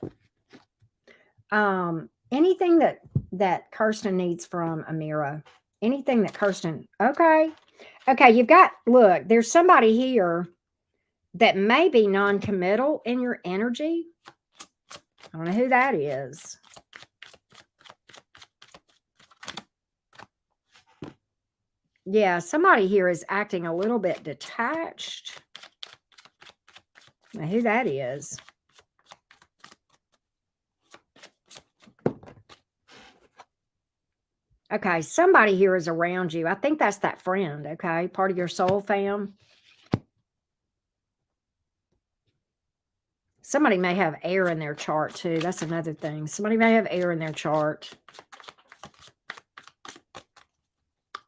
Anything that Kirsten needs from Amira. Anything that Kirsten. Okay. Okay, you've got, look, there's somebody here that may be non-committal in your energy. I don't know who that is. Yeah, somebody here is acting a little bit detached. Now, who that is. Okay, somebody here is around you. I think that's that friend, okay? Part of your soul fam. Somebody may have air in their chart too. That's another thing. Somebody may have air in their chart.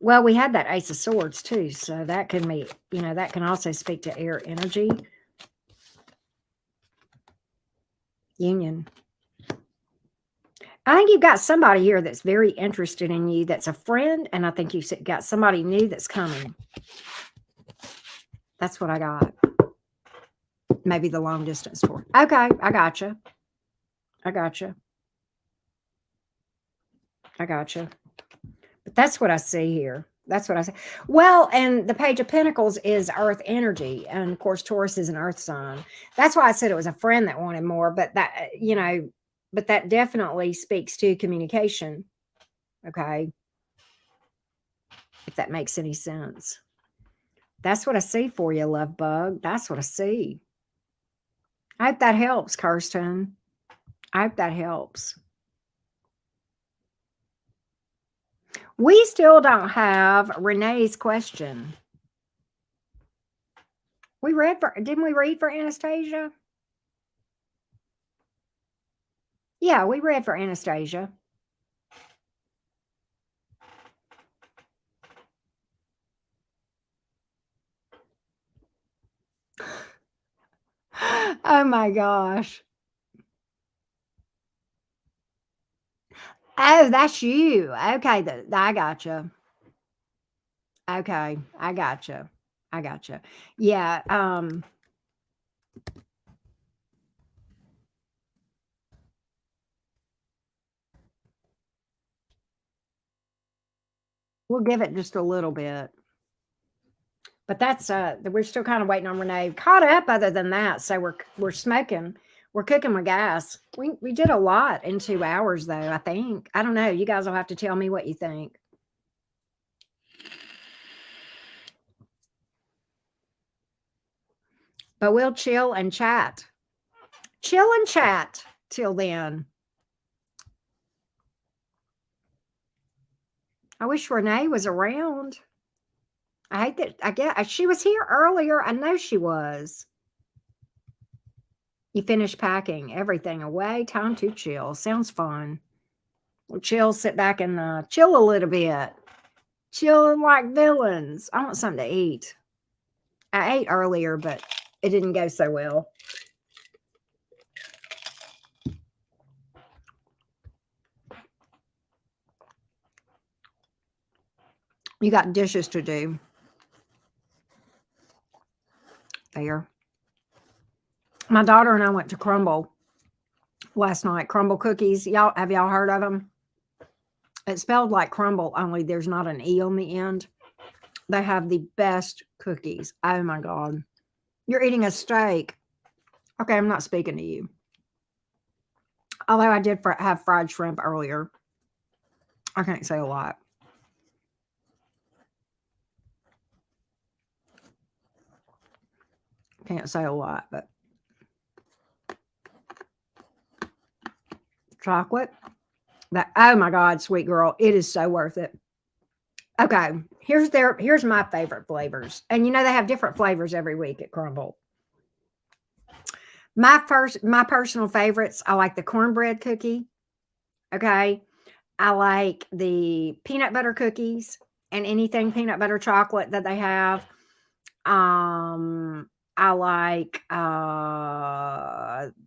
Well, we had that Ace of Swords too. So that can be, that can also speak to air energy. Union. I think you've got somebody here that's very interested in you, that's a friend, and I think you've got somebody new that's coming. That's what I got. Maybe the long distance tour. Okay, I gotcha. I gotcha. I gotcha. But that's what I see here. That's what I see. Well, and the Page of Pentacles is Earth energy. And of course, Taurus is an Earth sign. That's why I said it was a friend that wanted more. But that, but that definitely speaks to communication. Okay. If that makes any sense. That's what I see for you, love bug. That's what I see. I hope that helps, Kirsten. I hope that helps. We still don't have Renee's question. Didn't we read for Anastasia? Yeah, we read for Anastasia. Oh my gosh. Oh, that's you. Okay, I gotcha. Okay, I gotcha. I gotcha. Yeah, we'll give it just a little bit. But that's we're still kind of waiting on Renee. Caught up other than that. So we're smoking. We're cooking with gas. We did a lot in 2 hours though, I think. I don't know. You guys will have to tell me what you think. But we'll chill and chat. Chill and chat till then. I wish Renee was around. I hate that. I guess she was here earlier. I know she was. You finished packing everything away. Time to chill. Sounds fun. We'll chill, sit back and chill a little bit. Chilling like villains. I want something to eat. I ate earlier, but it didn't go so well. You got dishes to do. There. My daughter and I went to Crumble last night. Crumble cookies. Have y'all heard of them? It's spelled like crumble, only there's not an E on the end. They have the best cookies. Oh my God. You're eating a steak. Okay, I'm not speaking to you. Although I did have fried shrimp earlier. I can't say a lot. Can't say a lot, but chocolate. Oh my God, sweet girl. It is so worth it. Okay, here's my favorite flavors. And they have different flavors every week at Crumble. My personal favorites, I like the cornbread cookie. Okay. I like the peanut butter cookies and anything peanut butter chocolate that they have. I like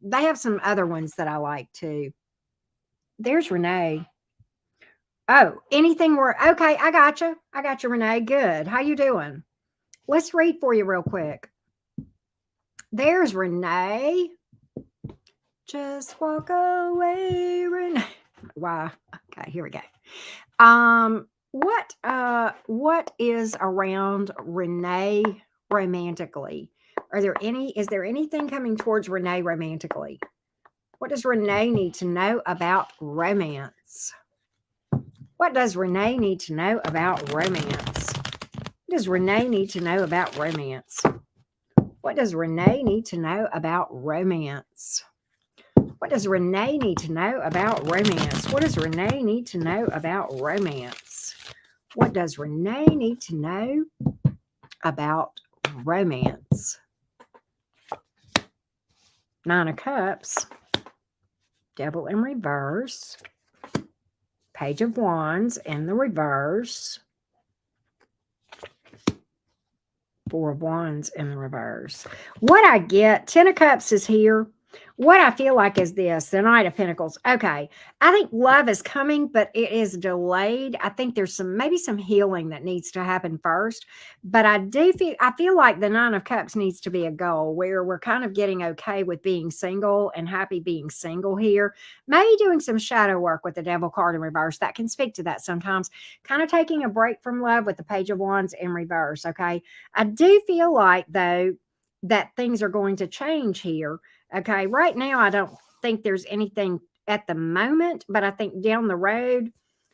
they have some other ones that I like too. There's Renee. Oh, anything okay, I got you. I got you, Renee. Good. How you doing? Let's read for you real quick. There's Renee. Just walk away, Renee. Wow. Okay, here we go. What is around Renee romantically? Is there anything coming towards Renee romantically? What does Renee need to know about romance? What does Renee need to know about romance? What does Renee need to know about romance? What does Renee need to know about romance? What does Renee need to know about romance? What does Renee need to know about romance? What does Renee need to know about romance? 9 of Cups, Devil in reverse, Page of Wands in the reverse, 4 of Wands in the reverse. What I get, 10 of Cups is here. What I feel like is this, the Knight of Pentacles. Okay. I think love is coming, but it is delayed. I think there's maybe some healing that needs to happen first. But I feel like the Nine of Cups needs to be a goal where we're kind of getting okay with being single and happy being single here. Maybe doing some shadow work with the Devil card in reverse. That can speak to that sometimes. Kind of taking a break from love with the Page of Wands in reverse. Okay. I do feel like, though, that things are going to change here. Okay, right now I don't think there's anything at the moment, but I think down the road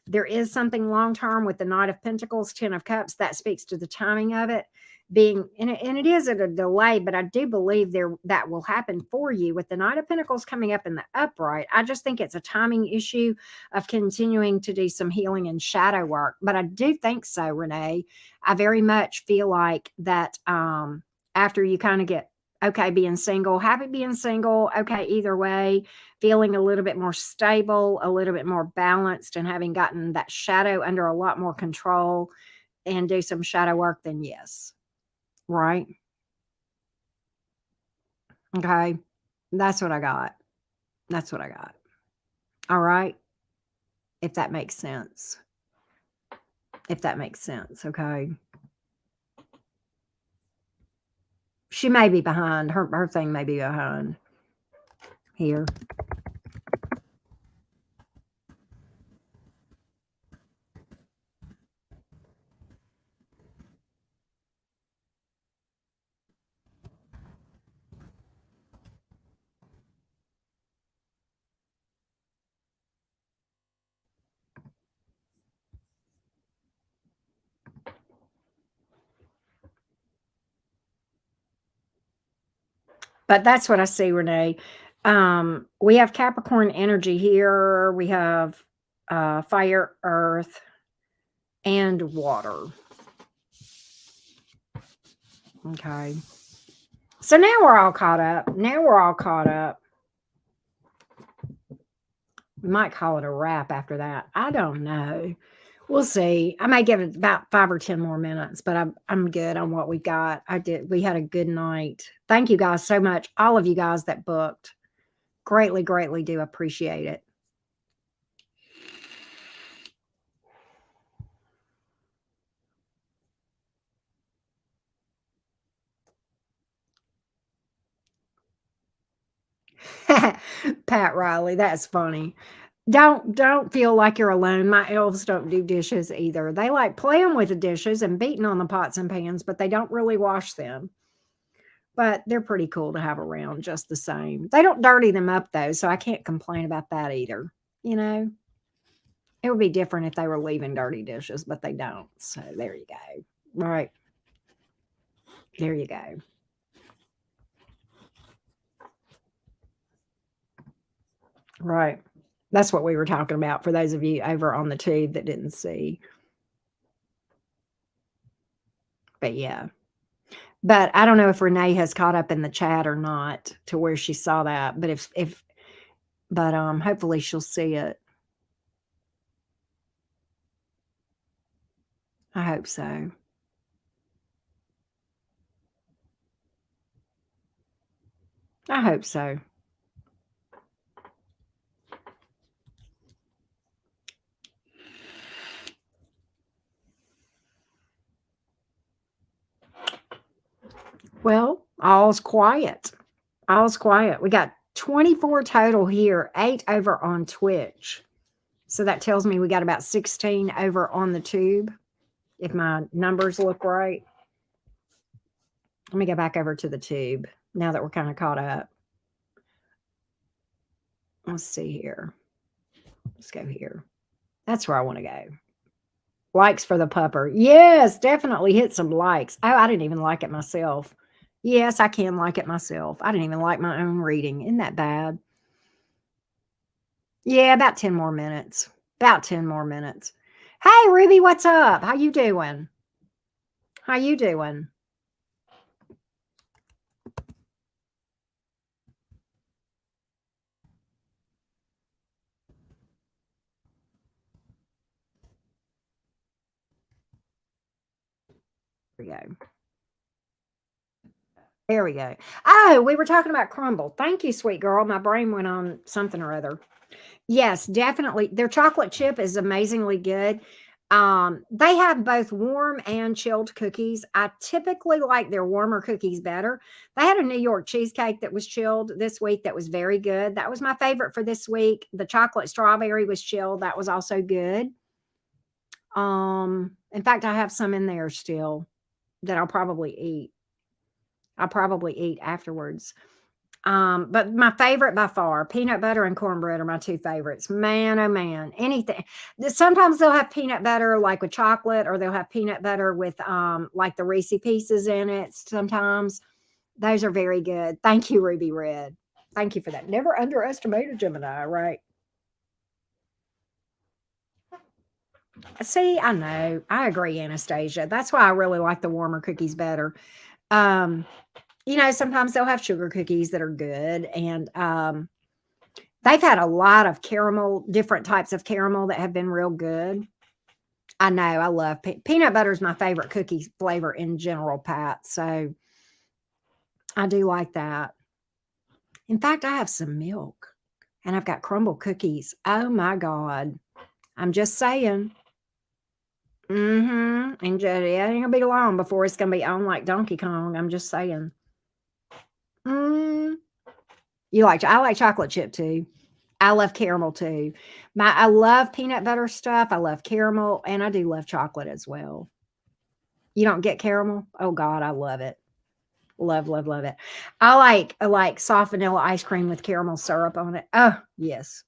there is something long term with the Knight of Pentacles, Ten of Cups. That speaks to the timing of it being, and it is at a delay, but I do believe that will happen for you with the Knight of Pentacles coming up in the upright. I just think it's a timing issue of continuing to do some healing and shadow work. But I do think so, Renee. I very much feel like that after you kind of get okay being single, happy being single, okay either way, feeling a little bit more stable, a little bit more balanced, and having gotten that shadow under a lot more control and do some shadow work, then yes. Right? Okay. That's what I got. That's what I got. All right. If that makes sense. If that makes sense. Okay. She may be behind. Her thing may be behind here. But that's what I see, Renee. We have Capricorn energy here. We have fire, earth, and water. Okay. So now we're all caught up. Now we're all caught up. We might call it a wrap after that. I don't know. We'll see. I may give it about 5 or 10 more minutes, but I'm good on what we got. We had a good night. Thank you guys so much. All of you guys that booked. Greatly, greatly do appreciate it. Pat Riley, that's funny. Don't feel like you're alone. My elves don't do dishes either. They like playing with the dishes and beating on the pots and pans, but they don't really wash them. But they're pretty cool to have around just the same. They don't dirty them up though, so I can't complain about that either. You know, it would be different if they were leaving dirty dishes, but they don't. So there you go. All right. There you go. Right. That's what we were talking about for those of you over on the tube that didn't see. But yeah. But I don't know if Renee has caught up in the chat or not to where she saw that. But hopefully she'll see it. I hope so. I hope so. Well, all's quiet. All's quiet. We got 24 total here, 8 over on Twitch. So that tells me we got about 16 over on the tube, if my numbers look right. Let me go back over to the tube now that we're kind of caught up. Let's see here. Let's go here. That's where I want to go. Likes for the pupper. Yes, definitely hit some likes. Oh, I didn't even like it myself. Yes, I can like it myself. I didn't even like my own reading. Isn't that bad? Yeah, about 10 more minutes. About 10 more minutes. Hey, Ruby, what's up? How you doing? How you doing? Here we go. There we go. Oh, we were talking about crumble. Thank you, sweet girl. My brain went on something or other. Yes, definitely. Their chocolate chip is amazingly good. They have both warm and chilled cookies. I typically like their warmer cookies better. They had a New York cheesecake that was chilled this week that was very good. That was my favorite for this week. The chocolate strawberry was chilled. That was also good. In fact, I have some in there still that I'll probably eat. I'll probably eat afterwards. But my favorite by far, peanut butter and cornbread are my two favorites. Man, oh man, anything. Sometimes they'll have peanut butter like with chocolate, or they'll have peanut butter with like the Reese pieces in it. Sometimes those are very good. Thank you, Ruby Red. Thank you for that. Never underestimate a Gemini, right? See, I know. I agree, Anastasia. That's why I really like the warmer cookies better. Um, sometimes they'll have sugar cookies that are good, and they've had a lot of caramel, different types of caramel that have been real good. I know, I love peanut butter is my favorite cookie flavor in general, Pat. So I do like that. In fact, I have some milk and I've got crumble cookies. Oh my God. I'm just saying. And it ain't gonna be long before it's gonna be on like Donkey Kong. I'm just saying. Mm. I like chocolate chip too. I love caramel too. I love peanut butter stuff. I love caramel, and I do love chocolate as well. You don't get caramel? Oh God, I love it. Love, love, love it. I like soft vanilla ice cream with caramel syrup on it. Oh yes,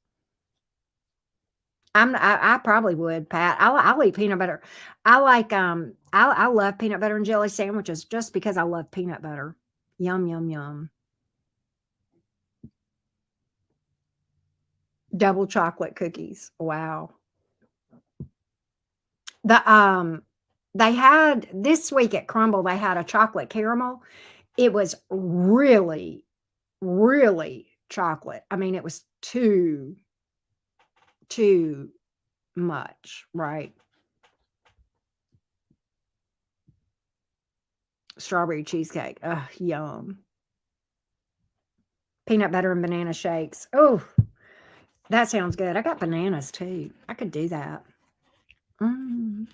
I probably would, Pat. I'll eat peanut butter. I love peanut butter and jelly sandwiches just because I love peanut butter. Yum yum yum. Double chocolate cookies. Wow. They had this week at Crumble, they had a chocolate caramel. It was really, really chocolate. I mean, it was too much, right? Strawberry cheesecake. Ugh, yum. Peanut butter and banana shakes. Oh, that sounds good. I got bananas too. I could do that. Mm,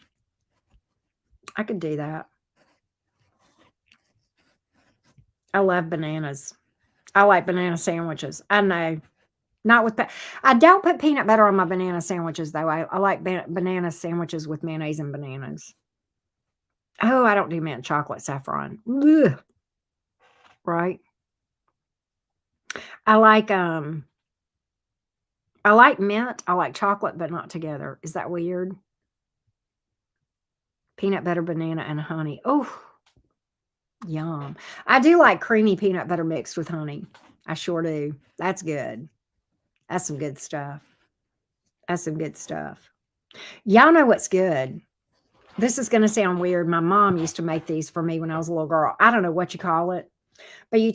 I could do that. I love bananas. I like banana sandwiches. I know. Not with I don't put peanut butter on my banana sandwiches though. I like banana sandwiches with mayonnaise and bananas. Oh, I don't do mint chocolate saffron. Ugh, right? I like I like mint. I like chocolate, but not together. Is that weird? Peanut butter, banana, and honey. Oh, yum. I do like creamy peanut butter mixed with honey. I sure do. That's good. That's some good stuff. That's some good stuff. Y'all know what's good? This is going to sound weird. My mom used to make these for me when I was a little girl. I don't know what you call it, but you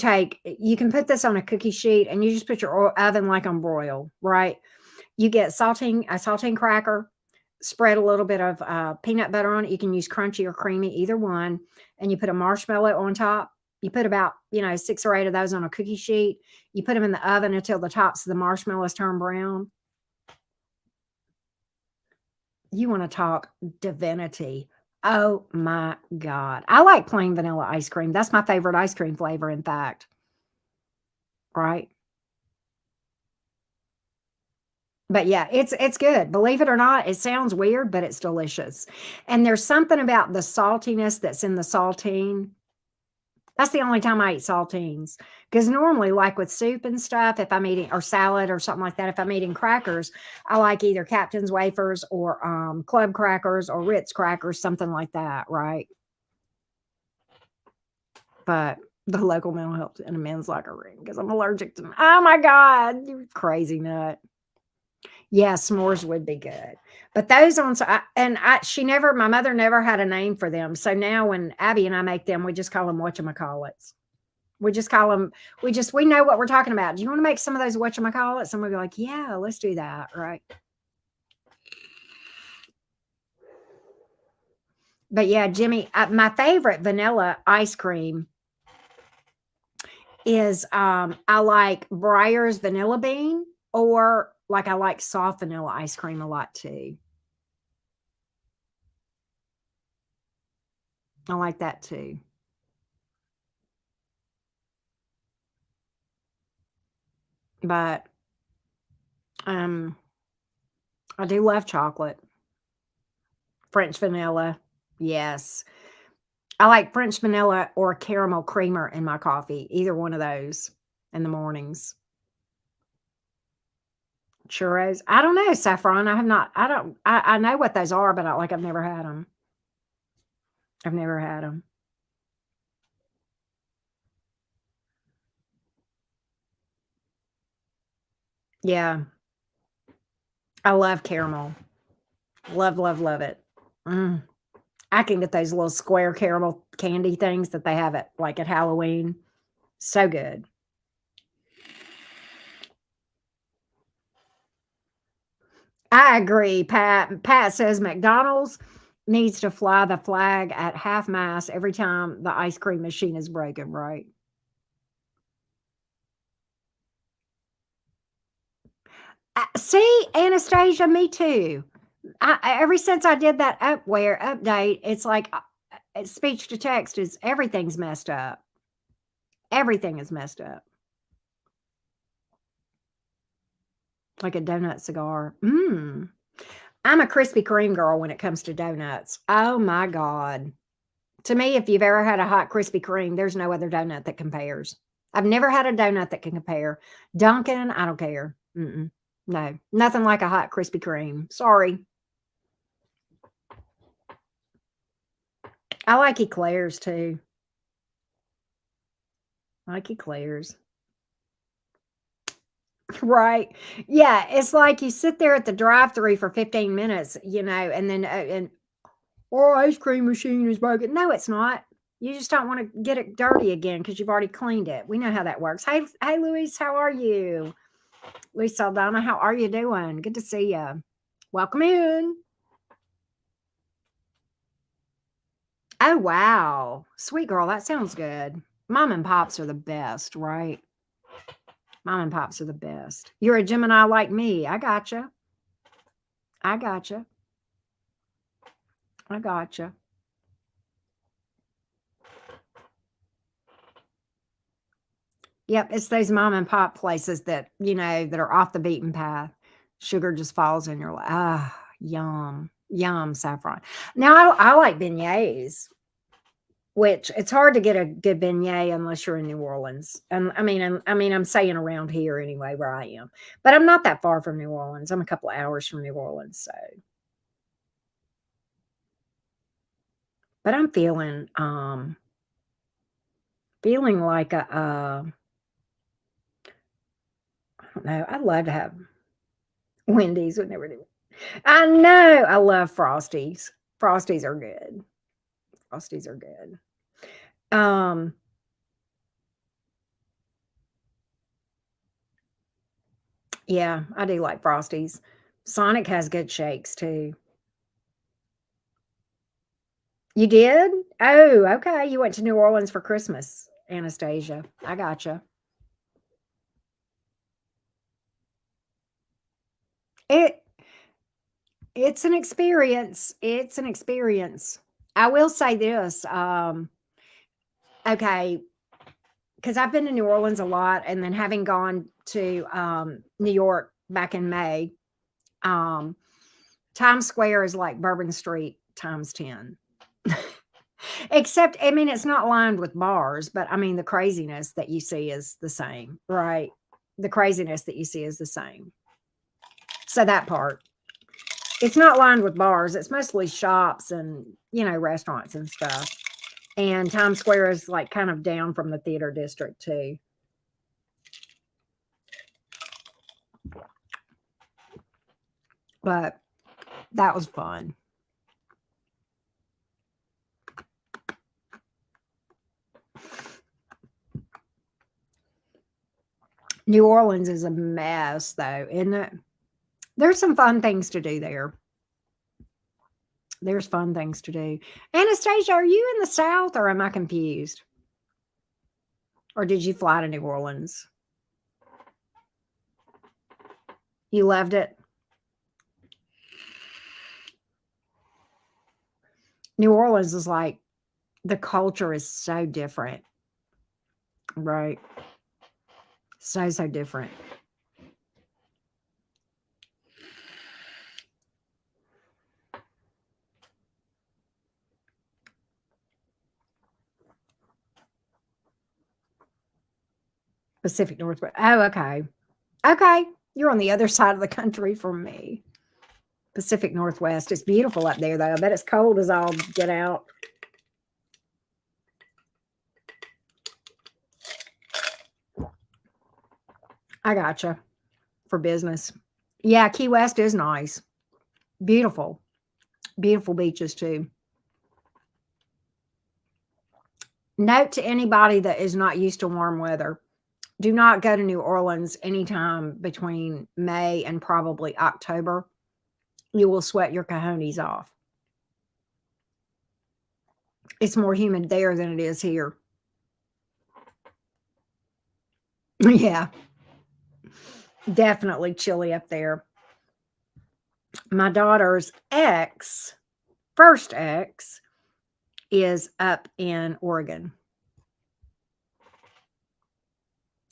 can put this on a cookie sheet and you just put your oven like on broil, right? You get a saltine cracker, spread a little bit of peanut butter on it. You can use crunchy or creamy, either one. And you put a marshmallow on top. You put about, 6 or 8 of those on a cookie sheet. You put them in the oven until the tops of the marshmallows turn brown. You want to talk divinity. Oh my God. I like plain vanilla ice cream. That's my favorite ice cream flavor, in fact. Right. But yeah, it's good. Believe it or not, it sounds weird, but it's delicious. And there's something about the saltiness that's in the saltine. That's the only time I eat saltines. Because normally, like with soup and stuff, if I'm eating or salad or something like that, if I'm eating crackers, I like either Captain's wafers or club crackers or Ritz crackers, something like that, right? But the local mental health in a men's locker room because I'm allergic to. Oh my God, you crazy nut. Yeah, s'mores would be good. But those on, she never, my mother never had a name for them. So now when Abby and I make them, we just call them whatchamacallits. We just call them, we know what we're talking about. Do you want to make some of those whatchamacallits? And we'll be like, yeah, let's do that. Right. But yeah, Jimmy, my favorite vanilla ice cream is I like Breyer's vanilla bean, or like I like soft vanilla ice cream a lot too. I like that too. But um I do love chocolate. French vanilla. Yes. I like French vanilla or caramel creamer in my coffee, either one of those in the mornings. Churros. I don't know, saffron. I have not. I don't. I know what those are, but I've never had them. I've never had them. Yeah, I love caramel. Love, love, love it. Mm. I can get those little square caramel candy things that they have at Halloween. So good. I agree, Pat. Pat says McDonald's needs to fly the flag at half mast every time the ice cream machine is broken, right? See, Anastasia, me too. Ever since I did that update, it's like speech to text is everything's messed up. Everything is messed up. Like a donut cigar. Mm. I'm a Krispy Kreme girl when it comes to donuts. Oh my God. To me, if you've ever had a hot Krispy Kreme, there's no other donut that compares. I've never had a donut that can compare. Dunkin', I don't care. Mm-mm. No, nothing like a hot Krispy Kreme. Sorry. I like eclairs too. I like eclairs. Right. Yeah, it's like you sit there at the drive-through for 15 minutes, and then and our ice cream machine is broken. No, it's not. You just don't want to get it dirty again because you've already cleaned it. We know how that works. Hey, Luis, how are you? Luis Saldana, how are you doing? Good to see you. Welcome in. Oh, wow. Sweet girl, that sounds good. Mom and pops are the best, right? Mom and pops are the best. You're a Gemini like me. I gotcha. I gotcha. I gotcha. Yep, it's those mom and pop places that are off the beaten path. Sugar just falls in your lap. Ah, yum, yum, saffron. Now I like beignets, which it's hard to get a good beignet unless you're in New Orleans. And I'm saying around here anyway, where I am. But I'm not that far from New Orleans. I'm a couple of hours from New Orleans, so. But I'm feeling like I don't know. I'd love to have Wendy's. Would never do. I know. I love Frosties. Frosties are good. Frosties are good. Um, yeah, I do like Frosties. Sonic has good shakes too. You did? Oh, okay. You went to New Orleans for Christmas, Anastasia. I gotcha. It it's an experience. It's an experience. I will say this. Okay, because I've been to New Orleans a lot, and then having gone to New York back in May, um, Times Square is like Bourbon Street times 10. Except, I mean, it's not lined with bars, but I mean, the craziness that you see is the same, right? The craziness that you see is the same. So that part, it's not lined with bars. It's mostly shops and, restaurants and stuff. And Times Square is like kind of down from the theater district too. But that was fun. New Orleans is a mess, though, isn't it? There's some fun things to do there. There's fun things to do. Anastasia, are you in the South or am I confused? Or did you fly to New Orleans? You loved it? New Orleans is like, the culture is so different. Right. So different. Pacific Northwest. Oh, okay. Okay. You're on the other side of the country from me. Pacific Northwest. It's beautiful up there, though. I bet it's cold as all get out. I gotcha. For business. Yeah, Key West is nice. Beautiful. Beautiful beaches, too. Note to anybody that is not used to warm weather. Do not go to New Orleans anytime between May and probably October. You will sweat your cojones off. It's more humid there than it is here. Yeah. Definitely chilly up there. My daughter's first ex, is up in Oregon.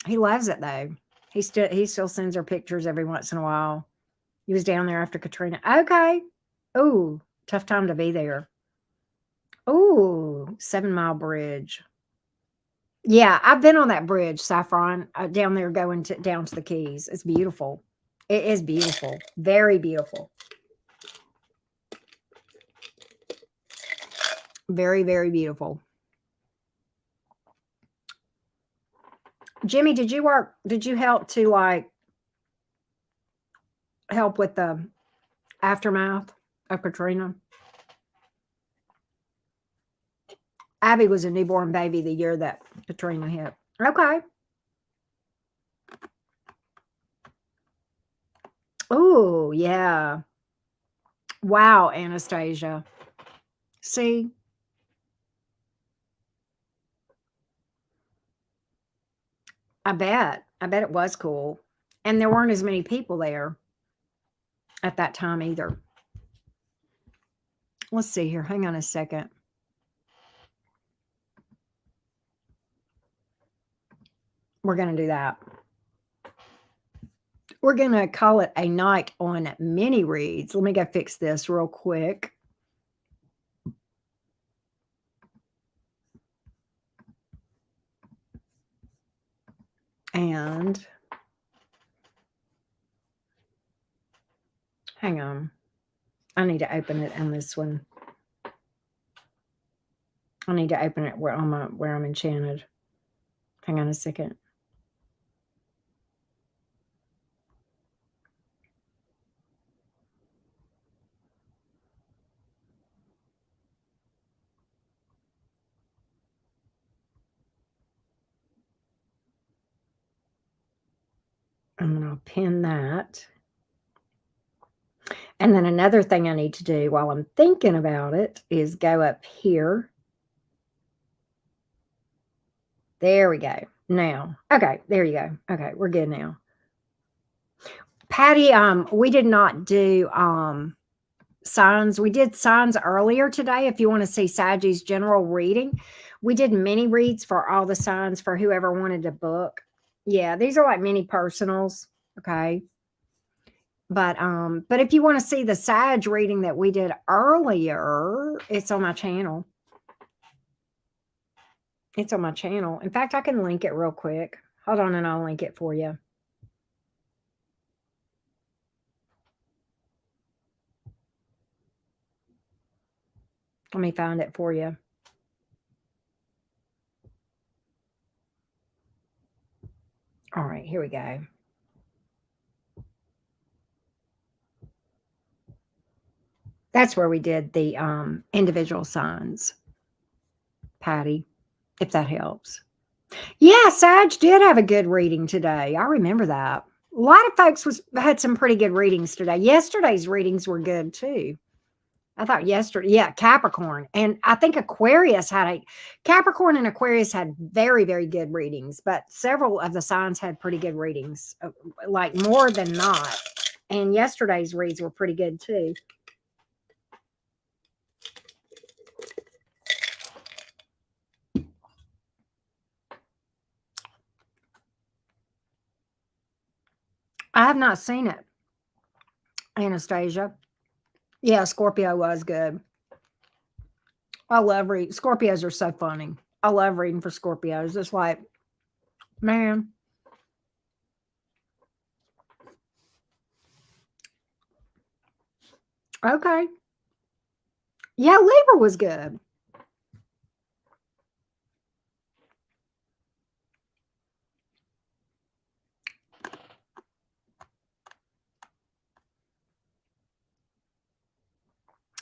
He loves it though. He still sends her pictures every once in a while. He was down there after Katrina. Okay. Oh, tough time to be there. Oh, 7 Mile Bridge. Yeah, I've been on that bridge, Saffron, down there going down to the Keys. It's beautiful. It is beautiful. Very beautiful. Very, very beautiful. Jimmy, did you help to help with the aftermath of Katrina? Abby was a newborn baby the year that Katrina hit. Okay. Oh, yeah. Wow, Anastasia. See? I bet. I bet it was cool. And there weren't as many people there at that time either. Let's see here. Hang on a second. We're going to do that. We're going to call it a night on mini reads. Let me go fix this real quick. And hang on. I need to open it on this one. I need to open it where I'm enchanted. Hang on a second. I'm going to pin that. And then another thing I need to do while I'm thinking about it is go up here. There we go. Now, okay, there you go. Okay, we're good now. Patty, we did not do signs. We did signs earlier today. If you want to see Sagi's general reading, we did mini reads for all the signs for whoever wanted to book. Yeah, these are like mini personals. Okay. But if you want to see the Sag reading that we did earlier, it's on my channel. It's on my channel. In fact, I can link it real quick. Hold on and I'll link it for you. Let me find it for you. All right, here we go. That's where we did the individual signs, Patty, if that helps. Yeah, Sag did have a good reading today. I remember that. A lot of folks had some pretty good readings today. Yesterday's readings were good too. I thought yesterday, yeah, Capricorn. And I think Capricorn and Aquarius had very, very good readings, but several of the signs had pretty good readings, like more than not. And yesterday's reads were pretty good too. I have not seen it, Anastasia. Yeah, Scorpio was good. I love reading. Scorpios are so funny. I love reading for Scorpios. It's like, man. Okay. Yeah, Libra was good.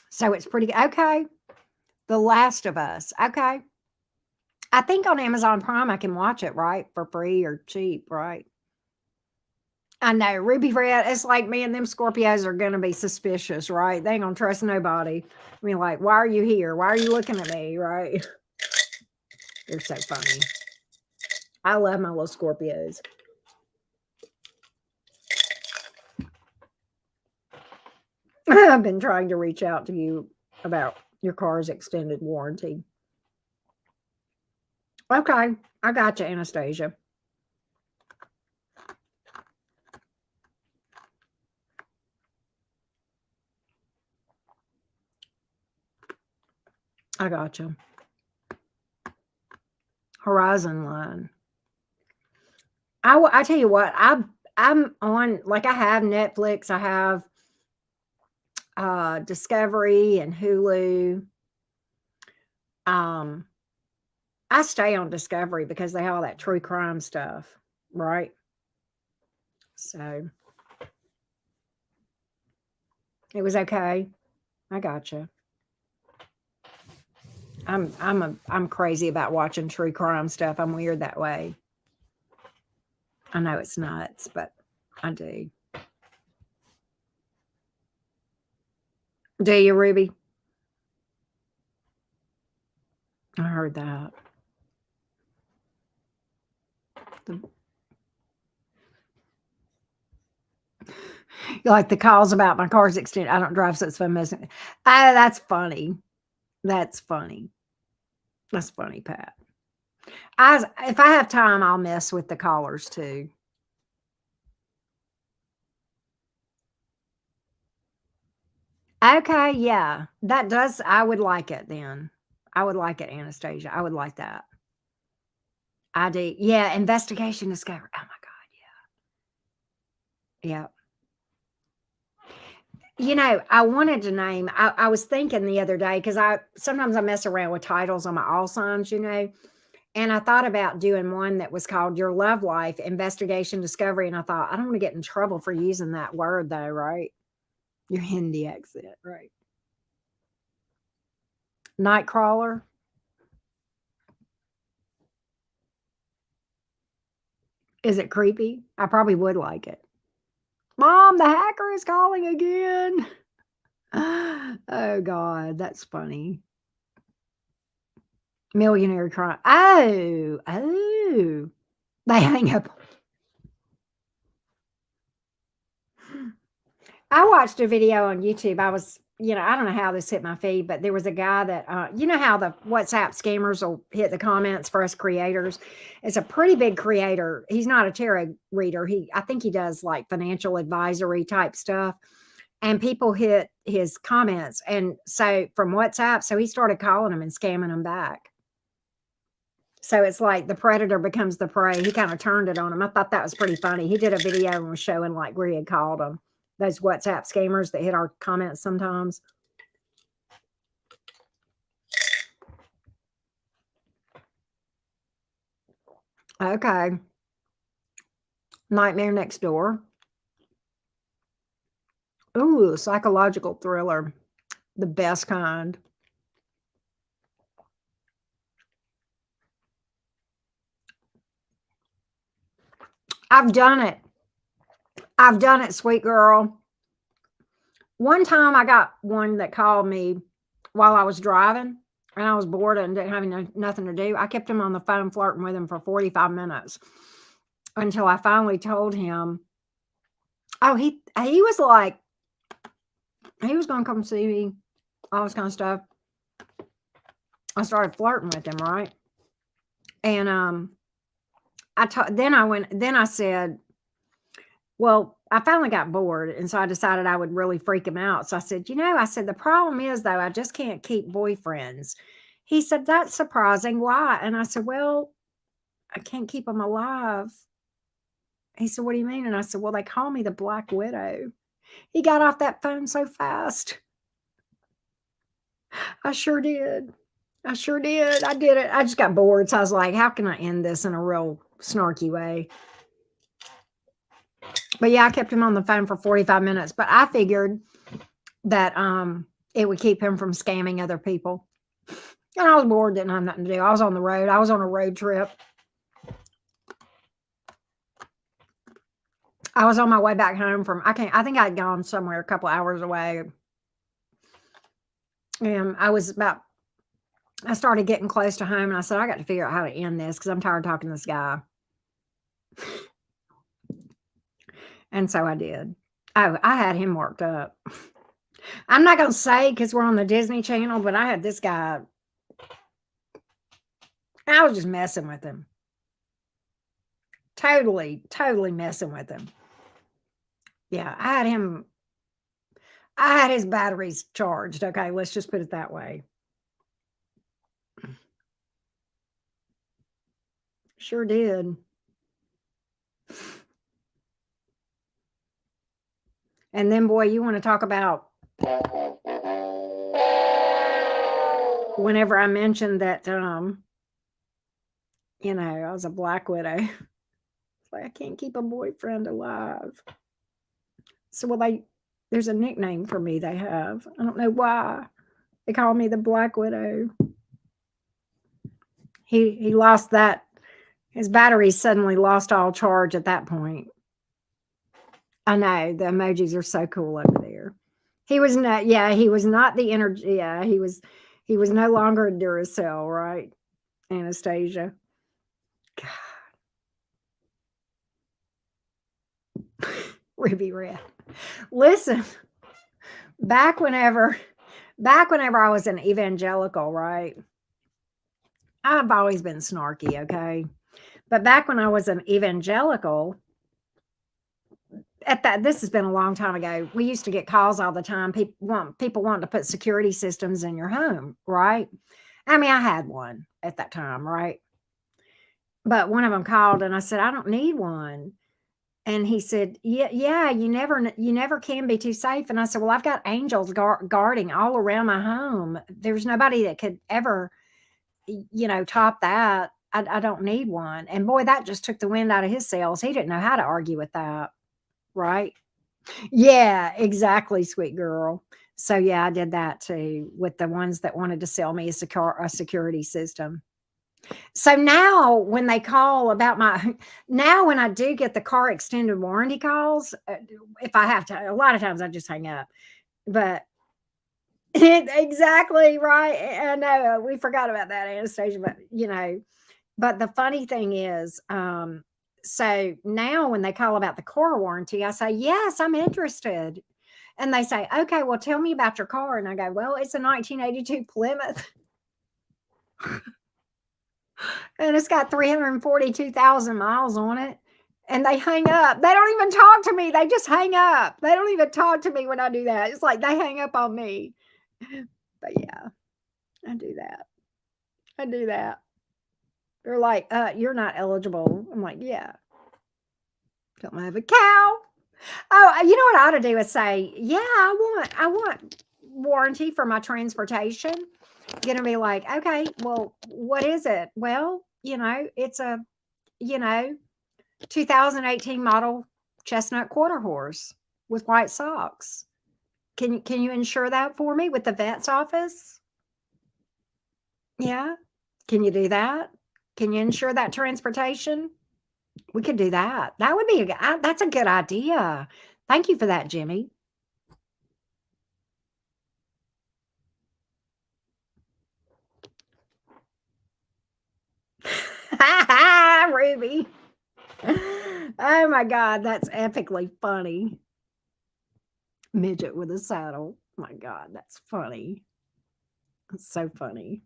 So it's pretty okay. The Last of Us. Okay. I think on Amazon Prime I can watch it, right? For free or cheap, right? I know. Ruby Red, it's like me and them Scorpios are gonna be suspicious, right? They ain't gonna trust nobody. I mean, like, why are you here? Why are you looking at me? Right? They're so funny. I love my little Scorpios. I've been trying to reach out to you about your car's extended warranty. Okay, I got you, Anastasia. I got you. Horizon Line. I tell you what, I'm on, like, I have Netflix, I have Discovery and Hulu. Um, I stay on Discovery because they have all that true crime stuff, right? So it was okay. I gotcha. I'm crazy about watching true crime stuff. I'm weird that way. I know it's nuts, but I do. Do you, Ruby? I heard that. The, like the calls about my car's extended. I don't drive, so it's fun messing. That's funny. That's funny. That's funny, Pat. If I have time, I'll mess with the callers too. Okay, yeah. That does I would like it then. I would like it, Anastasia. I would like that. I do. Yeah, investigation discovery. Oh my god, yeah. Yeah. I wanted to name I was thinking the other day because I sometimes I mess around with titles on my all signs. And I thought about doing one that was called Your Love Life Investigation Discovery. And I thought, I don't want to get in trouble for using that word though, right? Your Hindi accent, right? Nightcrawler. Is it creepy? I probably would like it. Mom, the hacker is calling again. Oh God, that's funny. Millionaire crime. Oh. They hang up. I watched a video on YouTube. I don't know how this hit my feed, but there was a guy that, you know how the WhatsApp scammers will hit the comments for us creators. It's a pretty big creator. He's not a tarot reader. I think he does like financial advisory type stuff. And people hit his comments. And so from WhatsApp, so he started calling them and scamming them back. So it's like the predator becomes the prey. He kind of turned it on him. I thought that was pretty funny. He did a video and was showing like where he had called them. Those WhatsApp scammers that hit our comments sometimes. Okay. Nightmare Next Door. Ooh, psychological thriller. The best kind. I've done it. I've done it, sweet girl. One time I got one that called me while I was driving and I was bored and didn't have nothing to do. I kept him on the phone flirting with him for 45 minutes until I finally told him, oh, he was like, he was going to come see me, all this kind of stuff. I started flirting with him, right? And then I said, well, I finally got bored, and so I decided I would really freak him out. So I said, I said, the problem is, though, I just can't keep boyfriends. He said, that's surprising. Why? And I said, well, I can't keep them alive. He said, what do you mean? And I said, well, they call me the Black Widow. He got off that phone so fast. I sure did. I sure did. I did it. I just got bored. So I was like, how can I end this in a real snarky way? But yeah, I kept him on the phone for 45 minutes. But I figured that it would keep him from scamming other people. And I was bored, didn't have nothing to do. I was on the road. I was on a road trip. I was on my way back home from, I think I'd gone somewhere a couple hours away. And I started getting close to home and I said, I got to figure out how to end this because I'm tired of talking to this guy. And so I did. Oh, I had him worked up. I'm not going to say because we're on the Disney Channel, but I had this guy. I was just messing with him. Totally messing with him. Yeah, I had his batteries charged. Okay, let's just put it that way. Sure did. And then, boy, you want to talk about whenever I mentioned that, I was a Black Widow. It's like, I can't keep a boyfriend alive. So, well, there's a nickname for me they have. I don't know why. They call me the Black Widow. He lost that. His battery suddenly lost all charge at that point. I know the emojis are so cool over there. He was not the energy. Yeah, he was no longer a Duracell, right? Anastasia. God. Ruby Red. Listen, back whenever I was an evangelical, right? I've always been snarky, okay? But back when I was an evangelical, this has been a long time ago. We used to get calls all the time. People want to put security systems in your home, right? I mean, I had one at that time, right? But one of them called and I said, I don't need one. And he said, yeah, you never can be too safe. And I said, well, I've got angels guarding all around my home. There's nobody that could ever, top that. I don't need one. And boy, that just took the wind out of his sails. He didn't know how to argue with that. Right. Yeah, exactly, sweet girl. So yeah, I did that too with the ones that wanted to sell me a security system. So now when they call about now when I do get the car extended warranty calls, if I have to, a lot of times I just hang up. But exactly right. I know we forgot about that, Anastasia, but the funny thing is, so now when they call about the car warranty, I say, yes, I'm interested. And they say, okay, well, tell me about your car. And I go, well, it's a 1982 Plymouth. And it's got 342,000 miles on it. And they hang up. They don't even talk to me. They just hang up. They don't even talk to me when I do that. It's like they hang up on me. But yeah, I do that. I do that. They're like, you're not eligible. I'm like, yeah. Don't I have a cow? Oh, you know what I ought to do is say, yeah, I want warranty for my transportation. Gonna be like, okay, well, what is it? Well, it's a, 2018 model chestnut quarter horse with white socks. Can you insure that for me with the vet's office? Yeah. Can you do that? Can you insure that transportation? We could do that. That would be that's a good idea. Thank you for that, Jimmy. Ruby. Oh my God, that's epically funny. Midget with a saddle. My God, that's funny. It's so funny.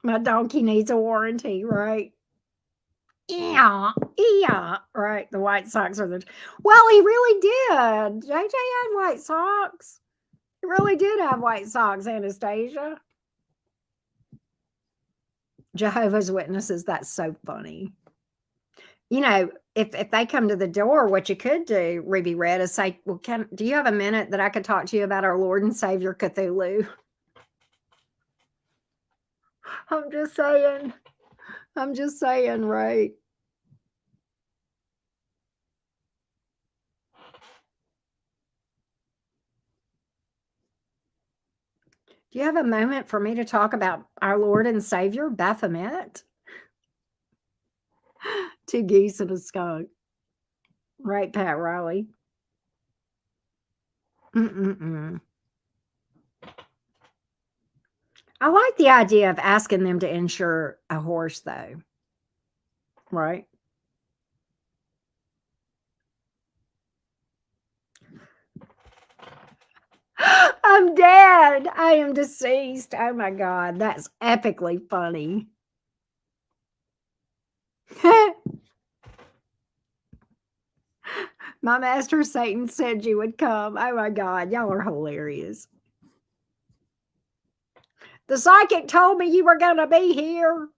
My donkey needs a warranty, right? Yeah, yeah, right. The White Sox are the. Well, he really did. JJ had White Sox. He really did have White Sox, Anastasia. Jehovah's Witnesses. That's so funny. You know, if they come to the door, what you could do, Ruby Red, is say, "Well, do you have a minute that I could talk to you about our Lord and Savior Cthulhu?" I'm just saying. I'm just saying, right? Do you have a moment for me to talk about our Lord and Savior, Baphomet? Two geese and a skunk. Right, Pat Riley? Mm-mm-mm. I like the idea of asking them to insure a horse, though. Right? I'm dead. I am deceased. Oh my God. That's epically funny. My master Satan said you would come. Oh my God. Y'all are hilarious. The psychic told me you were going to be here.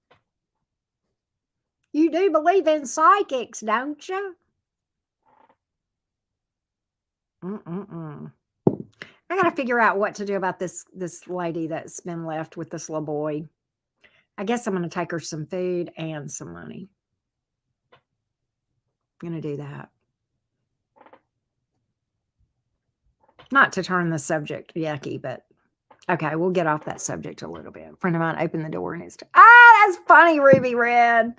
You do believe in psychics, don't you? Mm-mm-mm. I got to figure out what to do about this lady that's been left with this little boy. I guess I'm going to take her some food and some money. I'm going to do that. Not to turn the subject yucky, but okay, we'll get off that subject a little bit. A friend of mine opened the door and it's, that's funny, Ruby Red.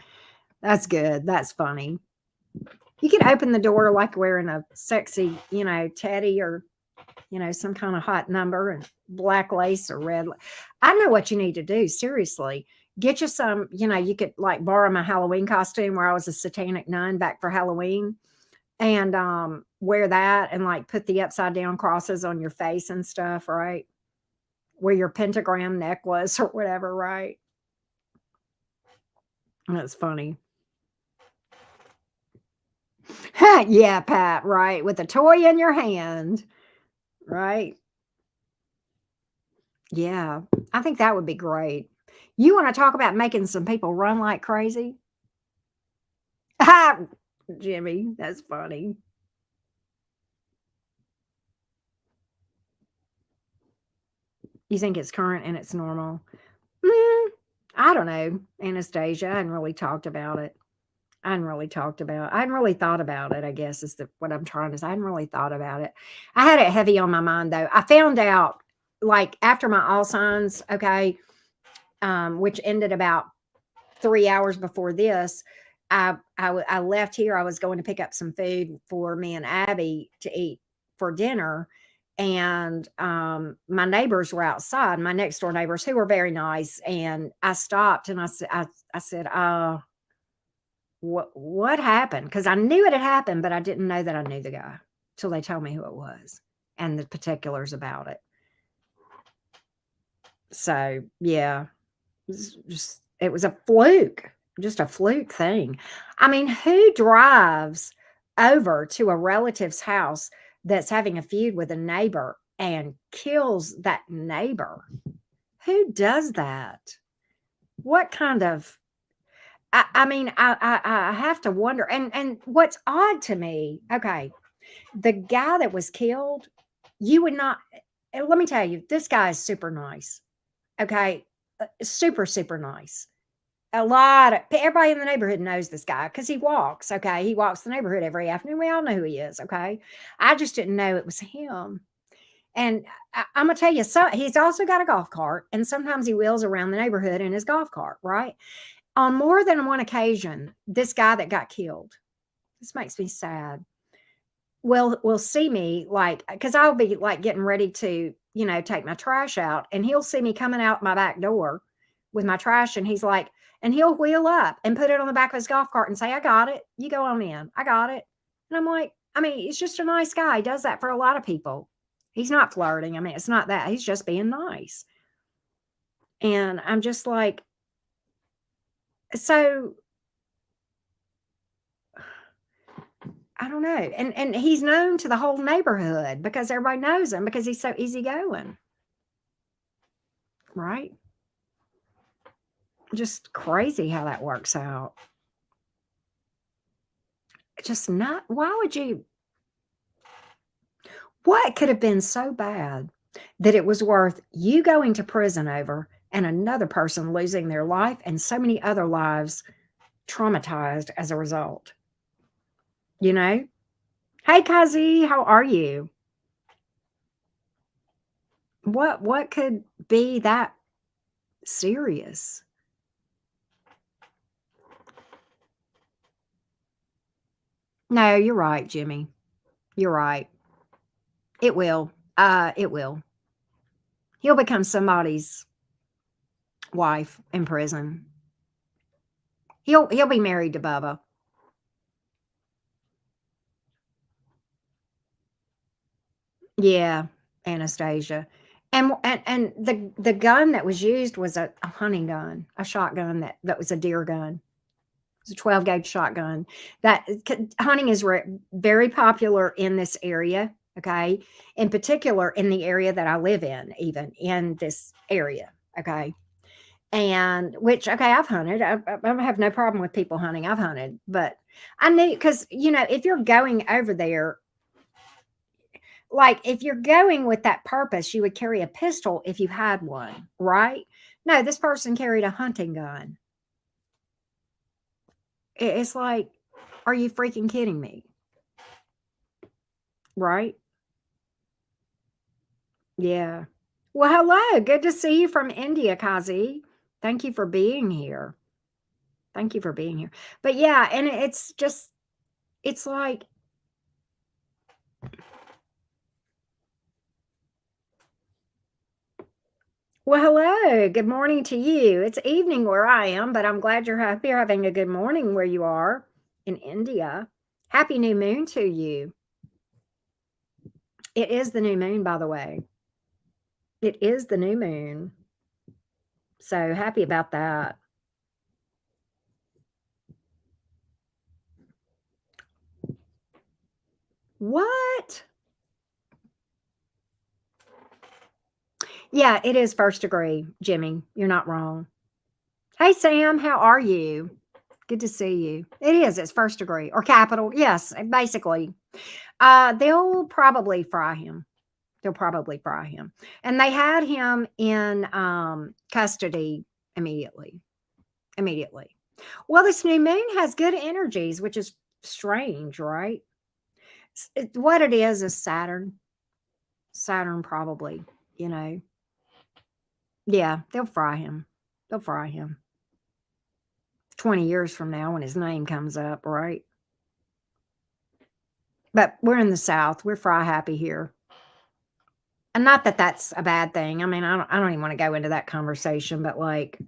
That's good. That's funny. You can open the door like wearing a sexy, teddy or, some kind of hot number and black lace or red. I know what you need to do. Seriously. Get you some, you could like borrow my Halloween costume where I was a satanic nun back for Halloween and wear that and like put the upside down crosses on your face and stuff, right? Wear your pentagram necklace or whatever, right? That's funny. Yeah, Pat, right. With a toy in your hand, right? Yeah, I think that would be great. You want to talk about making some people run like crazy? Jimmy, that's funny. You think it's current and it's normal? I don't know, Anastasia. I hadn't really talked about it. I hadn't really thought about it, I guess, is what I'm trying to say. I hadn't really thought about it. I had it heavy on my mind, though. I found out, like, after my all signs, okay, which ended about 3 hours before this, I left here. I was going to pick up some food for me and Abby to eat for dinner. And my neighbors were outside, my next door neighbors, who were very nice. And I stopped and I said, what happened? Because I knew it had happened, but I didn't know that I knew the guy till they told me who it was and the particulars about it. So yeah, it was a fluke, just a fluke thing. I mean, who drives over to a relative's house that's having a feud with a neighbor and kills that neighbor? Who does that? What kind of I mean, I have to wonder. And what's odd to me, okay, the guy that was killed, you would not. Let me tell you, this guy is super nice. Okay, super super nice. A lot of everybody in the neighborhood knows this guy because he walks. Okay, he walks the neighborhood every afternoon. We all know who he is. Okay, I just didn't know it was him. And I'm gonna tell you, so he's also got a golf cart, and sometimes he wheels around the neighborhood in his golf cart, right? On more than one occasion, this guy that got killed, this makes me sad, will see me like, because I'll be like getting ready to, take my trash out, and he'll see me coming out my back door with my trash, and he's like, And he'll wheel up and put it on the back of his golf cart and say, I got it. You go on in. I got it. And I'm like, I mean, he's just a nice guy. He does that for a lot of people. He's not flirting. I mean, it's not that. He's just being nice. And I'm just like, so I don't know. And he's known to the whole neighborhood because everybody knows him because he's so easygoing. Right? Just crazy how that works out. Just not, why would you? What could have been so bad that it was worth you going to prison over and another person losing their life and so many other lives traumatized as a result? You know? Hey, Kazi, how are you? What could be that serious? No, you're right, Jimmy. You're right. It will. It will. He'll become somebody's wife in prison. He'll be married to Bubba. Yeah, Anastasia. And the gun that was used was a hunting gun, a shotgun that was a deer gun. It's a 12 gauge shotgun. Hunting is very popular in this area. Okay, in particular in the area that I live in, even in this area. Okay, and which I've hunted. I have no problem with people hunting. I've hunted, but I knew because if you're going over there, like if you're going with that purpose, you would carry a pistol if you had one, right? No, this person carried a hunting gun. It's like, are you freaking kidding me? Right? Yeah. Well, hello. Good to see you from India, Kazi. Thank you for being here. Thank you for being here. But yeah, and it's just, it's like, well, hello. Good morning to you. It's evening where I am, but I'm glad you're having a good morning where you are in India. Happy new moon to you. It is the new moon, by the way. It is the new moon. So happy about that. What? Yeah, it is first degree, Jimmy. You're not wrong. Hey, Sam, how are you? Good to see you. It is. It's first degree or capital. Yes, basically. They'll probably fry him. They'll probably fry him. And they had him in custody immediately. Immediately. Well, this new moon has good energies, which is strange, right? What it is Saturn. Saturn, probably, you know. Yeah, they'll fry him. They'll fry him. 20 years from now when his name comes up, right? But we're in the South. We're fry happy here. And not that that's a bad thing. I mean, I don't even want to go into that conversation, but like,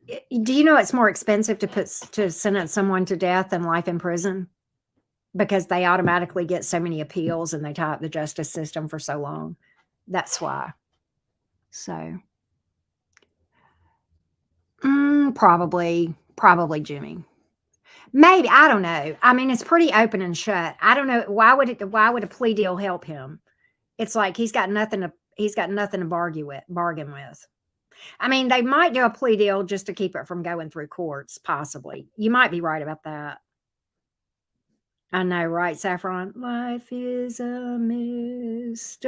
do you know it's more expensive to sentence someone to death than life in prison? Because they automatically get so many appeals and they tie up the justice system for so long. That's why. So, probably Jimmy. Maybe, I don't know. I mean, it's pretty open and shut. I don't know why would a plea deal help him? It's like he's got nothing to bargain with. I mean, they might do a plea deal just to keep it from going through courts, possibly. You might be right about that. I know, right, Saffron? Life is a mystery.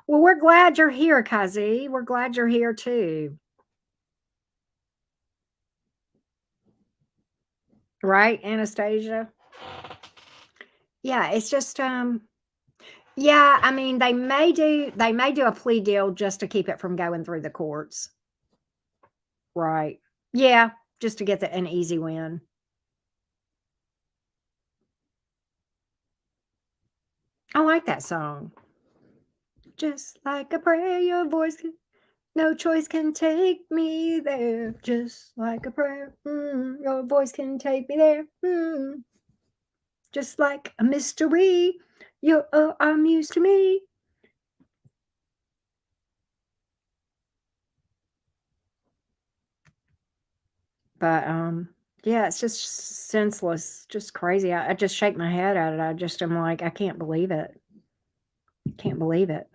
Well, we're glad you're here, Kazi. We're glad you're here too. Right, Anastasia? Yeah, it's just yeah, I mean, they may do a plea deal just to keep it from going through the courts. Right. Yeah, just to get an easy win. I like that song. Just like a prayer, your voice. No choice can take me there, just like a prayer. Your voice can take me there, just like a mystery. You're a muse to me. But yeah, it's just senseless, just crazy. I just shake my head at it. I just am like, I can't believe it. Can't believe it.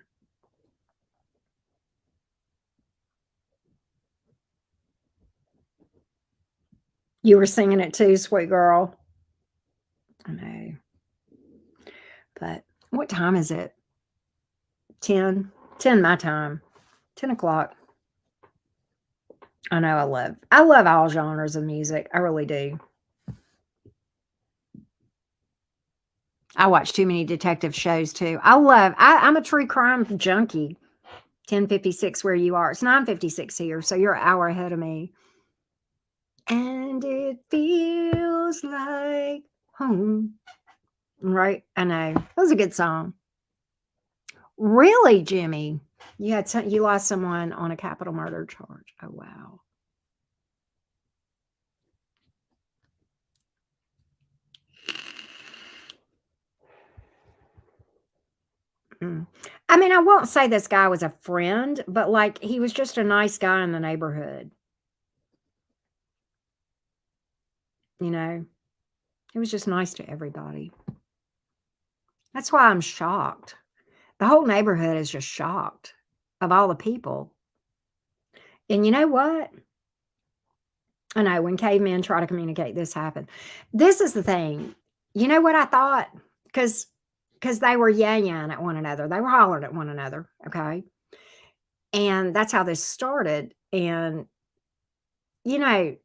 You were singing it too, sweet girl. I know. But what time is it? 10. 10 my time. 10 o'clock. I know I love all genres of music. I really do. I watch too many detective shows too. I'm a true crime junkie. 10:56 where you are. It's 9:56 here, so you're an hour ahead of me. And it feels like home. Right? I know. That was a good song. Really, Jimmy? You lost someone on a capital murder charge. Oh wow. Mm. I mean, I won't say this guy was a friend, but like he was just a nice guy in the neighborhood. You know, he was just nice to everybody. That's why I'm shocked. The whole neighborhood is just shocked of all the people. And you know what? I know when cavemen try to communicate, this happened. This is the thing. You know what I thought? Because they were yang at one another. They were hollering at one another. Okay. And that's how this started. And you know,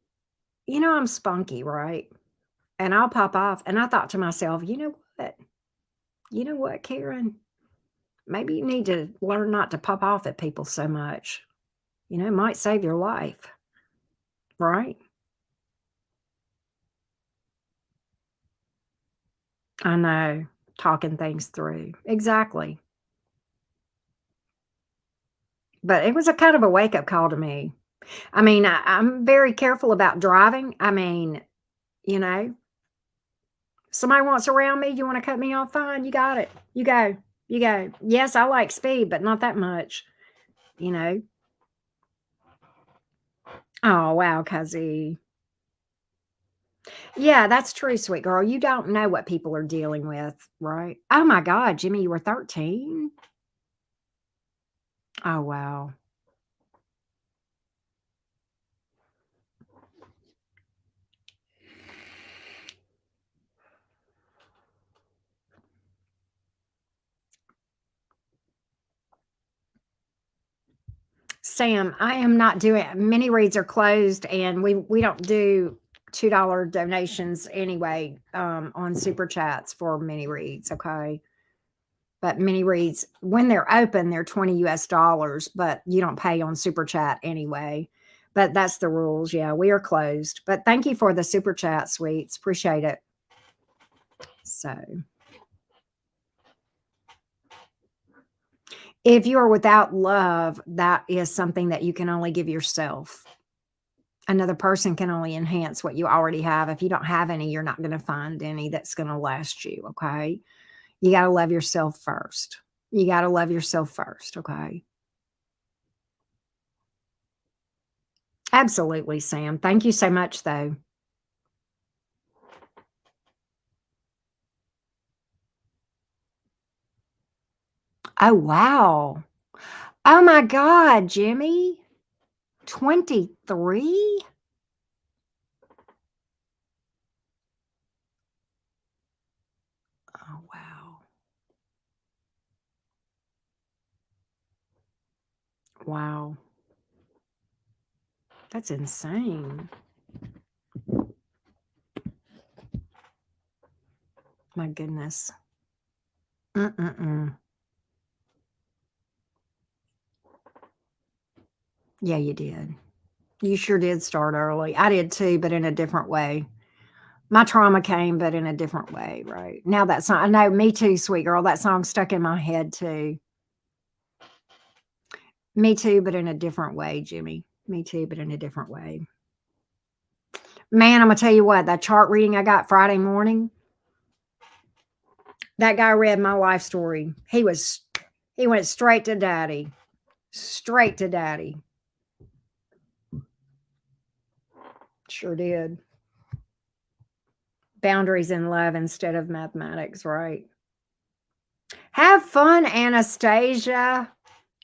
I'm spunky, right? And I'll pop off. And I thought to myself, you know what? You know what, Karen? Maybe you need to learn not to pop off at people so much. It might save your life, right? I know. Talking things through. Exactly. But it was a kind of a wake up call to me. I mean, I'm very careful about driving. I mean, you know, somebody wants around me, you want to cut me off, fine, you got it. You go. You go. Yes, I like speed, but not that much, you know. Oh, wow, Cuzzy. Yeah, that's true, sweet girl. You don't know what people are dealing with, right? Oh my God, Jimmy, you were 13? Oh, wow. Sam, I am not doing mini reads are closed and we don't do $2 donations anyway on super chats for mini reads, okay? But mini reads, when they're open, they're 20 US dollars, but you don't pay on super chat anyway. But that's the rules. Yeah, we are closed. But thank you for the super chat, sweets. Appreciate it. So, if you are without love, that is something that you can only give yourself. Another person can only enhance what you already have. If you don't have any, you're not going to find any that's going to last you. Okay. You got to love yourself first. You got to love yourself first. Okay. Absolutely, Sam. Thank you so much, though. Oh, wow. Oh, my God, Jimmy. 23? Oh, wow. Wow. That's insane. My goodness. Mm-mm-mm. Yeah, you did. You sure did start early. I did too, but in a different way. My trauma came, but in a different way, right? Now that song, I know, me too, sweet girl. That song stuck in my head too. Me too, but in a different way, Jimmy. Me too, but in a different way. Man, I'm gonna tell you what, that chart reading I got Friday morning, that guy read my life story. He went straight to daddy. Straight to daddy. Sure did. Boundaries in love instead of mathematics, right? Have fun, Anastasia.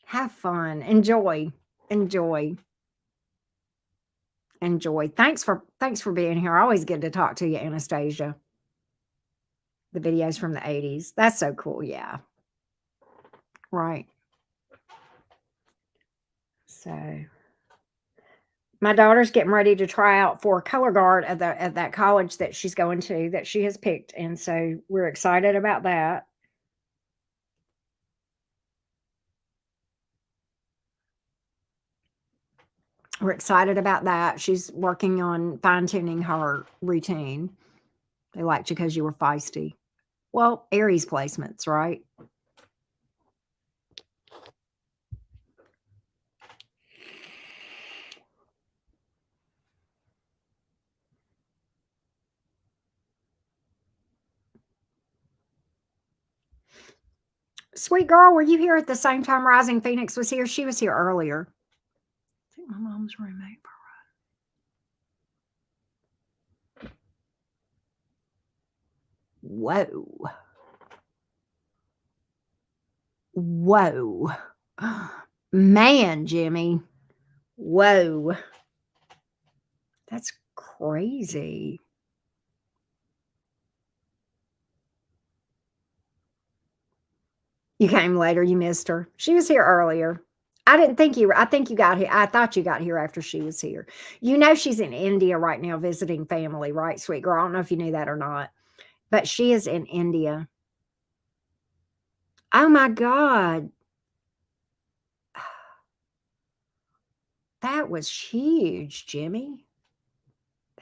Have fun. Enjoy. Enjoy. Enjoy. Thanks for being here. I always get to talk to you, Anastasia. The videos from the 80s. That's so cool. Yeah. Right. So my daughter's getting ready to try out for color guard at that college that she's going to that she has picked. And so we're excited about that. We're excited about that. She's working on fine-tuning her routine. They liked you because you were feisty. Well, Aries placements, right? Sweet girl, were you here at the same time Rising Phoenix was here? She was here earlier. I think my mom's roommate. Whoa. Whoa. Man, Jimmy. Whoa. That's crazy. You came later. You missed her. She was here earlier. I didn't think you were. I think you got here. I thought you got here after she was here. You know, she's in India right now visiting family, right, sweet girl? I don't know if you knew that or not, but she is in India. Oh my God. That was huge, Jimmy.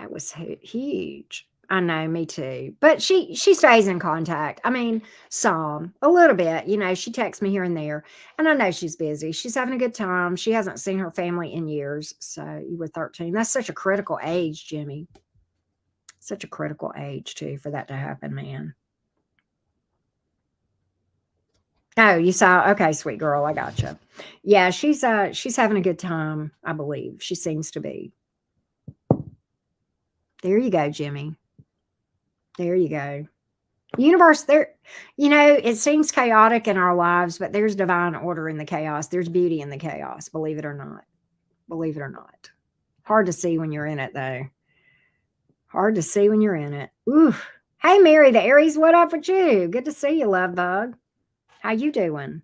That was huge. I know, me too. But she stays in contact. I mean, some, a little bit. You know, she texts me here and there, and I know she's busy. She's having a good time. She hasn't seen her family in years. So you were 13. That's such a critical age, Jimmy. Such a critical age too for that to happen, man. Oh, you saw? Okay, sweet girl, I gotcha. Yeah, she's having a good time. I believe she seems to be. There you go, Jimmy. There you go. Universe, there, you know, it seems chaotic in our lives, but there's divine order in the chaos. There's beauty in the chaos, believe it or not. Believe it or not. Hard to see when you're in it, though. Hard to see when you're in it. Ooh. Hey, Mary, the Aries, what up with you? Good to see you, love bug. How you doing?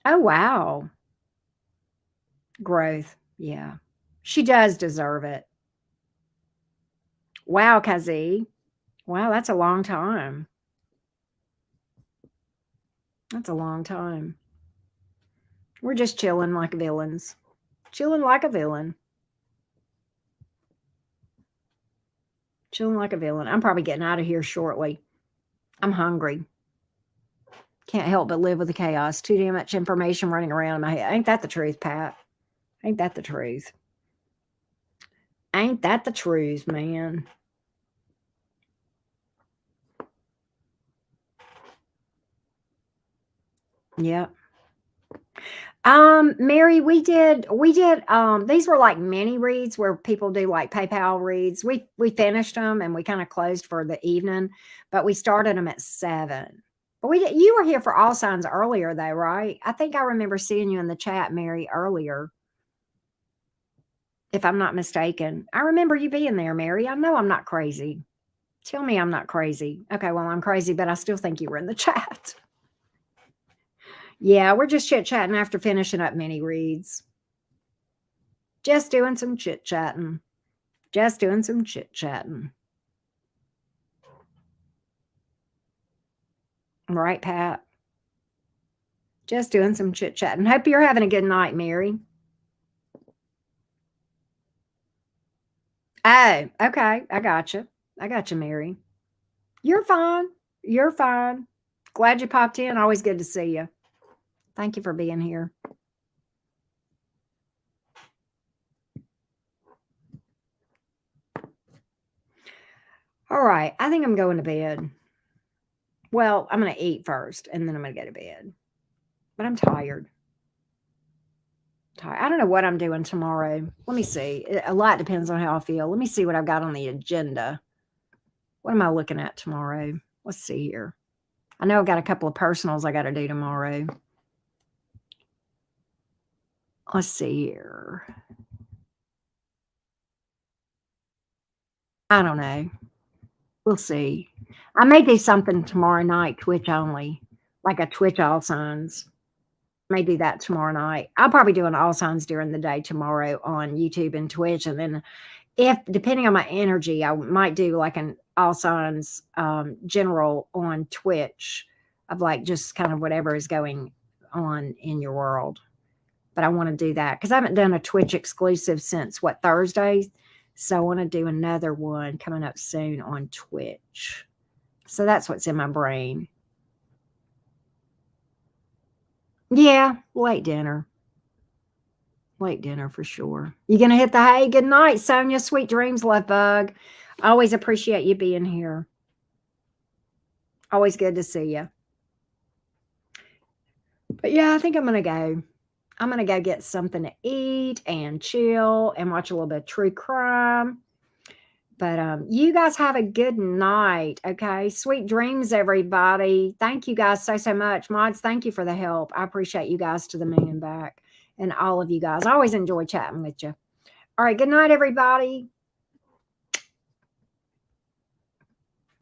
Oh, wow. Growth. Yeah. She does deserve it. Wow, Kazi. Wow, that's a long time. That's a long time. We're just chilling like villains. Chilling like a villain. Chilling like a villain. I'm probably getting out of here shortly. I'm hungry. Can't help but live with the chaos. Too damn much information running around in my head. Ain't that the truth, Pat? Ain't that the truth? Ain't that the truth, man? Yep. Mary, we did these were like mini reads where people do like PayPal reads. We finished them and we kind of closed for the evening, but we started them at 7. But you were here for all signs earlier though, right? I think I remember seeing you in the chat, Mary, earlier, if I'm not mistaken. I remember you being there, Mary. I know I'm not crazy. Tell me I'm not crazy. Okay, well, I'm crazy, but I still think you were in the chat. Yeah, we're just chit chatting after finishing up mini reads. Just doing some chit chatting. Just doing some chit chatting. Right, Pat? Just doing some chit chatting. Hope you're having a good night, Mary. Oh, okay. I got you. I got you, Mary. You're fine. You're fine. Glad you popped in. Always good to see you. Thank you for being here. All right. I think I'm going to bed. Well, I'm going to eat first and then I'm going to go to bed. But I'm tired. I don't know what I'm doing tomorrow. Let me see. A lot depends on how I feel. Let me see what I've got on the agenda. What am I looking at tomorrow? Let's see here. I know I've got a couple of personals I got to do tomorrow. Let's see here. I don't know. We'll see. I may do something tomorrow night, Twitch only, like a Twitch All Signs. May do that tomorrow night. I'll probably do an All Signs during the day tomorrow on YouTube and Twitch. And then if, depending on my energy, I might do like an All Signs general on Twitch of like just kind of whatever is going on in your world. But I want to do that because I haven't done a Twitch exclusive since Thursday. So I want to do another one coming up soon on Twitch. So that's what's in my brain. Yeah, late dinner. Late dinner for sure. You going to hit the hay? Good night, Sonia. Sweet dreams, love bug. I always appreciate you being here. Always good to see you. But yeah, I think I'm going to go. I'm going to go get something to eat and chill and watch a little bit of true crime. But you guys have a good night, okay? Sweet dreams, everybody. Thank you guys so much. Mods, thank you for the help. I appreciate you guys to the moon and back and all of you guys. I always enjoy chatting with you. All right, good night, everybody.